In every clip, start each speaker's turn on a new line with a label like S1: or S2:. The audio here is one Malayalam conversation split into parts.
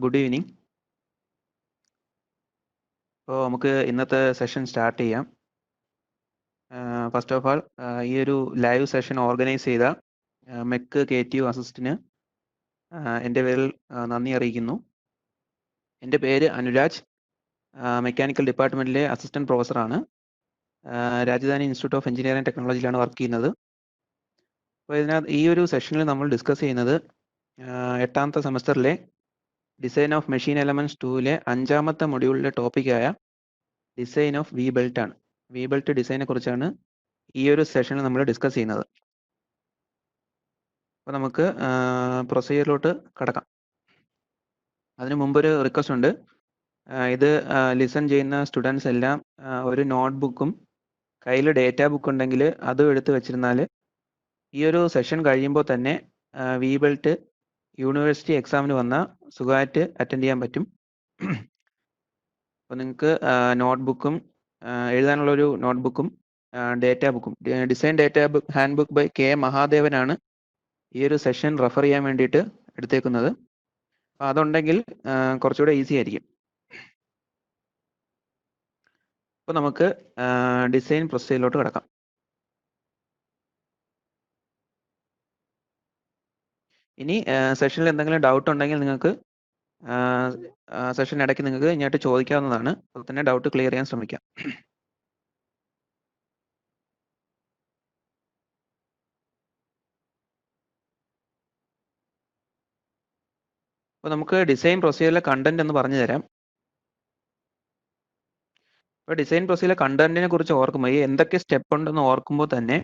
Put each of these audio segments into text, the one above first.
S1: Good evening. അപ്പോൾ നമുക്ക് ഇന്നത്തെ സെഷൻ സ്റ്റാർട്ട് ചെയ്യാം. ഫസ്റ്റ് ഓഫ് ആൾ ഈ ഒരു ലൈവ് സെഷൻ ഓർഗനൈസ് ചെയ്ത മെക്ക് KTU അസിസ്റ്റിന് എൻ്റെ പേരിൽ നന്ദി അറിയിക്കുന്നു. എൻ്റെ പേര് അനുരാജ്, മെക്കാനിക്കൽ ഡിപ്പാർട്ട്മെൻറ്റിലെ അസിസ്റ്റൻറ്റ് പ്രൊഫസറാണ്. രാജധാനി ഇൻസ്റ്റിറ്റ്യൂട്ട് ഓഫ് എഞ്ചിനീയറിംഗ് ടെക്നോളജിയിലാണ് വർക്ക് ചെയ്യുന്നത്. അപ്പോൾ ഈ ഒരു സെഷനിൽ നമ്മൾ ഡിസ്കസ് ചെയ്യുന്നത് 8ാമത്തെ സെമസ്റ്ററിലെ ഡിസൈൻ ഓഫ് മെഷീൻ എലമെൻറ്റ്സ് 2ലെ 5ാമത്തെ മൊഡ്യൂളിലെ ടോപ്പിക്കായ ഡിസൈൻ ഓഫ് വി ബെൽറ്റ് ആണ്. വി ബെൽറ്റ് ഡിസൈനെ കുറിച്ചാണ് ഈ ഒരു സെഷനിൽ നമ്മൾ ഡിസ്കസ് ചെയ്യുന്നത്. അപ്പോൾ നമുക്ക് പ്രൊസീജിയറിലോട്ട് കടക്കാം. അതിനു മുമ്പൊരു റിക്വസ്റ്റ് ഉണ്ട്. ഇത് ലിസൺ ചെയ്യുന്ന സ്റ്റുഡൻസ് എല്ലാം ഒരു നോട്ട്ബുക്കും കയ്യിൽ ഡേറ്റ ബുക്ക് ഉണ്ടെങ്കിൽ അതും എടുത്ത് വെച്ചിരുന്നാൽ ഈ ഒരു സെഷൻ കഴിയുമ്പോൾ തന്നെ വി ബെൽറ്റ് യൂണിവേഴ്സിറ്റി എക്സാമിന് വന്നാൽ സുഖമായിട്ട് അറ്റൻഡ് ചെയ്യാൻ പറ്റും. അപ്പോൾ നിങ്ങൾക്ക് നോട്ട്ബുക്കും എഴുതാനുള്ളൊരു നോട്ട്ബുക്കും ഡേറ്റ ബുക്കും design data book hand book by K മഹാദേവനാണ് ഈ ഒരു സെഷൻ റെഫർ ചെയ്യാൻ വേണ്ടിയിട്ട് എടുത്തേക്കുന്നത്. അപ്പോൾ അതുണ്ടെങ്കിൽ കുറച്ചുകൂടെ ഈസി ആയിരിക്കും. അപ്പോൾ നമുക്ക് ഡിസൈൻ പ്രൊസീജിയറിലോട്ട് കിടക്കാം. ഇനി സെഷനിൽ എന്തെങ്കിലും ഡൗട്ട് ഉണ്ടെങ്കിൽ നിങ്ങൾക്ക് സെഷൻ ഇടയ്ക്ക് നിങ്ങൾക്ക് ഇങ്ങോട്ട് ചോദിക്കാവുന്നതാണ്. അപ്പോൾ തന്നെ ഡൗട്ട് ക്ലിയർ ചെയ്യാൻ ശ്രമിക്കാം. അപ്പോൾ നമുക്ക് ഡിസൈൻ പ്രൊസീജിയറിലെ കണ്ടന്റ് എന്ന് പറഞ്ഞു തരാം. ഇപ്പോൾ ഡിസൈൻ പ്രൊസീജിയറിലെ കണ്ടന്റിനെ കുറിച്ച് ഓർക്കുമ്പോൾ എന്തൊക്കെ സ്റ്റെപ്പ് ഉണ്ടെന്ന് ഓർക്കുമ്പോൾ തന്നെ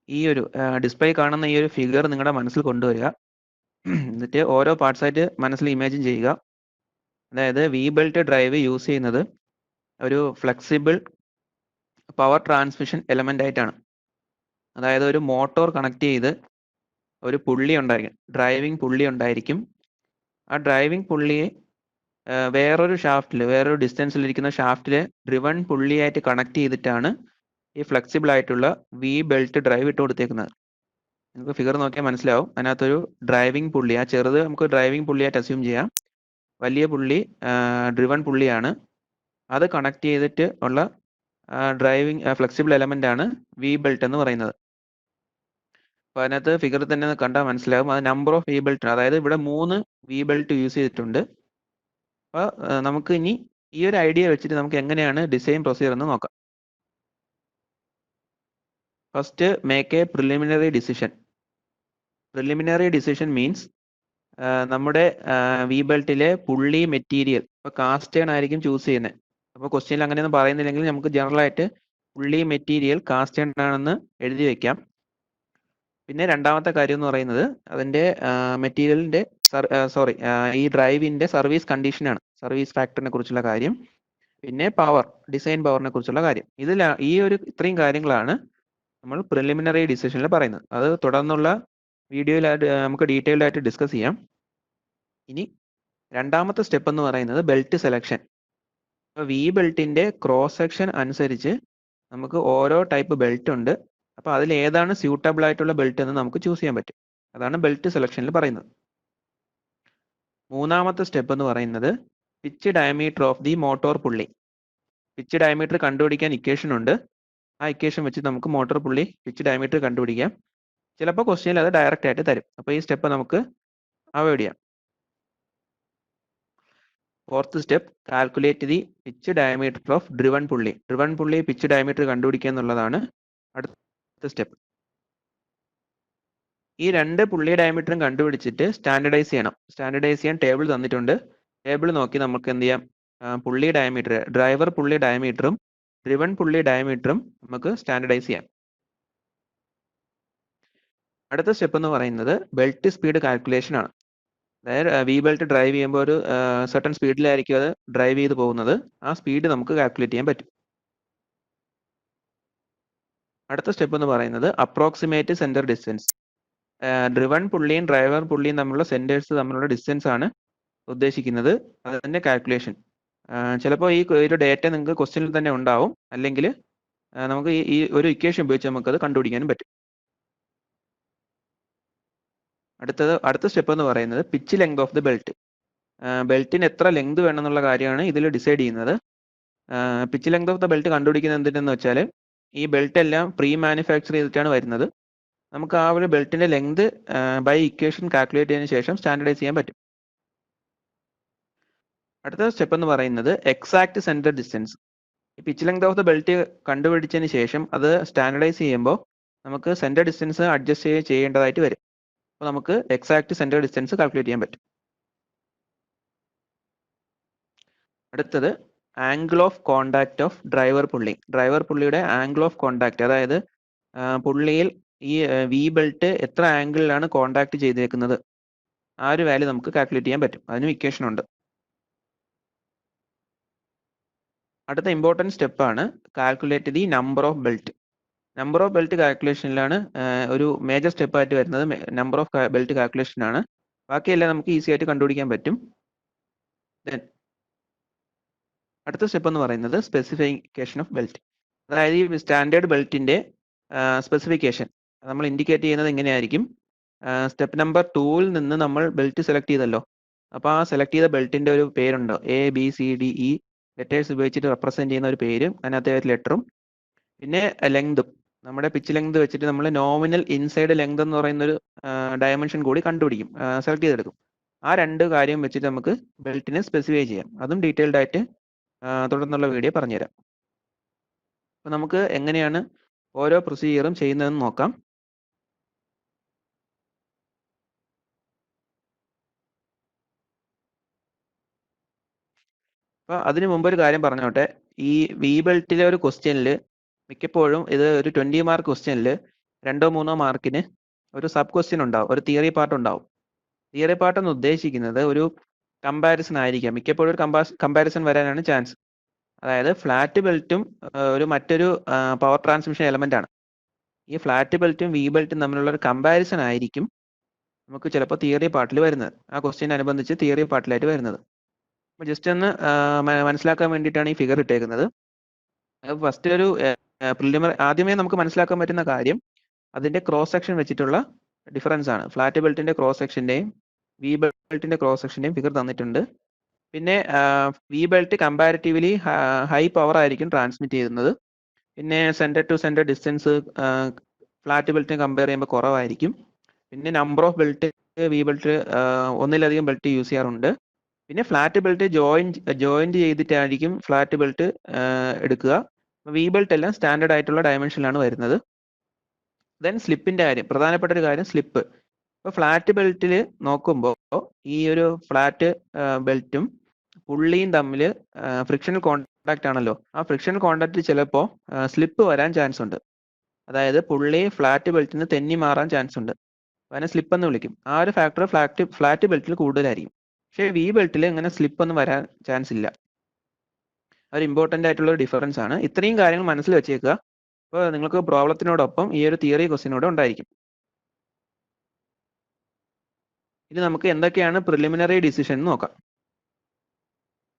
S1: ഈ ഒരു ഡിസ്പ്ലേ കാണുന്ന ഈ ഒരു ഫിഗർ നിങ്ങളുടെ മനസ്സിൽ കൊണ്ടുവരിക. എന്നിട്ട് ഓരോ പാർട്സ് ആയിട്ട് മനസ്സിൽ ഇമാജിൻ ചെയ്യുക. അതായത് വി ബെൽറ്റ് ഡ്രൈവ് യൂസ് ചെയ്യുന്നത് ഒരു ഫ്ലെക്സിബിൾ പവർ ട്രാൻസ്മിഷൻ എലമെന്റ് ആയിട്ടാണ്. അതായത് ഒരു മോട്ടോർ കണക്ട് ചെയ്ത് ഒരു പുള്ളി ഉണ്ടായിരിക്കും, ഡ്രൈവിംഗ് പുള്ളി ഉണ്ടായിരിക്കും. ആ ഡ്രൈവിംഗ് പുള്ളിയെ വേറൊരു ഷാഫ്റ്റിൽ, വേറൊരു ഡിസ്റ്റൻസിലിരിക്കുന്ന ഷാഫ്റ്റിൽ ഡ്രിവൺ പുള്ളിയായിട്ട് കണക്ട് ചെയ്തിട്ടാണ് ഈ ഫ്ലെക്സിബിൾ ആയിട്ടുള്ള വി ബെൽറ്റ് ഡ്രൈവ് ഇട്ട് കൊടുത്തേക്കുന്നത്. നമുക്ക് ഫിഗർ നോക്കിയാൽ മനസ്സിലാവും. അതിനകത്തൊരു ഡ്രൈവിംഗ് പുള്ളി, ആ ചെറുത് നമുക്ക് ഡ്രൈവിംഗ് പുള്ളിയായിട്ട് അസ്യൂം ചെയ്യാം. വലിയ പുള്ളി ഡ്രിവൺ പുള്ളിയാണ്. അത് കണക്ട് ചെയ്തിട്ട് ഉള്ള ഡ്രൈവിംഗ് ഫ്ലെക്സിബിൾ എലമെന്റ് ആണ് വി ബെൽറ്റ് എന്ന് പറയുന്നത്. അപ്പോൾ അതിനകത്ത് ഫിഗർ തന്നെ കണ്ടാൽ മനസ്സിലാവും. അത് നമ്പർ ഓഫ് വി ബെൽറ്റ്, അതായത് ഇവിടെ 3 വി ബെൽറ്റ് യൂസ് ചെയ്തിട്ടുണ്ട്. അപ്പോൾ നമുക്ക് ഇനി ഈ ഒരു ഐഡിയ വെച്ചിട്ട് നമുക്ക് എങ്ങനെയാണ് ഡിസൈൻ പ്രൊസീജിയർ എന്ന് നോക്കാം. First make A preliminary decision. Preliminary decision means നമ്മുടെ വി ബെൽറ്റിലെ പുള്ളി മെറ്റീരിയൽ ഇപ്പോൾ കാസ്റ്റേൺ ആയിരിക്കും ചൂസ് ചെയ്യുന്നത്. അപ്പോൾ ക്വസ്റ്റ്യനിൽ അങ്ങനെയൊന്നും പറയുന്നില്ലെങ്കിൽ നമുക്ക് ജനറൽ ആയിട്ട് പുള്ളി മെറ്റീരിയൽ കാസ്റ്റേൺ ആണെന്ന് എഴുതി വെക്കാം. പിന്നെ രണ്ടാമത്തെ കാര്യം എന്ന് പറയുന്നത് അതിൻ്റെ മെറ്റീരിയലിൻ്റെ ഈ ഡ്രൈവിൻ്റെ സർവീസ് കണ്ടീഷനാണ്, സർവീസ് ഫാക്ടറിനെ കുറിച്ചുള്ള കാര്യം. പിന്നെ പവർ, ഡിസൈൻ പവറിനെ കുറിച്ചുള്ള കാര്യം. ഈ ഇത്രയും കാര്യങ്ങളാണ് നമ്മൾ പ്രിലിമിനറി ഡിസിഷനിൽ പറയുന്നത്. അത് തുടർന്നുള്ള വീഡിയോയിലായിട്ട് നമുക്ക് ഡീറ്റെയിൽഡ് ആയിട്ട് ഡിസ്കസ് ചെയ്യാം. ഇനി രണ്ടാമത്തെ സ്റ്റെപ്പ് എന്ന് പറയുന്നത് ബെൽറ്റ് സെലക്ഷൻ. അപ്പോൾ വി ബെൽറ്റിൻ്റെ ക്രോസ് സെക്ഷൻ അനുസരിച്ച് നമുക്ക് ഓരോ ടൈപ്പ് ബെൽറ്റ് ഉണ്ട്. അപ്പോൾ അതിൽ ഏതാണ് സ്യൂട്ടബിൾ ആയിട്ടുള്ള ബെൽറ്റ് എന്ന് നമുക്ക് ചൂസ് ചെയ്യാൻ പറ്റും. അതാണ് ബെൽറ്റ് സെലക്ഷനിൽ പറയുന്നത്. മൂന്നാമത്തെ സ്റ്റെപ്പ് എന്ന് പറയുന്നത് pitch diameter of the motor പുള്ളി. പിച്ച് ഡയമീറ്റർ കണ്ടുപിടിക്കാൻ ഇക്വേഷൻ ഉണ്ട്. ആ ഇക്വേഷൻ വെച്ച് നമുക്ക് മോട്ടോർ പുള്ളി പിച്ച് ഡയമീറ്റർ കണ്ടുപിടിക്കാം. ചിലപ്പോൾ ക്വസ്റ്റ്യനിൽ അത് ഡയറക്റ്റ് ആയിട്ട് തരും. അപ്പോൾ ഈ സ്റ്റെപ്പ് നമുക്ക് അവോയ്ഡ് ചെയ്യാം. Fourth step calculate the pitch diameter of driven പുള്ളി. ഡ്രിവൺ പുള്ളി പിച്ച് ഡയമീറ്റർ കണ്ടുപിടിക്കുക എന്നുള്ളതാണ് അടുത്ത സ്റ്റെപ്പ്. ഈ 2 പുള്ളി ഡയമീറ്ററും കണ്ടുപിടിച്ചിട്ട് സ്റ്റാൻഡർഡൈസ് ചെയ്യണം. സ്റ്റാൻഡർഡൈസ് ചെയ്യാൻ ടേബിൾ തന്നിട്ടുണ്ട്. ടേബിൾ നോക്കി നമുക്ക് എന്ത് ചെയ്യാം, പുള്ളി ഡയമീറ്റർ, ഡ്രൈവർ പുള്ളി ഡയമീറ്ററും ഡ്രിവൺ പുള്ളി ഡയമീറ്ററും നമുക്ക് സ്റ്റാൻഡർഡൈസ് ചെയ്യാം. അടുത്ത സ്റ്റെപ്പ് എന്ന് പറയുന്നത് ബെൽറ്റ് സ്പീഡ് കാൽക്കുലേഷൻ ആണ്. അതായത് വി ബെൽറ്റ് ഡ്രൈവ് ചെയ്യുമ്പോൾ ഒരു സർട്ടൺ സ്പീഡിലായിരിക്കും അത് ഡ്രൈവ് ചെയ്ത് പോകുന്നത്. ആ സ്പീഡ് നമുക്ക് കാൽക്കുലേറ്റ് ചെയ്യാൻ പറ്റും. അടുത്ത സ്റ്റെപ്പ് എന്ന് പറയുന്നത് അപ്രോക്സിമേറ്റ് സെന്റർ ഡിസ്റ്റൻസ്. ഡ്രിവൺ പുള്ളിയും ഡ്രൈവർ പുള്ളിയും തമ്മിലുള്ള സെന്റേഴ്സ് തമ്മിലുള്ള ഡിസ്റ്റൻസ് ആണ് ഉദ്ദേശിക്കുന്നത്. അതിന്റെ കാൽക്കുലേഷൻ ചിലപ്പോൾ ഈ ഒരു ഡേറ്റ നിങ്ങൾക്ക് ക്വസ്റ്റ്യനിൽ തന്നെ ഉണ്ടാവും, അല്ലെങ്കിൽ നമുക്ക് ഈ ഒരു ഇക്വേഷൻ ഉപയോഗിച്ച് നമുക്കത് കണ്ടുപിടിക്കാനും പറ്റും. അടുത്ത സ്റ്റെപ്പ് എന്ന് പറയുന്നത് pitch length of the belt. ബെൽറ്റിന് എത്ര ലെങ്ത് വേണമെന്നുള്ള കാര്യമാണ് ഇതിൽ ഡിസൈഡ് ചെയ്യുന്നത്. Pitch length of the belt കണ്ടുപിടിക്കുന്നത് എന്തിനെന്ന് വെച്ചാൽ ഈ ബെൽറ്റ് എല്ലാം പ്രീ മാനുഫാക്ചർ ചെയ്തിട്ടാണ് വരുന്നത്. നമുക്ക് ആ ഒരു ബെൽറ്റിന്റെ ലെങ്ത് ബൈ ഇക്വേഷൻ കാൽക്കുലേറ്റ് ചെയ്തതിനു ശേഷം സ്റ്റാൻഡർഡൈസ് ചെയ്യാൻ പറ്റും. അടുത്ത സ്റ്റെപ്പ് എന്ന് പറയുന്നത് എക്സാക്ട് സെന്റർ ഡിസ്റ്റൻസ്. ഈ pitch length of the belt കണ്ടുപിടിച്ചതിന് ശേഷം അത് സ്റ്റാൻഡർഡൈസ് ചെയ്യുമ്പോൾ നമുക്ക് സെന്റർ ഡിസ്റ്റൻസ് അഡ്ജസ്റ്റ് ചെയ്യേണ്ടതായിട്ട് വരും. അപ്പോൾ നമുക്ക് എക്സാക്ട് സെന്റർ ഡിസ്റ്റൻസ് കാൽക്കുലേറ്റ് ചെയ്യാൻ പറ്റും. അടുത്തത് angle of contact of driver പുള്ളി. ഡ്രൈവർ പുള്ളിയുടെ ആംഗിൾ ഓഫ് കോണ്ടാക്ട്, അതായത് പുള്ളിയിൽ ഈ വി ബെൽറ്റ് എത്ര ആംഗിളിലാണ് കോണ്ടാക്ട് ചെയ്തേക്കുന്നത്, ആ ഒരു വാല്യൂ നമുക്ക് കാൽക്കുലേറ്റ് ചെയ്യാൻ പറ്റും. അതിനും ഇക്വേഷൻ ഉണ്ട്. അടുത്ത ഇമ്പോർട്ടൻറ്റ് സ്റ്റെപ്പാണ് calculate the number of belt. Number of belt കാൽക്കുലേഷനിലാണ് ഒരു മേജർ സ്റ്റെപ്പായിട്ട് വരുന്നത് നമ്പർ ഓഫ് ബെൽറ്റ് കാൽക്കുലേഷനാണ്. ബാക്കിയെല്ലാം നമുക്ക് ഈസി ആയിട്ട് കണ്ടുപിടിക്കാൻ പറ്റും. ദെൻ അടുത്ത സ്റ്റെപ്പ് എന്ന് പറയുന്നത് സ്പെസിഫിക്കേഷൻ ഓഫ് ബെൽറ്റ്. അതായത് ഈ സ്റ്റാൻഡേർഡ് ബെൽറ്റിന്റെ സ്പെസിഫിക്കേഷൻ നമ്മൾ ഇൻഡിക്കേറ്റ് ചെയ്യുന്നത് എങ്ങനെയായിരിക്കും. സ്റ്റെപ്പ് നമ്പർ 2ൽ നിന്ന് നമ്മൾ ബെൽറ്റ് സെലക്ട് ചെയ്തല്ലോ. അപ്പോൾ ആ സെലക്ട് ചെയ്ത ബെൽറ്റിന്റെ ഒരു പേരുണ്ടോ, ABCDE ലെറ്റേഴ്സ് ഉപയോഗിച്ചിട്ട് റെപ്രസെന്റ് ചെയ്യുന്ന ഒരു പേരും അതിനകത്തെ ഒരു ലെറ്ററും, പിന്നെ ലെങ്തും. നമ്മുടെ പിച്ച് ലെങ്ത് വെച്ചിട്ട് നമ്മൾ നോമിനൽ ഇൻസൈഡ് ലെങ്ത് എന്ന് പറയുന്ന ഒരു ഡയമെൻഷൻ കൂടി കണ്ടുപിടിക്കും, സെലക്ട് ചെയ്തെടുക്കും. ആ രണ്ട് കാര്യം വെച്ചിട്ട് നമുക്ക് ബെൽറ്റിനെ സ്പെസിഫൈ ചെയ്യാം. അതും ഡീറ്റെയിൽഡ് ആയിട്ട് തുടർന്നുള്ള വീഡിയോ പറഞ്ഞുതരാം. അപ്പോൾ നമുക്ക് എങ്ങനെയാണ് ഓരോ പ്രൊസീജിയറും ചെയ്യുന്നതെന്ന് നോക്കാം. അപ്പോൾ അതിന് മുമ്പ് ഒരു കാര്യം പറഞ്ഞോട്ടെ. ഈ വി ബെൽറ്റിലെ ഒരു ക്വസ്റ്റ്യനിൽ മിക്കപ്പോഴും ഇത് ഒരു 20 മാർക്ക് ക്വസ്റ്റ്യനിൽ 2-3 മാർക്കിന് ഒരു സബ് ക്വസ്റ്റ്യൻ ഉണ്ടാവും, ഒരു തിയറി പാർട്ട് ഉണ്ടാവും. തിയറി പാർട്ട് എന്ന് ഉദ്ദേശിക്കുന്നത് ഒരു കമ്പാരിസൺ ആയിരിക്കാം. മിക്കപ്പോഴും ഒരു കമ്പാരിസൺ വരാനാണ് ചാൻസ്. അതായത് ഫ്ലാറ്റ് ബെൽറ്റും ഒരു മറ്റൊരു പവർ ട്രാൻസ്മിഷൻ എലമെന്റ് ആണ്. ഈ ഫ്ലാറ്റ് ബെൽറ്റും വി ബെൽറ്റും തമ്മിലുള്ള ഒരു കമ്പാരിസൺ ആയിരിക്കും നമുക്ക് ചിലപ്പോൾ തിയറി പാർട്ടിൽ വരുന്നത്, ആ ക്വസ്റ്റ്യൻ അനുബന്ധിച്ച് തിയറി പാർട്ടിലായിട്ട് വരുന്നത്. അപ്പോൾ ജസ്റ്റ് ഒന്ന് മനസ്സിലാക്കാൻ വേണ്ടിയിട്ടാണ് ഈ ഫിഗർ ഇട്ടേക്കുന്നത്. ഫസ്റ്റ് ഒരു പ്രിലിമിനറി ആദ്യമേ നമുക്ക് മനസ്സിലാക്കാൻ പറ്റുന്ന കാര്യം അതിന്റെ ക്രോസ് സെക്ഷൻ വെച്ചിട്ടുള്ള ഡിഫറൻസ് ആണ്. ഫ്ലാറ്റ് ബെൽറ്റിന്റെ ക്രോസ് സെക്ഷന്റെയും വി ബെൽറ്റിന്റെ ക്രോസ് സെക്ഷന്റെയും ഫിഗർ തന്നിട്ടുണ്ട്. പിന്നെ V belt comparatively high power ആയിരിക്കും ട്രാൻസ്മിറ്റ് ചെയ്യുന്നത്. പിന്നെ centre to centre distance flat ബെൽറ്റിനെ കമ്പയർ ചെയ്യുമ്പോൾ കുറവായിരിക്കും. പിന്നെ number of belt V belt ഒന്നിലധികം ബെൽറ്റ് യൂസ് ചെയ്യാറുണ്ട്. പിന്നെ ഫ്ലാറ്റ് ബെൽറ്റ് ജോയിന്റ് ചെയ്തിട്ടായിരിക്കും ഫ്ലാറ്റ് ബെൽറ്റ് എടുക്കുക. വി ബെൽറ്റ് എല്ലാം സ്റ്റാൻഡേർഡ് ആയിട്ടുള്ള ഡയമെൻഷനിലാണ് വരുന്നത്. ദെൻ സ്ലിപ്പിന്റെ കാര്യം, പ്രധാനപ്പെട്ട ഒരു കാര്യം സ്ലിപ്പ്. ഇപ്പോൾ ഫ്ലാറ്റ് ബെൽറ്റിൽ നോക്കുമ്പോൾ ഈ ഒരു ഫ്ലാറ്റ് ബെൽറ്റും പുള്ളിയും തമ്മിൽ ഫ്രിക്ഷണൽ കോണ്ടാക്ട് ആണല്ലോ. ആ ഫ്രിക്ഷണൽ കോണ്ടാക്ട് ചിലപ്പോൾ സ്ലിപ്പ് വരാൻ ചാൻസ് ഉണ്ട്. അതായത് പുള്ളി ഫ്ലാറ്റ് ബെൽറ്റിന് തെന്നി മാറാൻ ചാൻസ് ഉണ്ട്. അതിനെ സ്ലിപ്പ് എന്ന് വിളിക്കും. ആ ഒരു ഫാക്ടർ ഫ്ലാറ്റ് ബെൽറ്റിൽ കൂടുതലായിരിക്കും. പക്ഷേ വി ബെൽറ്റിൽ ഇങ്ങനെ സ്ലിപ്പ് ഒന്നും വരാൻ ചാൻസ് ഇല്ല. ഒരു ഇമ്പോർട്ടൻ്റ് ആയിട്ടുള്ള ഒരു ഡിഫറൻസ് ആണ്. ഇത്രയും കാര്യങ്ങൾ മനസ്സിൽ വെച്ചേക്കുക. അപ്പോൾ നിങ്ങൾക്ക് പ്രോബ്ലത്തിനോടൊപ്പം ഈ ഒരു തിയറി ക്വസ്റ്റ്യനോട് ഉണ്ടായിരിക്കും. ഇനി നമുക്ക് എന്തൊക്കെയാണ് പ്രിലിമിനറി ഡിസിഷൻ എന്ന് നോക്കാം.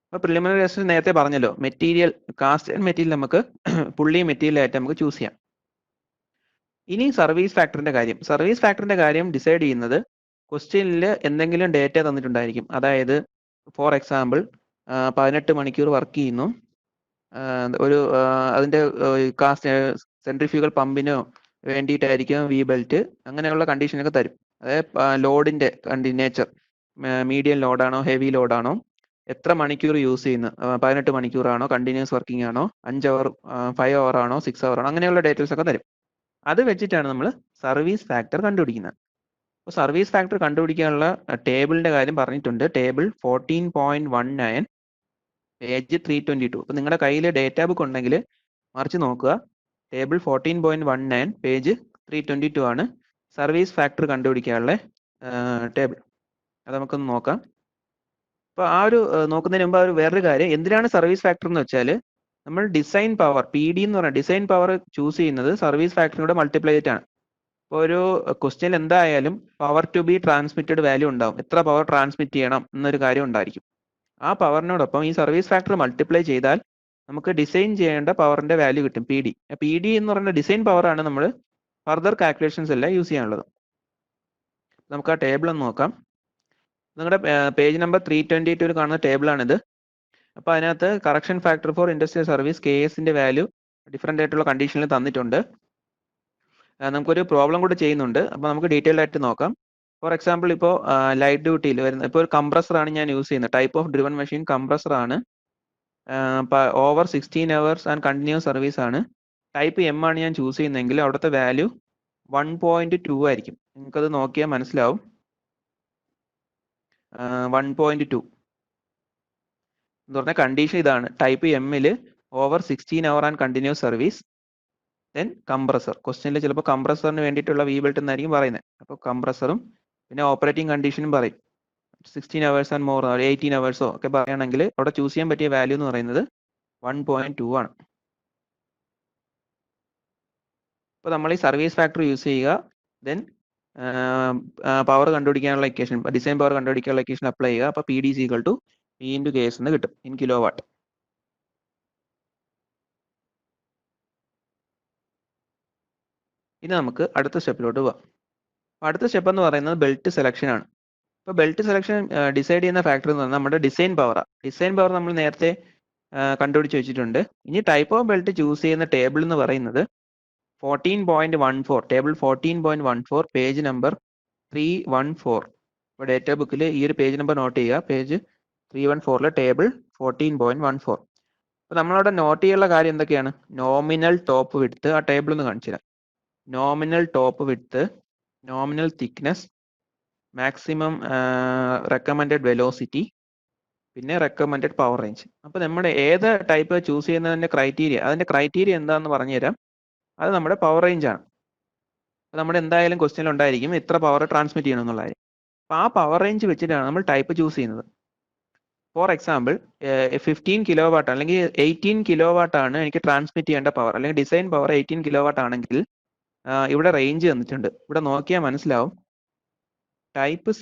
S1: അപ്പോൾ പ്രിലിമിനറി ഡിസിഷൻ നേരത്തെ പറഞ്ഞല്ലോ, മെറ്റീരിയൽ കാസ്റ്റ് മെറ്റീരിയൽ നമുക്ക് പുള്ളി മെറ്റീരിയൽ ആയിട്ട് നമുക്ക് ചൂസ് ചെയ്യാം. ഇനി സർവീസ് ഫാക്ടറിന്റെ കാര്യം. സർവീസ് ഫാക്ടറിന്റെ കാര്യം ഡിസൈഡ് ചെയ്യുന്നത് ക്വസ്റ്റ്യനിൽ എന്തെങ്കിലും ഡേറ്റ തന്നിട്ടുണ്ടായിരിക്കും. അതായത് ഫോർ എക്സാമ്പിൾ 18 മണിക്കൂർ വർക്ക് ചെയ്യുന്നു, ഒരു അതിന്റെ കാസ്റ്റ് സെൻട്രിഫ്യൂഗൽ പമ്പിനോ വേണ്ടിയിട്ടായിരിക്കും വി ബെൽറ്റ്, അങ്ങനെയുള്ള കണ്ടീഷനൊക്കെ തരും. അതായത് ലോഡിന്റെ നേച്ചർ, മീഡിയം ലോഡാണോ ഹെവി ലോഡാണോ, എത്ര മണിക്കൂർ യൂസ് ചെയ്യുന്നു, 18 മണിക്കൂറാണോ, കണ്ടിന്യൂസ് വർക്കിംഗ് ആണോ, 5 അവർ 5 അവർ ആണോ 6 അവർ ആണോ, അങ്ങനെയുള്ള ഡീറ്റെയിൽസ് ഒക്കെ തരും. അത് വെച്ചിട്ടാണ് നമ്മൾ സർവീസ് ഫാക്ടർ കണ്ടുപിടിക്കുന്നത്. അപ്പോൾ സർവീസ് ഫാക്ടർ കണ്ടുപിടിക്കാനുള്ള ടേബിളിന്റെ കാര്യം പറഞ്ഞിട്ടുണ്ട്. Table 14.19 page 322. അപ്പോൾ നിങ്ങളുടെ കയ്യിൽ ഡേറ്റാ ബുക്ക് ഉണ്ടെങ്കിൽ മറിച്ച് നോക്കുക. ടേബിൾ 14.19 പേജ് 322 ആണ് സർവീസ് ഫാക്ടർ കണ്ടുപിടിക്കാനുള്ള ടേബിൾ. അത് നമുക്കൊന്ന് നോക്കാം. അപ്പോൾ ആ ഒരു നോക്കുന്നതിന് മുമ്പ് ഒരു വേറൊരു കാര്യം, എന്തിനാണ് സർവീസ് ഫാക്ടർ എന്ന് വെച്ചാൽ നമ്മൾ ഡിസൈൻ പവർ PD എന്ന് പറഞ്ഞാൽ ഡിസൈൻ പവർ ചൂസ് ചെയ്യുന്നത് സർവീസ് ഫാക്ടറിനോട് മൾട്ടിപ്ലൈ ചെയ്തിട്ടാണ്. ഇപ്പോൾ ഒരു ക്വസ്റ്റ്യൻ എന്തായാലും power to be transmitted value ഉണ്ടാവും, എത്ര പവർ ട്രാൻസ്മിറ്റ് ചെയ്യണം എന്നൊരു കാര്യം ഉണ്ടായിരിക്കും. ആ പവറിനോടൊപ്പം ഈ സർവീസ് ഫാക്ടർ മൾട്ടിപ്ലൈ ചെയ്താൽ നമുക്ക് ഡിസൈൻ ചെയ്യേണ്ട പവറിന്റെ വാല്യൂ കിട്ടും, PD എന്ന് പറയുന്ന ഡിസൈൻ പവറാണ് നമ്മൾ ഫർദർ കാൽക്കുലേഷൻസ് എല്ലാം യൂസ് ചെയ്യാനുള്ളത്. നമുക്ക് ആ ടേബിൾ ഒന്ന് നോക്കാം. നിങ്ങളുടെ പേജ് നമ്പർ 322 കാണുന്ന ടേബിളാണിത്. അപ്പോൾ അതിനകത്ത് correction factor for industrial service KSന്റെ വാല്യൂ ഡിഫറെൻ്റ് ആയിട്ടുള്ള കണ്ടീഷനിൽ തന്നിട്ടുണ്ട്. നമുക്കൊരു പ്രോബ്ലം കൂടെ ചെയ്യുന്നുണ്ട്. അപ്പോൾ നമുക്ക് ഡീറ്റെയിൽ ആയിട്ട് നോക്കാം. ഫോർ എക്സാമ്പിൾ ഇപ്പോൾ ലൈറ്റ് ഡ്യൂട്ടിയിൽ വരുന്ന ഇപ്പോൾ ഒരു കംപ്രസറാണ് ഞാൻ യൂസ് ചെയ്യുന്നത്. ടൈപ്പ് ഓഫ് ഡ്രിവൺ മെഷീൻ കംപ്രസറാണ്. Over 16 hours and continuous service ആണ്. ടൈപ്പ് M ആണ് ഞാൻ ചൂസ് ചെയ്യുന്നതെങ്കിൽ അവിടുത്തെ വാല്യൂ 1.2 ആയിരിക്കും. നിങ്ങൾക്കത് നോക്കിയാൽ മനസ്സിലാവും. 1.2 എന്ന് പറഞ്ഞ കണ്ടീഷൻ ഇതാണ്. ടൈപ്പ് M-ൽ over 16 hour and continuous service, then compressor. ക്വസ്റ്റ്യനിൽ ചിലപ്പോൾ കംപ്രസറിന് വേണ്ടിയിട്ടുള്ള വി ബെൽറ്റ് എന്നായിരിക്കും പറയുന്നത്. അപ്പോൾ കംപ്രസറും പിന്നെ ഓപ്പറേറ്റിംഗ് കണ്ടീഷനും പറയും. 16 hours ആൻഡ് മോർ 18 hours ഒക്കെ പറയുകയാണെങ്കിൽ അവിടെ ചൂസ് ചെയ്യാൻ പറ്റിയ വാല്യൂ എന്ന് പറയുന്നത് 1.2 ആണ്. അപ്പോൾ നമ്മൾ ഈ സർവീസ് ഫാക്ടർ യൂസ് ചെയ്യുക, ദെൻ പവർ കണ്ടുപിടിക്കാനുള്ള ഇക്വേഷൻ, ഡിസൈൻ പവർ കണ്ടുപിടിക്കാനുള്ള ഇക്വേഷൻ അപ്ലൈ ചെയ്യുക. അപ്പോൾ PD = P × KS എന്ന് കിട്ടും, ഇൻ കിലോ വാട്ട്. ഇനി നമുക്ക് അടുത്ത സ്റ്റെപ്പിലോട്ട് പോകാം. അടുത്ത സ്റ്റെപ്പ് എന്ന് പറയുന്നത് ബെൽറ്റ് സെലക്ഷൻ ആണ്. ഇപ്പോൾ ബെൽറ്റ് സെലക്ഷൻ ഡിസൈഡ് ചെയ്യുന്ന ഫാക്ടർ എന്ന് പറഞ്ഞാൽ നമ്മുടെ ഡിസൈൻ പവറാണ്. ഡിസൈൻ പവർ നമ്മൾ നേരത്തെ കണ്ടുപിടിച്ച് വെച്ചിട്ടുണ്ട്. ഇനി ടൈപ്പ് ഓഫ് ബെൽറ്റ് ചൂസ് ചെയ്യുന്ന ടേബിൾ എന്ന് പറയുന്നത് 14.14, ടേബിൾ 14.14, പേജ് നമ്പർ 314. ഇപ്പോൾ ഡേറ്റാ ബുക്കിൽ ഈ ഒരു പേജ് നമ്പർ നോട്ട് ചെയ്യുക. Page 314 table 14.14. അപ്പോൾ നമ്മളവിടെ നോട്ട് ചെയ്യാനുള്ള കാര്യം എന്തൊക്കെയാണ്? നോമിനൽ ടോപ്പ് വിഡ്ത്ത്, ആ ടേബിൾ ഒന്ന് കാണിച്ചു തരാം. Nominal top width, nominal thickness, maximum recommended velocity, പിന്നെ റെക്കമെൻഡഡ് പവർ റേഞ്ച്. അപ്പോൾ നമ്മുടെ ഏത് ടൈപ്പ് ചൂസ് ചെയ്യുന്നതിൻ്റെ അതിൻ്റെ ക്രൈറ്റീരിയ എന്താണെന്ന് പറഞ്ഞുതരാം. അത് നമ്മുടെ പവർ റേഞ്ച് ആണ്. അപ്പോൾ നമ്മുടെ എന്തായാലും ക്വസ്റ്റ്യൻ ഉണ്ടായിരിക്കും ഇത്ര പവർ ട്രാൻസ്മിറ്റ് ചെയ്യണം എന്നുള്ള കാര്യം. അപ്പോൾ ആ പവർ റേഞ്ച് വെച്ചിട്ടാണ് നമ്മൾ ടൈപ്പ് ചൂസ് ചെയ്യുന്നത്. ഫോർ എക്സാമ്പിൾ 15 കിലോ വാട്ട് അല്ലെങ്കിൽ 18 കിലോ വാട്ട് ആണ് എനിക്ക് ട്രാൻസ്മിറ്റ് ചെയ്യേണ്ട പവർ, അല്ലെങ്കിൽ ഡിസൈൻ പവർ 18 കിലോ വാട്ട് ആണെങ്കിൽ ഇവിടെ റേഞ്ച് തന്നിട്ടുണ്ട്. ഇവിടെ നോക്കിയാൽ മനസ്സിലാവും. ടൈപ്പ്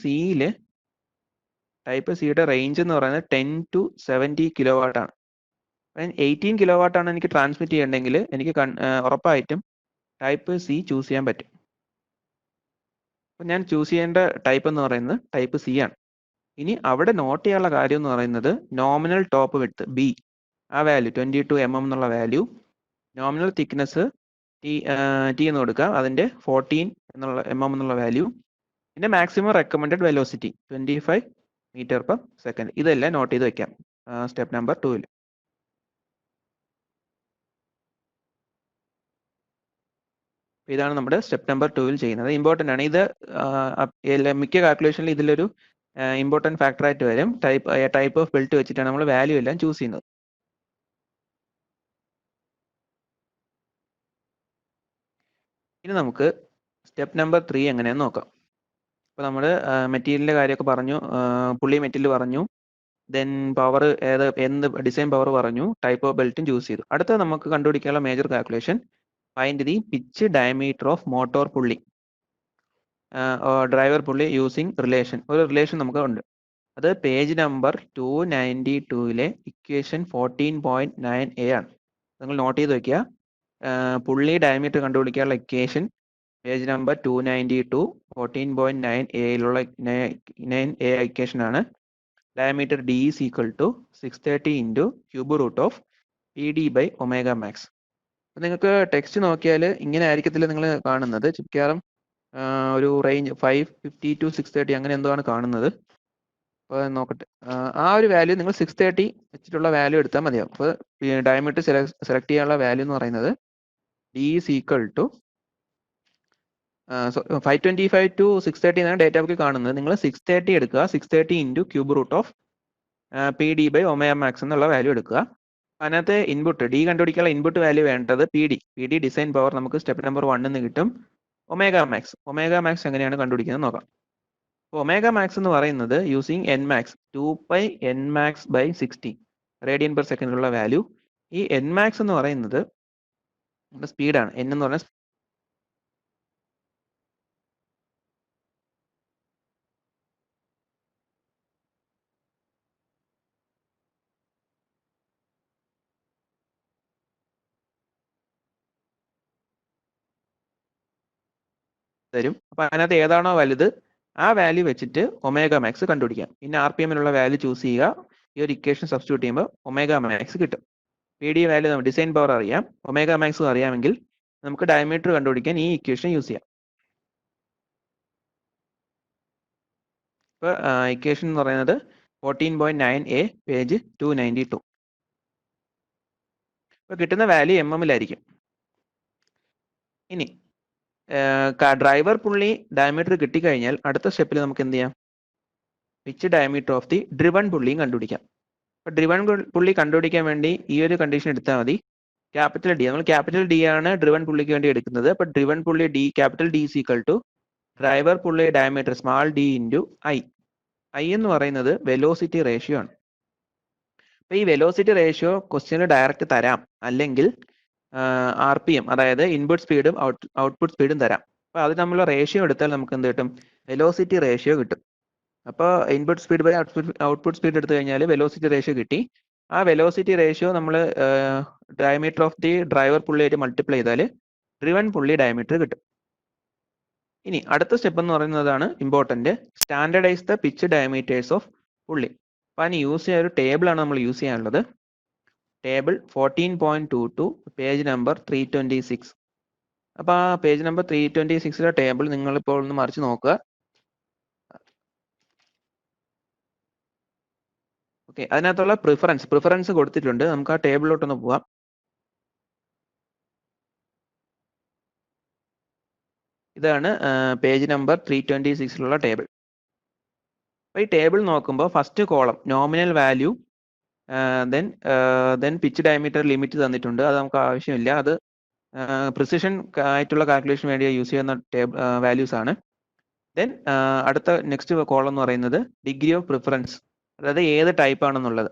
S1: സിയുടെ റേഞ്ച് എന്ന് പറയുന്നത് 10 to 70 കിലോ വാട്ട് ആണ്. 18 കിലോ വാട്ട് ആണ് എനിക്ക് ട്രാൻസ്മിറ്റ് ചെയ്യണമെങ്കിൽ എനിക്ക് ഉറപ്പായിട്ടും ടൈപ്പ് സി ചൂസ് ചെയ്യാൻ പറ്റും. അപ്പം ഞാൻ ചൂസ് ചെയ്യേണ്ട ടൈപ്പ് എന്ന് പറയുന്നത് ടൈപ്പ് സി ആണ്. ഇനി അവിടെ നോട്ട് ചെയ്യാനുള്ള കാര്യം എന്ന് പറയുന്നത് നോമിനൽ ടോപ്പ് വിഡ്ത്ത് B, ആ വാല്യൂ 22 mm എന്നുള്ള വാല്യൂ, നോമിനൽ തിക്നെസ് T എന്ന് കൊടുക്കുക, അതിൻ്റെ 14 mm എന്നുള്ള വാല്യൂ, പിന്നെ മാക്സിമം റെക്കമെൻഡഡ് വെലോസിറ്റി 25 m/s. ഇതെല്ലാം നോട്ട് ചെയ്ത് വെക്കാം സ്റ്റെപ്പ് നമ്പർ 2-ൽ. ഇതാണ് നമ്മുടെ സ്റ്റെപ്പ് നമ്പർ 2-ൽ ചെയ്യുന്നത്. ഇമ്പോർട്ടൻ്റ് ആണ് ഇത്. മിക്ക കാൽക്കുലേഷനിലും ഇതിലൊരു ഇമ്പോർട്ടൻറ്റ് ഫാക്ടർ ആയിട്ട് വരും. ടൈപ്പ് ഓഫ് ബെൽറ്റ് വെച്ചിട്ടാണ് നമ്മൾ വാല്യൂ എല്ലാം ചൂസ് ചെയ്യുന്നത്. ഇനി നമുക്ക് സ്റ്റെപ്പ് നമ്പർ 3 എങ്ങനെയാണെന്ന് നോക്കാം. അപ്പോൾ നമ്മൾ മെറ്റീരിയലിൻ്റെ കാര്യമൊക്കെ പറഞ്ഞു, പുള്ളി മെറ്റീരിയൽ പറഞ്ഞു, ദെൻ പവർ എന്ത് ഡിസൈൻ പവർ പറഞ്ഞു, ടൈപ്പ് ഓഫ് ബെൽറ്റും ചൂസ് ചെയ്തു. അടുത്ത നമുക്ക് കണ്ടുപിടിക്കാനുള്ള major calculation, find the pitch diameter of motor പുള്ളി, ഡ്രൈവർ പുള്ളി യൂസിങ് റിലേഷൻ. ഒരു റിലേഷൻ നമുക്ക് ഉണ്ട്. അത് പേജ് നമ്പർ 292-ലെ ഇക്വേഷൻ 14.9a ആണ്. നിങ്ങൾ നോട്ട് ചെയ്ത് വയ്ക്കുക. പുള്ളി ഡയമീറ്റർ കണ്ടുപിടിക്കാനുള്ള ഇക്വേഷൻ പേജ് നമ്പർ 292 14.9a-യിലുള്ള 9a ഇക്വേഷൻ ആണ്. Diameter D is equal to 630 into cube root of PD/ω_max. അപ്പം നിങ്ങൾക്ക് ടെക്സ്റ്റ് നോക്കിയാൽ ഇങ്ങനെ ആയിരിക്കത്തില്ല നിങ്ങൾ കാണുന്നത്. മിക്കവാറും ഒരു റേഞ്ച് 550 to 630 അങ്ങനെ എന്തോ ആണ് കാണുന്നത്. അപ്പോൾ നോക്കട്ടെ, ആ ഒരു വാല്യൂ നിങ്ങൾ 630 വെച്ചിട്ടുള്ള വാല്യൂ എടുത്താൽ മതിയാവും. അപ്പോൾ ഡയമീറ്റർ സെലക്ട് ചെയ്യാനുള്ള വാല്യൂ എന്ന് പറയുന്നത് D is equal to 525 to 630 എന്നാണ് ഡേറ്റ ബുക്കിൽ കാണുന്നത്. നിങ്ങൾ 630 എടുക്കുക. 630 into cube root of PD/ω_max എന്നുള്ള വാല്യൂ എടുക്കുക. അതിനകത്ത് ഇൻപുട്ട് D കണ്ടുപിടിക്കാനുള്ള ഇൻപുട്ട് വാല്യൂ വേണ്ടത് PD ഡിസൈൻ പവർ നമുക്ക് സ്റ്റെപ്പ് നമ്പർ 1 എന്ന് കിട്ടും. ഒമേഗ മാക്സ് എങ്ങനെയാണ് കണ്ടുപിടിക്കുന്നത് നോക്കാം. ഒമേഗ മാക്സ് എന്ന് പറയുന്നത് യൂസിങ് Nmax 2π Nmax/60 radian/second ഉള്ള വാല്യൂ. ഈ Nmax എന്ന് പറയുന്നത് നമ്മുടെ സ്പീഡാണ്. N എന്ന് പറഞ്ഞാൽ തരും. അപ്പോൾ അതിനകത്ത് ഏതാണോ വലുത് ആ വാല്യൂ വെച്ചിട്ട് ഒമേഗ മാക്സ് കണ്ടുപിടിക്കാം. പിന്നെ RPMനുള്ള വാല്യൂ ചൂസ് ചെയ്യുക, ഈ ഒരു ഇക്വേഷൻ സബ്സ്റ്റിറ്റ്യൂട്ട് ചെയ്യുമ്പോൾ ഒമേഗ മാക്സ് കിട്ടും. PD വാല്യൂ ഡിസൈൻ പവർ അറിയാം, ഒമേഗ മാക്സും അറിയാമെങ്കിൽ നമുക്ക് ഡയമീറ്റർ കണ്ടുപിടിക്കാൻ ഈ ഇക്വേഷൻ യൂസ് ചെയ്യാം. ഇപ്പോൾ ഇക്വേഷൻ എന്ന് പറയുന്നത് 14.9a പേജ് 292. ഇപ്പോൾ കിട്ടുന്ന വാല്യൂ mm-ലായിരിക്കും. ഇനി ഡ്രൈവർ പുള്ളി ഡയമീറ്റർ കിട്ടിക്കഴിഞ്ഞാൽ അടുത്ത സ്റ്റെപ്പിൽ നമുക്ക് എന്ത് ചെയ്യാം? Pitch diameter of the driven പുള്ളിയും കണ്ടുപിടിക്കാം. അപ്പോൾ ഡ്രിവൺ പുള്ളി കണ്ടുപിടിക്കാൻ വേണ്ടി ഈ ഒരു കണ്ടീഷൻ എടുത്താൽ മതി. ക്യാപിറ്റൽ ഡി, നമ്മൾ ക്യാപിറ്റൽ ഡി ആണ് ഡ്രിവൺ പുള്ളിക്ക് വേണ്ടി എടുക്കുന്നത്. അപ്പോൾ driven pulley D, capital D is equal to driver pulley diameter small D into I. I എന്ന് പറയുന്നത് വെലോസിറ്റി റേഷ്യോ ആണ്. അപ്പോൾ ഈ വെലോസിറ്റി റേഷ്യോ ക്വസ്റ്റ്യനിൽ ഡയറക്റ്റ് തരാം, അല്ലെങ്കിൽ RPM അതായത് ഇൻപുട്ട് സ്പീഡും ഔട്ട്പുട്ട് സ്പീഡും തരാം. അപ്പോൾ അത് നമ്മൾ റേഷ്യോ എടുത്താൽ നമുക്ക് എന്ത് കിട്ടും? വെലോസിറ്റി റേഷ്യോ കിട്ടും. അപ്പോൾ input speed by output speed എടുത്തു കഴിഞ്ഞാൽ വെലോസിറ്റി റേഷ്യോ കിട്ടി. ആ വെലോസിറ്റി റേഷ്യോ നമ്മൾ ഡയമീറ്റർ ഓഫ് ദി ഡ്രൈവർ പുള്ളിയായിട്ട് മൾട്ടിപ്ലൈ ചെയ്താൽ ഡ്രിവൺ പുള്ളി ഡയമീറ്റർ കിട്ടും. ഇനി അടുത്ത സ്റ്റെപ്പ് എന്ന് പറയുന്നതാണ് important, standardise the pitch diameters of pulley. അപ്പോൾ അതിന് യൂസ് ചെയ്യാൻ ഒരു ടേബിളാണ് നമ്മൾ യൂസ് ചെയ്യാനുള്ളത്. Table 14.22 page number 326. അപ്പോൾ ആ പേജ് നമ്പർ 326 ടേബിൾ നിങ്ങളിപ്പോൾ ഒന്ന് മറിച്ച് നോക്കുക. ഓക്കെ, അതിനകത്തുള്ള പ്രിഫറൻസ് കൊടുത്തിട്ടുണ്ട്. നമുക്ക് ആ ടേബിളിലോട്ടൊന്ന് പോവാം. ഇതാണ് പേജ് നമ്പർ 326 ടേബിൾ. അപ്പോൾ ഈ ടേബിൾ നോക്കുമ്പോൾ first column nominal value, then pitch diameter limit തന്നിട്ടുണ്ട്, അത് നമുക്ക് ആവശ്യമില്ല. അത് പ്രിസിഷൻ ആയിട്ടുള്ള കാൽക്കുലേഷൻ വേണ്ടി യൂസ് ചെയ്യുന്ന വാല്യൂസ് ആണ്. ദെൻ അടുത്ത നെക്സ്റ്റ് കോളം എന്ന് പറയുന്നത് ഡിഗ്രി ഓഫ് പ്രിഫറൻസ്, അതായത് ഏത് ടൈപ്പ് ആണെന്നുള്ളത്.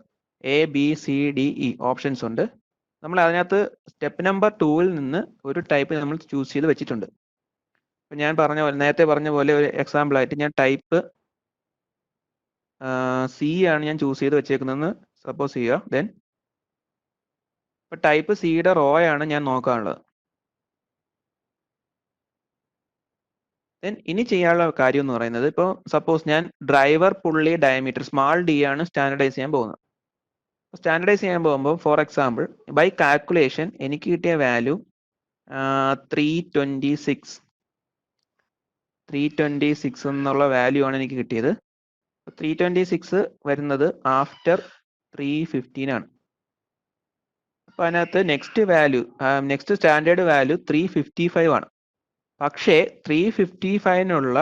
S1: ABCDE ഓപ്ഷൻസ് ഉണ്ട്. നമ്മൾ അതിനകത്ത് സ്റ്റെപ്പ് നമ്പർ 2-ൽ നിന്ന് ഒരു ടൈപ്പ് നമ്മൾ ചൂസ് ചെയ്ത് വെച്ചിട്ടുണ്ട്. അപ്പം ഞാൻ നേരത്തെ പറഞ്ഞ പോലെ ഒരു എക്സാമ്പിൾ ആയിട്ട് ഞാൻ ടൈപ്പ് C ആണ് ഞാൻ ചൂസ് ചെയ്ത് വെച്ചേക്കുന്നതെന്ന് സപ്പോസ് ചെയ്യുക. ദെൻ ഇപ്പം ടൈപ്പ് സിയുടെ റോയാണ് ഞാൻ നോക്കാനുള്ളത്. ദെൻ ഇനി ചെയ്യാനുള്ള കാര്യം എന്ന് പറയുന്നത്, ഇപ്പോൾ സപ്പോസ് ഞാൻ driver pulley diameter small d ആണ് സ്റ്റാൻഡർഡൈസ് ചെയ്യാൻ പോകുന്നത്. സ്റ്റാൻഡർഡൈസ് ചെയ്യാൻ പോകുമ്പോൾ ഫോർ എക്സാമ്പിൾ ബൈ കാൽക്കുലേഷൻ എനിക്ക് കിട്ടിയ വാല്യൂ 326 എന്നുള്ള വാല്യൂ ആണ് എനിക്ക് കിട്ടിയത്. 326 വരുന്നത് ആഫ്റ്റർ 315 ആണ്. അപ്പോൾ അതിനകത്ത് നെക്സ്റ്റ് സ്റ്റാൻഡേർഡ് വാല്യൂ 355 ആണ്. പക്ഷേ 355-നുള്ള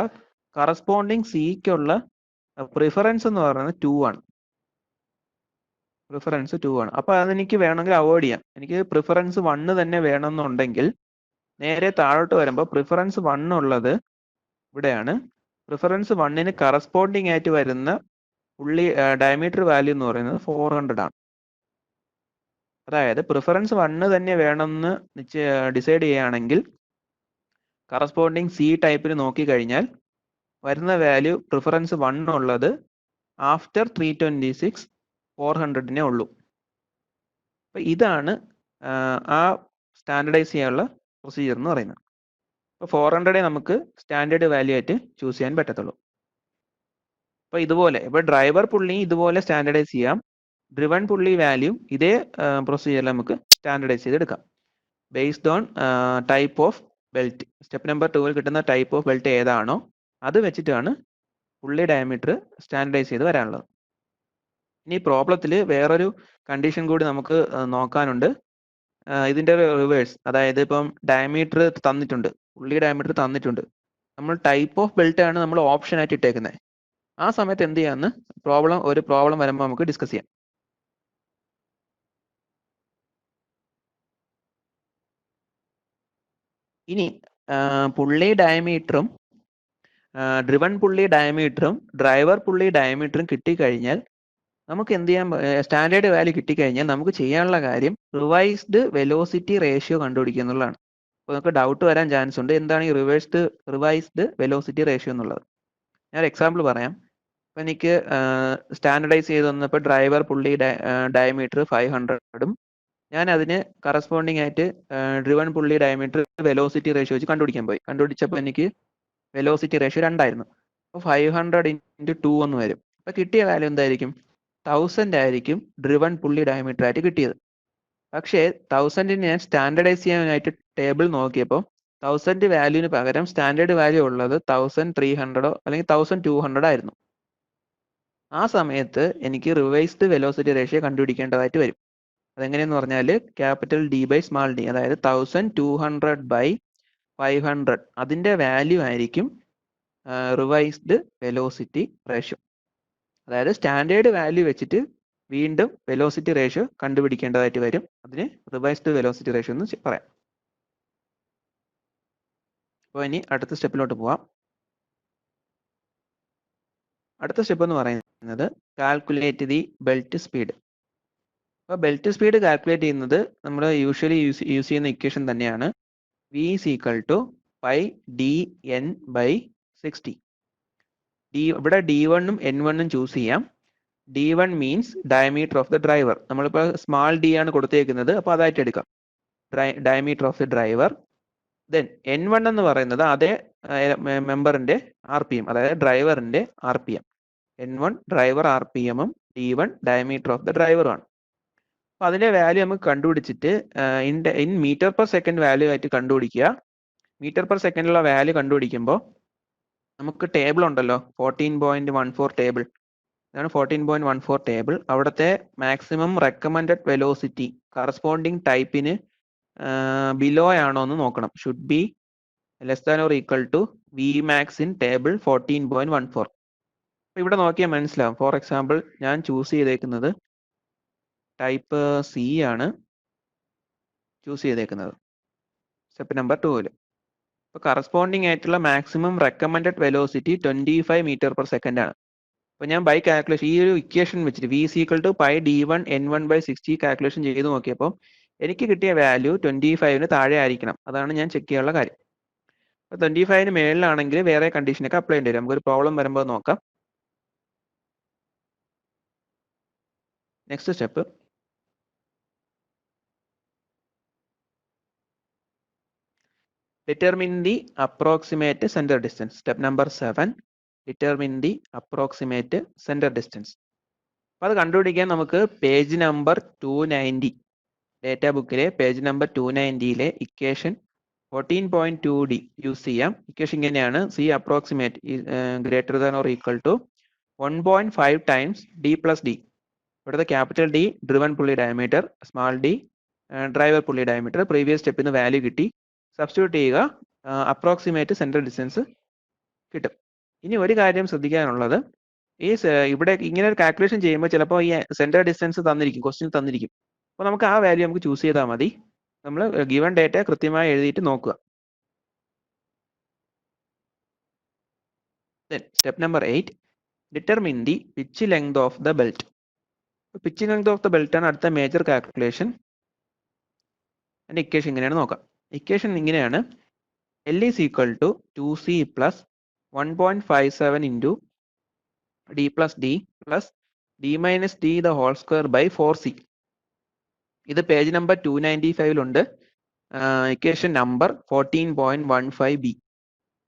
S1: കറസ്പോണ്ടിങ് സിക്കുള്ള പ്രിഫറൻസ് എന്ന് പറയുന്നത് 2 ആണ്. പ്രിഫറൻസ് 2 ആണ്. അപ്പോൾ അതെനിക്ക് വേണമെങ്കിൽ അവോയ്ഡ് ചെയ്യാം. എനിക്ക് പ്രിഫറൻസ് 1 തന്നെ വേണമെന്നുണ്ടെങ്കിൽ നേരെ താഴോട്ട് വരുമ്പോൾ പ്രിഫറൻസ് 1 ഉള്ളത് ഇവിടെയാണ്. പ്രിഫറൻസ് 1-ന് കറസ്പോണ്ടിങ് ആയിട്ട് വരുന്ന പുള്ളി ഡയമീറ്റർ വാല്യൂ എന്ന് പറയുന്നത് 400 ആണ്. അതായത് പ്രിഫറൻസ് 1 തന്നെ വേണമെന്ന് ഡിസൈഡ് ചെയ്യുകയാണെങ്കിൽ കറസ്പോണ്ടിങ് C ടൈപ്പിന് നോക്കിക്കഴിഞ്ഞാൽ വരുന്ന വാല്യൂ പ്രിഫറൻസ് 1 ഉള്ളത് ആഫ്റ്റർ 326 400-നേ ഉള്ളൂ. അപ്പം ഇതാണ് ആ സ്റ്റാൻഡർഡൈസ് ചെയ്യാനുള്ള പ്രൊസീജിയർ എന്ന് പറയുന്നത്. അപ്പോൾ 400 നമുക്ക് സ്റ്റാൻഡേർഡ് വാല്യൂ ആയിട്ട് ചൂസ് ചെയ്യാൻ പറ്റത്തുള്ളൂ. അപ്പോൾ ഇതുപോലെ ഇപ്പോൾ ഡ്രൈവർ പുള്ളി ഇതുപോലെ സ്റ്റാൻഡർഡൈസ് ചെയ്യാം. ഡ്രിവൺ പുള്ളി വാല്യൂ ഇതേ പ്രൊസീജിയറിൽ നമുക്ക് സ്റ്റാൻഡർഡൈസ് ചെയ്തെടുക്കാം. Based on type of belt, step number 2-ൽ കിട്ടുന്ന ടൈപ്പ് ഓഫ് ബെൽറ്റ് ഏതാണോ അത് വെച്ചിട്ടാണ് പുള്ളി ഡയമീറ്റർ സ്റ്റാൻഡർഡൈസ് ചെയ്ത് വരാനുള്ളത്. ഇനി പ്രോബ്ലത്തിൽ വേറൊരു കണ്ടീഷൻ കൂടി നമുക്ക് നോക്കാനുണ്ട്. ഇതിൻ്റെ റിവേഴ്സ്, അതായത് ഇപ്പം ഡയമീറ്റർ തന്നിട്ടുണ്ട്, പുള്ളി ഡയമീറ്റർ തന്നിട്ടുണ്ട്, നമ്മൾ ടൈപ്പ് ഓഫ് ബെൽറ്റ് ആണ് നമ്മൾ ഓപ്ഷൻ ആയിട്ട് ഇട്ടേക്കുന്നത്. ആ സമയത്ത് എന്ത് ചെയ്യാമെന്ന് ഒരു പ്രോബ്ലം വരുമ്പോൾ നമുക്ക് ഡിസ്കസ് ചെയ്യാം. ഇനി പുള്ളി ഡയമീറ്ററും ഡ്രിവൺ പുള്ളി ഡയമീറ്ററും ഡ്രൈവർ പുള്ളി ഡയമീറ്ററും കിട്ടിക്കഴിഞ്ഞാൽ നമുക്ക് എന്ത് ചെയ്യാൻ, സ്റ്റാൻഡേർഡ് വാല്യൂ കിട്ടിക്കഴിഞ്ഞാൽ നമുക്ക് ചെയ്യാനുള്ള കാര്യം റിവൈസ്ഡ് വെലോസിറ്റി റേഷ്യോ കണ്ടുപിടിക്കുക എന്നുള്ളതാണ്. അപ്പോൾ നമുക്ക് ഡൗട്ട് വരാൻ ചാൻസ് ഉണ്ട്, എന്താണ് ഈ റിവൈസ്ഡ് വെലോസിറ്റി റേഷ്യോ എന്നുള്ളത്. ഞാൻ എക്സാമ്പിൾ പറയാം. അപ്പോൾ എനിക്ക് സ്റ്റാൻഡർഡൈസ് ചെയ്ത് വന്നപ്പോൾ ഡ്രൈവർ പുള്ളി ഡയമീറ്റർ 500-ഉം ഞാൻ അതിന് കറസ്പോണ്ടിങ് ആയിട്ട് driven pulley diameter velocity ratio വെച്ച് കണ്ടുപിടിച്ചപ്പോൾ എനിക്ക് വെലോസിറ്റി റേഷ്യോ 2 ആയിരുന്നു. 500 × 2 എന്ന് വരും. അപ്പൊ കിട്ടിയ വാല്യൂ എന്തായിരിക്കും? 1000 ആയിരിക്കും ഡ്രിവൺ പുള്ളി ഡയമീറ്റർ ആയിട്ട് കിട്ടിയത്. പക്ഷേ 1000 ഞാൻ സ്റ്റാൻഡർഡൈസ് ചെയ്യാനായിട്ട് ടേബിൾ നോക്കിയപ്പോൾ 1000 വാല്യൂവിന് പകരം സ്റ്റാൻഡേർഡ് വാല്യൂ ഉള്ളത് 1300 അല്ലെങ്കിൽ 1200 ആയിരുന്നു. ആ സമയത്ത് എനിക്ക് റിവൈസ്ഡ് വെലോസിറ്റി റേഷ്യോ കണ്ടുപിടിക്കേണ്ടതായിട്ട് വരും. അതെങ്ങനെയെന്ന് പറഞ്ഞാൽ capital D by small D, അതായത് 1200/500 അതിന്റെ വാല്യൂ ആയിരിക്കും റിവൈസ്ഡ് വെലോസിറ്റി റേഷ്യോ. അതായത് സ്റ്റാൻഡേർഡ് വാല്യൂ വെച്ചിട്ട് വീണ്ടും വെലോസിറ്റി റേഷ്യോ കണ്ടുപിടിക്കേണ്ടതായിട്ട് വരും. അതിന് റിവൈസ്ഡ് വെലോസിറ്റി റേഷ്യോ എന്ന് പറയാം. അപ്പോൾ ഇനി അടുത്ത സ്റ്റെപ്പിലോട്ട് പോവാം. അടുത്ത സ്റ്റെപ്പ് എന്ന് പറയുന്നത് കാൽക്കുലേറ്റ് ദി ബെൽറ്റ് സ്പീഡ്. അപ്പോൾ ബെൽറ്റ് സ്പീഡ് കാൽക്കുലേറ്റ് ചെയ്യുന്നത് നമ്മൾ യൂഷ്വലി യൂസ് ചെയ്യുന്ന ഇക്വേഷൻ തന്നെയാണ്. V is equal to pi dn/60. ഇവിടെ D1ഉം N1ഉം ചൂസ് ചെയ്യാം. D1 means diameter of the driver. നമ്മളിപ്പോൾ സ്മാൾ ഡി ആണ് കൊടുത്തേക്കുന്നത്, അപ്പോൾ അതായിട്ട് എടുക്കാം, diameter of the driver. Then N1 എന്ന് പറയുന്നത് അതേ മെമ്പറിന്റെ RPM, അതായത് ഡ്രൈവറിന്റെ RPM. N1 ഡ്രൈവർ RPM-ഉം D1 ഡയമീറ്റർ ഓഫ് ദ ഡ്രൈവറുമാണ്. അപ്പോൾ അതിന്റെ വാല്യൂ നമുക്ക് കണ്ടുപിടിച്ചിട്ട് in metre per second value ആയിട്ട് കണ്ടുപിടിക്കുക. മീറ്റർ പെർ സെക്കൻഡിലുള്ള വാല്യൂ കണ്ടുപിടിക്കുമ്പോൾ നമുക്ക് ടേബിൾ ഉണ്ടല്ലോ, 14.14 ടേബിൾ. ഇതാണ് 14.14 ടേബിൾ. അവിടുത്തെ maximum recommended velocity corresponding ടൈപ്പിന് below ആണോ എന്ന് നോക്കണം. Should be less than or equal to V max in table 14.14. അപ്പോൾ ഇവിടെ നോക്കിയാൽ മനസ്സിലാവും. ഫോർ എക്സാമ്പിൾ ഞാൻ ചൂസ് ചെയ്തേക്കുന്നത് ടൈപ്പ് സി ആണ് ചൂസ് ചെയ്തേക്കുന്നത് സ്റ്റെപ്പ് നമ്പർ 2-ൽ. ഇപ്പോൾ കറസ്പോണ്ടിങ് ആയിട്ടുള്ള maximum recommended velocity 25 metre per second ആണ്. അപ്പോൾ ഞാൻ ബൈ കാൽക്കുലേഷൻ ഈ ഒരു ഇക്വേഷൻ വെച്ചിട്ട് V is equal to pi d1 n1/60 calculation ചെയ്ത് നോക്കിയപ്പോൾ എനിക്ക് കിട്ടിയ വാല്യൂ 25-ന് താഴെ ആയിരിക്കണം. അതാണ് ഞാൻ ചെക്ക് ചെയ്യാനുള്ള കാര്യം. അപ്പോൾ 25-ന് മേളിലാണെങ്കിൽ വേറെ കണ്ടീഷനൊക്കെ അപ്ലൈ ചെയ്യേണ്ടി വരും. നമുക്കൊരു പ്രോബ്ലം വരുമ്പോൾ നോക്കാം. Next step determine the approximate center distance. Step number 7, determine the approximate center distance. അപ്പോൾ അത് കണ്ടുപിടിക്കാൻ നമുക്ക് പേജ് നമ്പർ 290 ഡേറ്റ ബുക്കിലെ പേജ് നമ്പർ 290-ലെ ഇക്വേഷൻ 14.2D യൂസ് ചെയ്യാം. ഇക്വേഷൻ ഇങ്ങനെയാണ്: C approximate greater than or equal to 1.5 times D plus D. ഇവിടുത്തെ capital D driven pulley diameter, small d driver pulley diameter. Previous സ്റ്റെപ്പിൽ നിന്ന് വാല്യൂ കിട്ടി, സബ്സ്റ്റിറ്റ്യൂട്ട് ചെയ്യുക, അപ്രോക്സിമേറ്റ് സെൻട്രൽ ഡിസ്റ്റൻസ് കിട്ടും. ഇനി ഒരു കാര്യം ശ്രദ്ധിക്കാനുള്ളത്, ഈ ഇവിടെ ഇങ്ങനെ ഒരു കാൽക്കുലേഷൻ ചെയ്യുമ്പോൾ ചിലപ്പോൾ ഈ സെൻട്രൽ ഡിസ്റ്റൻസ് തന്നിരിക്കും, ക്വസ്റ്റ്യൻ തന്നിരിക്കും. അപ്പോൾ നമുക്ക് ആ വാല്യൂ നമുക്ക് ചൂസ് ചെയ്താൽ മതി. നമ്മൾ ഗിവൺ ഡേറ്റ കൃത്യമായി എഴുതിയിട്ട് നോക്കുക. Step number 8, determine the pitch length of the belt. Pitch length of the belt ആണ് അടുത്ത മേജർ കാൽക്കുലേഷൻ. അതിൻ്റെ ഇക്വേഷൻ ഇങ്ങനെയാണ് നോക്കാം. ഇക്വേഷൻ ഇങ്ങനെയാണ്: L is equal to 2C plus 1.57 into D plus D plus D minus D the whole square by 4C. ഇത് പേജ് നമ്പർ 295-ലുണ്ട്. Equation number 14.15B.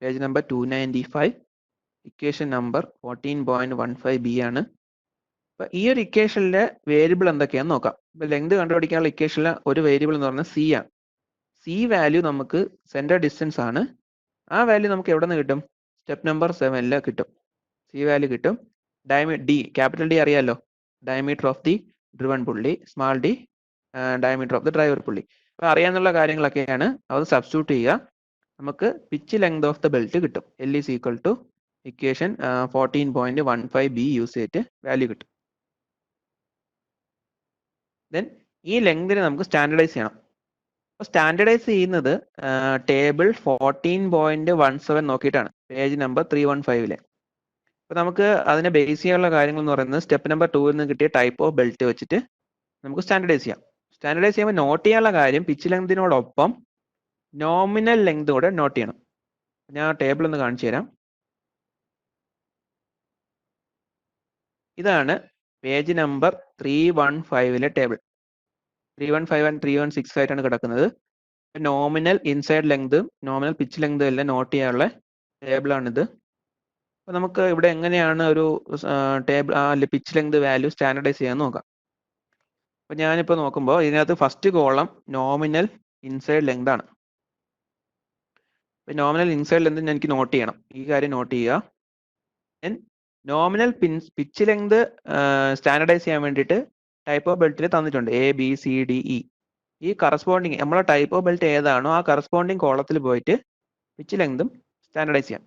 S1: Page number 295, equation number 14.15B ആണ്. അപ്പോൾ ഈ ഒരു ഇക്വേഷനിലെ വേരിയബിൾ എന്തൊക്കെയാണെന്ന് നോക്കാം. ഇപ്പോൾ ലെങ്ത് കണ്ടുപിടിക്കാനുള്ള ഇക്വേഷനിലെ ഒരു വേരിയബിൾ എന്ന് പറഞ്ഞാൽ C ആണ്. C വാല്യൂ നമുക്ക് സെൻട്രൽ ഡിസ്റ്റൻസ് ആണ്. ആ വാല്യൂ നമുക്ക് എവിടെ നിന്ന് കിട്ടും? സ്റ്റെപ്പ് നമ്പർ 7-ൽ കിട്ടും. C വാല്യൂ കിട്ടും. D ക്യാപിറ്റൽ D അറിയാമല്ലോ, ഡയമീറ്റർ ഓഫ് ദി ഡ്രിവൺ പുള്ളി, small d diameter of the driver പുള്ളി. അപ്പോൾ അറിയാനുള്ള കാര്യങ്ങളൊക്കെയാണ്. അത് സബ്സ്റ്റിറ്റ്യൂട്ട് ചെയ്യുക, നമുക്ക് pitch length of the belt കിട്ടും. L is equal to equation 14.15B use ചെയ്തിട്ട് വാല്യൂ കിട്ടും. ദെൻ ഈ ലെങ്തിനെ നമുക്ക് സ്റ്റാൻഡർഡൈസ് ചെയ്യണം. അപ്പോൾ സ്റ്റാൻഡർഡൈസ് ചെയ്യുന്നത് ടേബിൾ 14.17 നോക്കിയിട്ടാണ്, പേജ് നമ്പർ 315-ലെ. അപ്പോൾ നമുക്ക് അതിനെ ബേസ് ചെയ്യാനുള്ള കാര്യങ്ങൾ എന്ന് പറയുന്നത് സ്റ്റെപ്പ് നമ്പർ 2-ൽ നിന്ന് കിട്ടിയ ടൈപ്പ് ഓഫ് ബെൽറ്റ് വെച്ചിട്ട് നമുക്ക് സ്റ്റാൻഡർഡൈസ് ചെയ്യാം. സ്റ്റാൻഡർഡൈസ് ചെയ്യുമ്പോൾ നോട്ട് ചെയ്യാനുള്ള കാര്യം, പിച്ച് ലെങ്തിനോടൊപ്പം നോമിനൽ ലെങ്ത് കൂടെ നോട്ട് ചെയ്യണം. ഞാൻ ടേബിൾ ഒന്ന് കാണിച്ചു തരാം. ഇതാണ് പേജ് നമ്പർ 315-ലെ ടേബിൾ. 315 ആൻഡ് 316 ആയിട്ടാണ് കിടക്കുന്നത്. Nominal inside length, nominal pitch length എല്ലാം നോട്ട് ചെയ്യാനുള്ള ടേബിളാണിത്. അപ്പോൾ നമുക്ക് ഇവിടെ എങ്ങനെയാണ് ഒരു table pitch length value standardise ചെയ്യാൻ നോക്കാം. അപ്പോൾ ഞാനിപ്പോൾ നോക്കുമ്പോൾ ഇതിനകത്ത് first column nominal inside length ആണ്. നോമിനൽ ഇൻസൈഡ് ലെങ്ത് എനിക്ക് നോട്ട് ചെയ്യണം. ഈ കാര്യം നോട്ട് ചെയ്യുക. നോമിനൽ പിച്ച് ലെങ്ത് സ്റ്റാൻഡർഡൈസ് ചെയ്യാൻ വേണ്ടിയിട്ട് ടൈപ്പ് ഓഫ് ബെൽറ്റിൽ തന്നിട്ടുണ്ട് ABCDE. ഈ കറസ്പോണ്ടിങ് നമ്മളെ ടൈപ്പ് ഓഫ് ബെൽറ്റ് ഏതാണോ ആ കറസ്പോണ്ടിങ് കോളത്തിൽ പോയിട്ട് പിച്ച് ലെങ്തും സ്റ്റാൻഡർഡൈസ് ചെയ്യാം.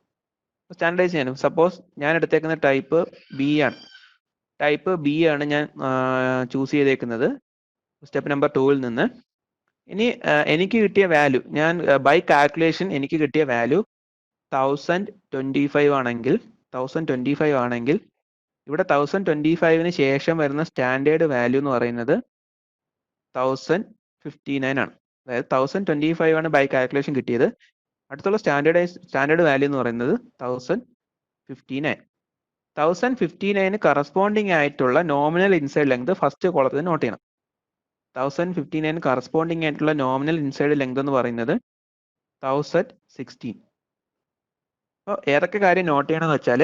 S1: സ്റ്റാൻഡർഡൈസ് ചെയ്യാനും സപ്പോസ് ഞാൻ എടുത്തേക്കുന്ന ടൈപ്പ് B ആണ്. ടൈപ്പ് B ആണ് ഞാൻ ചൂസ് ചെയ്തേക്കുന്നത് സ്റ്റെപ്പ് നമ്പർ 2-ൽ നിന്ന്. ഇനി എനിക്ക് കിട്ടിയ വാല്യൂ ഞാൻ ബൈ കാൽക്കുലേഷൻ എനിക്ക് കിട്ടിയ വാല്യൂ 1025 ആണെങ്കിൽ 1025 ആണെങ്കിൽ ഇവിടെ 1025-ന് ശേഷം വരുന്ന സ്റ്റാൻഡേർഡ് വാല്യൂ എന്ന് പറയുന്നത് 1059 ആണ്. അതായത് 1025 ആണ് ബൈ കാൽക്കുലേഷൻ കിട്ടിയത്. അടുത്തുള്ള സ്റ്റാൻഡേർഡ് വാല്യൂ എന്ന് പറയുന്നത് 1059. 1059 കറസ്പോണ്ടിങ് ആയിട്ടുള്ള നോമിനൽ ഇൻസൈഡ് ലെങ്ത് ഫസ്റ്റ് കോളത്തിൽ നോട്ട് ചെയ്യണം. 1059 കറസ്പോണ്ടിങ് ആയിട്ടുള്ള നോമിനൽ ഇൻസൈഡ് ലെങ്ത് എന്ന് പറയുന്നത് 1016. അപ്പോൾ ഏതൊക്കെ കാര്യം നോട്ട് ചെയ്യണമെന്ന് വെച്ചാൽ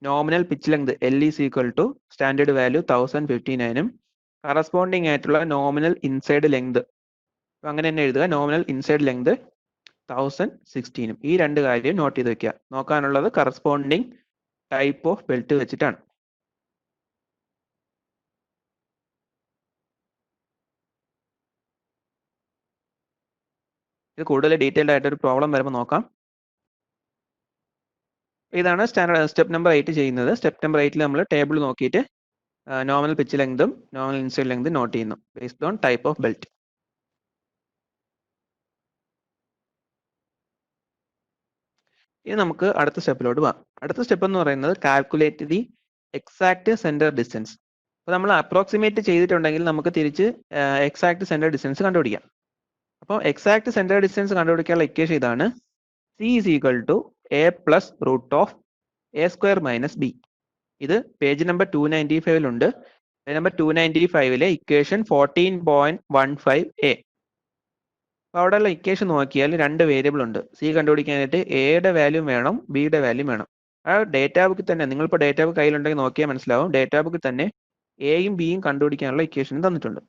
S1: nominal pitch length L is equal to standard value 1059-ഉം കറസ്പോണ്ടിങ് ആയിട്ടുള്ള നോമിനൽ ഇൻസൈഡ് ലെങ്ത് അങ്ങനെ തന്നെ എഴുതുക. നോമിനൽ ഇൻസൈഡ് ലെങ്ത് 1016-ഉം ഈ രണ്ട് കാര്യം നോട്ട് ചെയ്ത് വെക്കുക. നോക്കാനുള്ളത് കറസ്പോണ്ടിങ് ടൈപ്പ് ഓഫ് ബെൽറ്റ് വെച്ചിട്ടാണ്. ഇത് കൂടുതൽ ഡീറ്റെയിൽഡ് ആയിട്ട് ഒരു പ്രോബ്ലം വരുമ്പോൾ നോക്കാം. ഇതാണ് സ്റ്റാൻഡേർഡ് സ്റ്റെപ്പ് നമ്പർ 8 ചെയ്യുന്നത്. സ്റ്റെപ്പ് നമ്പർ 8-ൽ നമ്മൾ ടേബിൾ നോക്കിയിട്ട് നോമിനൽ പിച്ച് ലെങ്തും നോമിനൽ ഇൻസൈഡ് ലെങ്തും നോട്ട് ചെയ്യുന്നു based on type of belt. ഇനി നമുക്ക് അടുത്ത സ്റ്റെപ്പിലോട്ട് പോകാം. അടുത്ത സ്റ്റെപ്പ് എന്ന് പറയുന്നത് calculate the exact centre distance. അപ്പോൾ നമ്മൾ അപ്രോക്സിമേറ്റ് ചെയ്തിട്ടുണ്ടെങ്കിൽ നമുക്ക് തിരിച്ച് എക്സാക്ട് സെന്റർ ഡിസ്റ്റൻസ് കണ്ടുപിടിക്കാം. അപ്പോൾ എക്സാക്ട് സെന്റർ ഡിസ്റ്റൻസ് കണ്ടുപിടിക്കാനുള്ള ഇക്വേഷൻ ഇതാണ്. C is equal to A plus root of A square minus B. ഇത് പേജ് നമ്പർ 295-ലുണ്ട്. പേജ് നമ്പർ 295-ലെ ഇക്വേഷൻ 14.15a. അപ്പോൾ അവിടെയുള്ള ഇക്വേഷൻ നോക്കിയാൽ രണ്ട് വേരിയബിൾ ഉണ്ട്. C കണ്ടുപിടിക്കാനായിട്ട് എയുടെ വാല്യൂ വേണം, ബിയുടെ വാല്യൂ വേണം. ആ ഡേറ്റാ ബുക്കിൽ തന്നെ നിങ്ങളിപ്പോൾ ഡേറ്റാ ബുക്ക് കയ്യിലുണ്ടെങ്കിൽ നോക്കിയാൽ മനസ്സിലാവും. ഡേറ്റാ ബുക്കിൽ തന്നെ എയും ബിയും കണ്ടുപിടിക്കാനുള്ള ഇക്വേഷൻ തന്നിട്ടുണ്ട്.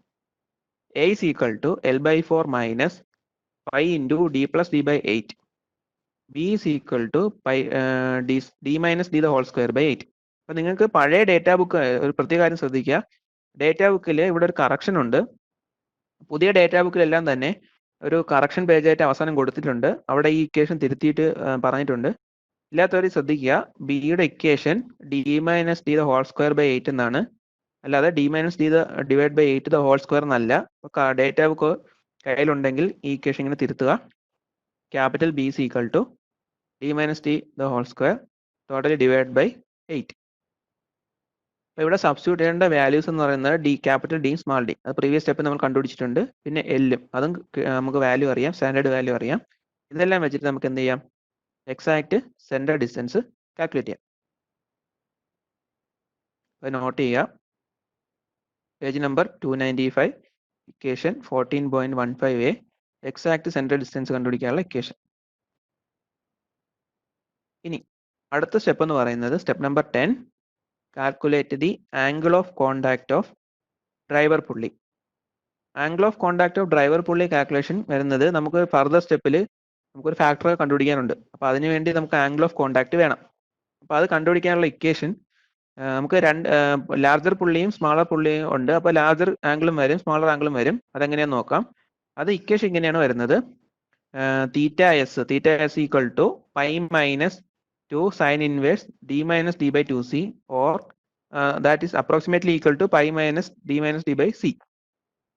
S1: A is equal to L/4 minus 5 into D plus D by 8. B is equal to D minus D the whole square by 8. അപ്പോൾ നിങ്ങൾക്ക് പഴയ ഡേറ്റാ ബുക്ക് ഒരു പ്രത്യേക കാര്യം ശ്രദ്ധിക്കുക. ഡേറ്റാ ബുക്കിൽ ഇവിടെ ഒരു കറക്ഷൻ ഉണ്ട്. പുതിയ ഡേറ്റാ ബുക്കിലെല്ലാം തന്നെ ഒരു കറക്ഷൻ പേജായിട്ട് അവസാനം കൊടുത്തിട്ടുണ്ട്. അവിടെ ഈ ഇക്വേഷൻ തിരുത്തിയിട്ട് പറഞ്ഞിട്ടുണ്ട്. ഇല്ലാത്തവർ ശ്രദ്ധിക്കുക. ബിയുടെ equation D minus D the whole square by 8 എന്നാണ്, അല്ലാതെ D minus D divide by 8 the whole square എന്നല്ല. അപ്പോൾ ഡേറ്റാ ബുക്ക് കയ്യിലുണ്ടെങ്കിൽ ഈ ഇക്വേഷൻ ഇങ്ങനെ തിരുത്തുക. Capital B is equal to D minus D the whole square totally divide by 8. അപ്പോൾ ഇവിടെ സബ്സ്റ്റിറ്റ്യൂട്ട് ചെയ്യേണ്ട വാല്യൂസ് എന്ന് പറയുന്നത് ക്യാപിറ്റൽ D സ്മാൾ d. അത് പ്രീവിയസ് സ്റ്റെപ്പ് നമ്മൾ കണ്ടുപിടിച്ചിട്ടുണ്ട്. പിന്നെ L-ഉം അതും നമുക്ക് വാല്യൂ അറിയാം, സ്റ്റാൻഡേർഡ് വാല്യൂ അറിയാം. ഇതെല്ലാം വെച്ചിട്ട് നമുക്ക് എന്ത് ചെയ്യാം, എക്സാക്ട് സെന്റർ ഡിസ്റ്റൻസ് കാൽക്കുലേറ്റ് ചെയ്യാം. അപ്പോൾ നോട്ട് ചെയ്യുക. Page number 295 equation 14.15a exact centre distance കണ്ടുപിടിക്കാനുള്ള ഇക്വേഷൻ. ഇനി അടുത്ത സ്റ്റെപ്പ് എന്ന് പറയുന്നത് step number 10, calculate the angle of contact of driver pulley. Angle of contact of driver pulley calculation വരുന്നത് നമുക്ക് ഫർദർ സ്റ്റെപ്പിൽ നമുക്കൊരു ഫാക്ടർ കണ്ടുപിടിക്കാനുണ്ട്. അപ്പോൾ അതിനുവേണ്ടി നമുക്ക് ആംഗിൾ ഓഫ് കോണ്ടാക്ട് വേണം. അപ്പോൾ അത് കണ്ടുപിടിക്കാനുള്ള ഇക്വേഷൻ നമുക്ക് ലാർജർ പുള്ളിയും സ്മാളർ പുള്ളിയും ഉണ്ട്. അപ്പോൾ ലാർജർ ആംഗിളും വരും, സ്മാളർ ആംഗിളും വരും. അതെങ്ങനെയാണെന്ന് നോക്കാം. അത് ഇക്വേഷൻ ഇങ്ങനെയാണ് വരുന്നത്. Theta S equal to pi minus 2 sine inverse D minus D by 2c or that is approximately equal to pi minus D minus D by c.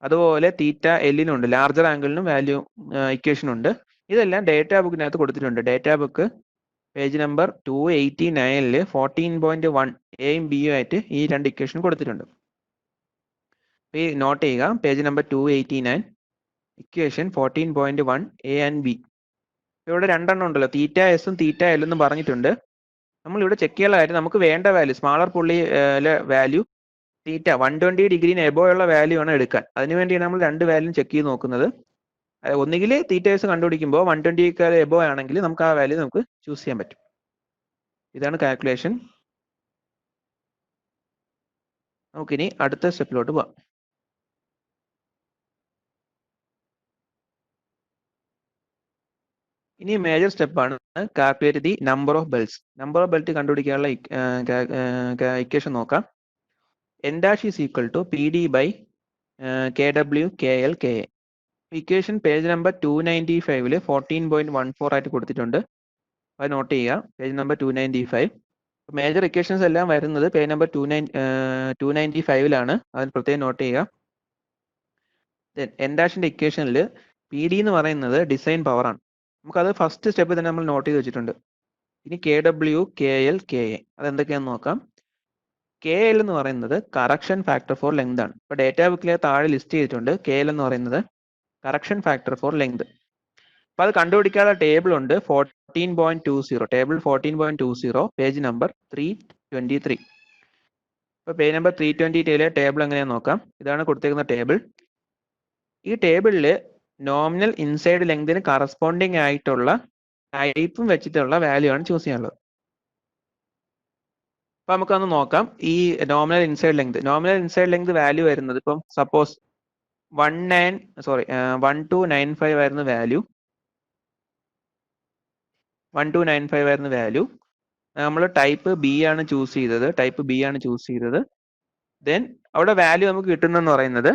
S1: അതുപോലെ തീറ്റ എല്ലിനുണ്ട്, ലാർജർ ആംഗിളിനും വാല്യൂ ഇക്വേഷൻ ഉണ്ട്. ഇതെല്ലാം ഡേറ്റാ ബുക്കിനകത്ത് കൊടുത്തിട്ടുണ്ട്. ഡേറ്റാ ബുക്ക് പേജ് നമ്പർ 289-ൽ 14.1 എയും ബിയും ആയിട്ട് ഈ രണ്ട് ഇക്വേഷൻ കൊടുത്തിട്ടുണ്ട്. ഈ നോട്ട് ചെയ്യുക. Page number 289 equation 14.1 A and B. ഇവിടെ രണ്ടെണ്ണം ഉണ്ടല്ലോ, തീറ്റ എസും തീറ്റ എല്ലും പറഞ്ഞിട്ടുണ്ട്. നമ്മൾ ഇവിടെ ചെക്ക് ചെയ്യാനുള്ള കാര്യം നമുക്ക് വേണ്ട വാല്യൂ സ്മാളർ പുള്ളിയിലെ വാല്യൂ തീറ്റ 120 ഡിഗ്രീന് എബോ ഉള്ള വാല്യൂ ആണ് എടുക്കാൻ. അതിനുവേണ്ടിയാണ് നമ്മൾ രണ്ട് വാല്യൂ ചെക്ക് ചെയ്ത് നോക്കുന്നത്. ഒന്നുകിൽ തീറ്റ എസ് കണ്ടുപിടിക്കുമ്പോൾ 120 എബോ ആണെങ്കിൽ നമുക്ക് ആ വാല്യൂ നമുക്ക് ചൂസ് ചെയ്യാൻ പറ്റും. ഇതാണ് കാൽക്കുലേഷൻ. നമുക്കിനി അടുത്ത സ്റ്റെപ്പിലോട്ട് പോവാം. ഇനി മേജർ സ്റ്റെപ്പാണ് calculate the number of belts. Number of belt കണ്ടുപിടിക്കാനുള്ള ഇക്വേഷൻ നോക്കാം. n dash is equal to PD by KW KL KA. Equation page number 295 14.14 ആയിട്ട് കൊടുത്തിട്ടുണ്ട്. അത് നോട്ട് ചെയ്യുക. Page number 295. മേജർ ഇക്വേഷൻസ് എല്ലാം വരുന്നത് പേജ് നമ്പർ 295 അതിൽ പ്രത്യേകം നോട്ട് ചെയ്യുക. n ഡാഷിന്റെ ഇക്വേഷനിൽ പി ഡി എന്ന് പറയുന്നത് ഡിസൈൻ പവർ ആണ്. നമുക്കത് ഫസ്റ്റ് സ്റ്റെപ്പ് തന്നെ നമ്മൾ നോട്ട് ചെയ്ത് വെച്ചിട്ടുണ്ട്. ഇനി KW KL KA അതെന്തൊക്കെയാണെന്ന് നോക്കാം. KL എന്ന് പറയുന്നത് കറക്ഷൻ ഫാക്ടർ ഫോർ ലെങ്ത് ആണ്. ഇപ്പൊ ഡേറ്റാ ബുക്കിലെ താഴെ ലിസ്റ്റ് ചെയ്തിട്ടുണ്ട് KL എന്ന് പറയുന്നത് കറക്ഷൻ ഫാക്ടർ ഫോർ ലെങ്ത്. അപ്പൊ അത് കണ്ടുപിടിക്കാനുള്ള ടേബിൾ ഉണ്ട് 14.20. Table 14.20 page number 323. ഇപ്പൊ പേജ് നമ്പർ 322 ടേബിൾ എങ്ങനെയാന്ന് നോക്കാം. ഇതാണ് കൊടുത്തേക്കുന്ന ടേബിൾ. ഈ ടേബിളിൽ നോമിനൽ ഇൻസൈഡ് ലെങ്തിന് കറസ്പോണ്ടിങ് ആയിട്ടുള്ള ടൈപ്പും വെച്ചിട്ടുള്ള വാല്യൂ ആണ് ചൂസ് ചെയ്യാനുള്ളത്. അപ്പൊ നമുക്കൊന്ന് നോക്കാം. ഈ നോമിനൽ ഇൻസൈഡ് ലെങ്ത് വാല്യൂ വരുന്നത് ഇപ്പം സപ്പോസ് 1295 ആയിരുന്നു വാല്യൂ. 1295 ആയിരുന്നു വാല്യൂ. നമ്മൾ ടൈപ്പ് ബി ആണ് ചൂസ് ചെയ്തത്. ദെൻ അവിടെ വാല്യൂ നമുക്ക് കിട്ടുന്നെന്ന് പറയുന്നത്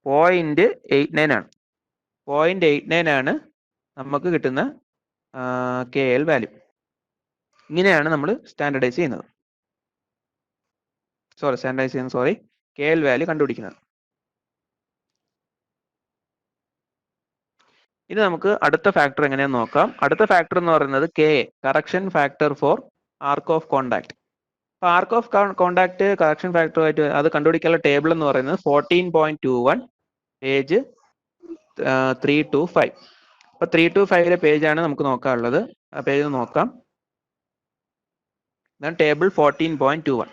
S1: 0.89 ആണ്. 0.89 ആണ് നമുക്ക് കിട്ടുന്ന KL വാല്യൂ. ഇങ്ങനെയാണ് നമ്മൾ സ്റ്റാൻഡർഡൈസ് ചെയ്യുന്നത്. KL വാല്യൂ കണ്ടുപിടിക്കുന്നത്. ഇനി നമുക്ക് അടുത്ത ഫാക്ടർ എങ്ങനെയാന്ന് നോക്കാം. അടുത്ത ഫാക്ടർ എന്ന് പറയുന്നത് KA correction factor four arc of contact. അപ്പൊ ആർക്ക് ഓഫ് കോണ്ടാക്ട് കറക്ഷൻ ഫാക്ടറുമായിട്ട് അത് കണ്ടുപിടിക്കാനുള്ള ടേബിൾ എന്ന് പറയുന്നത് 14.21 പേജ് 325. അപ്പൊ 325 പേജാണ് നമുക്ക് നോക്കാനുള്ളത്. ആ പേജ് നോക്കാം. ഇതാണ് ടേബിൾ 14.21.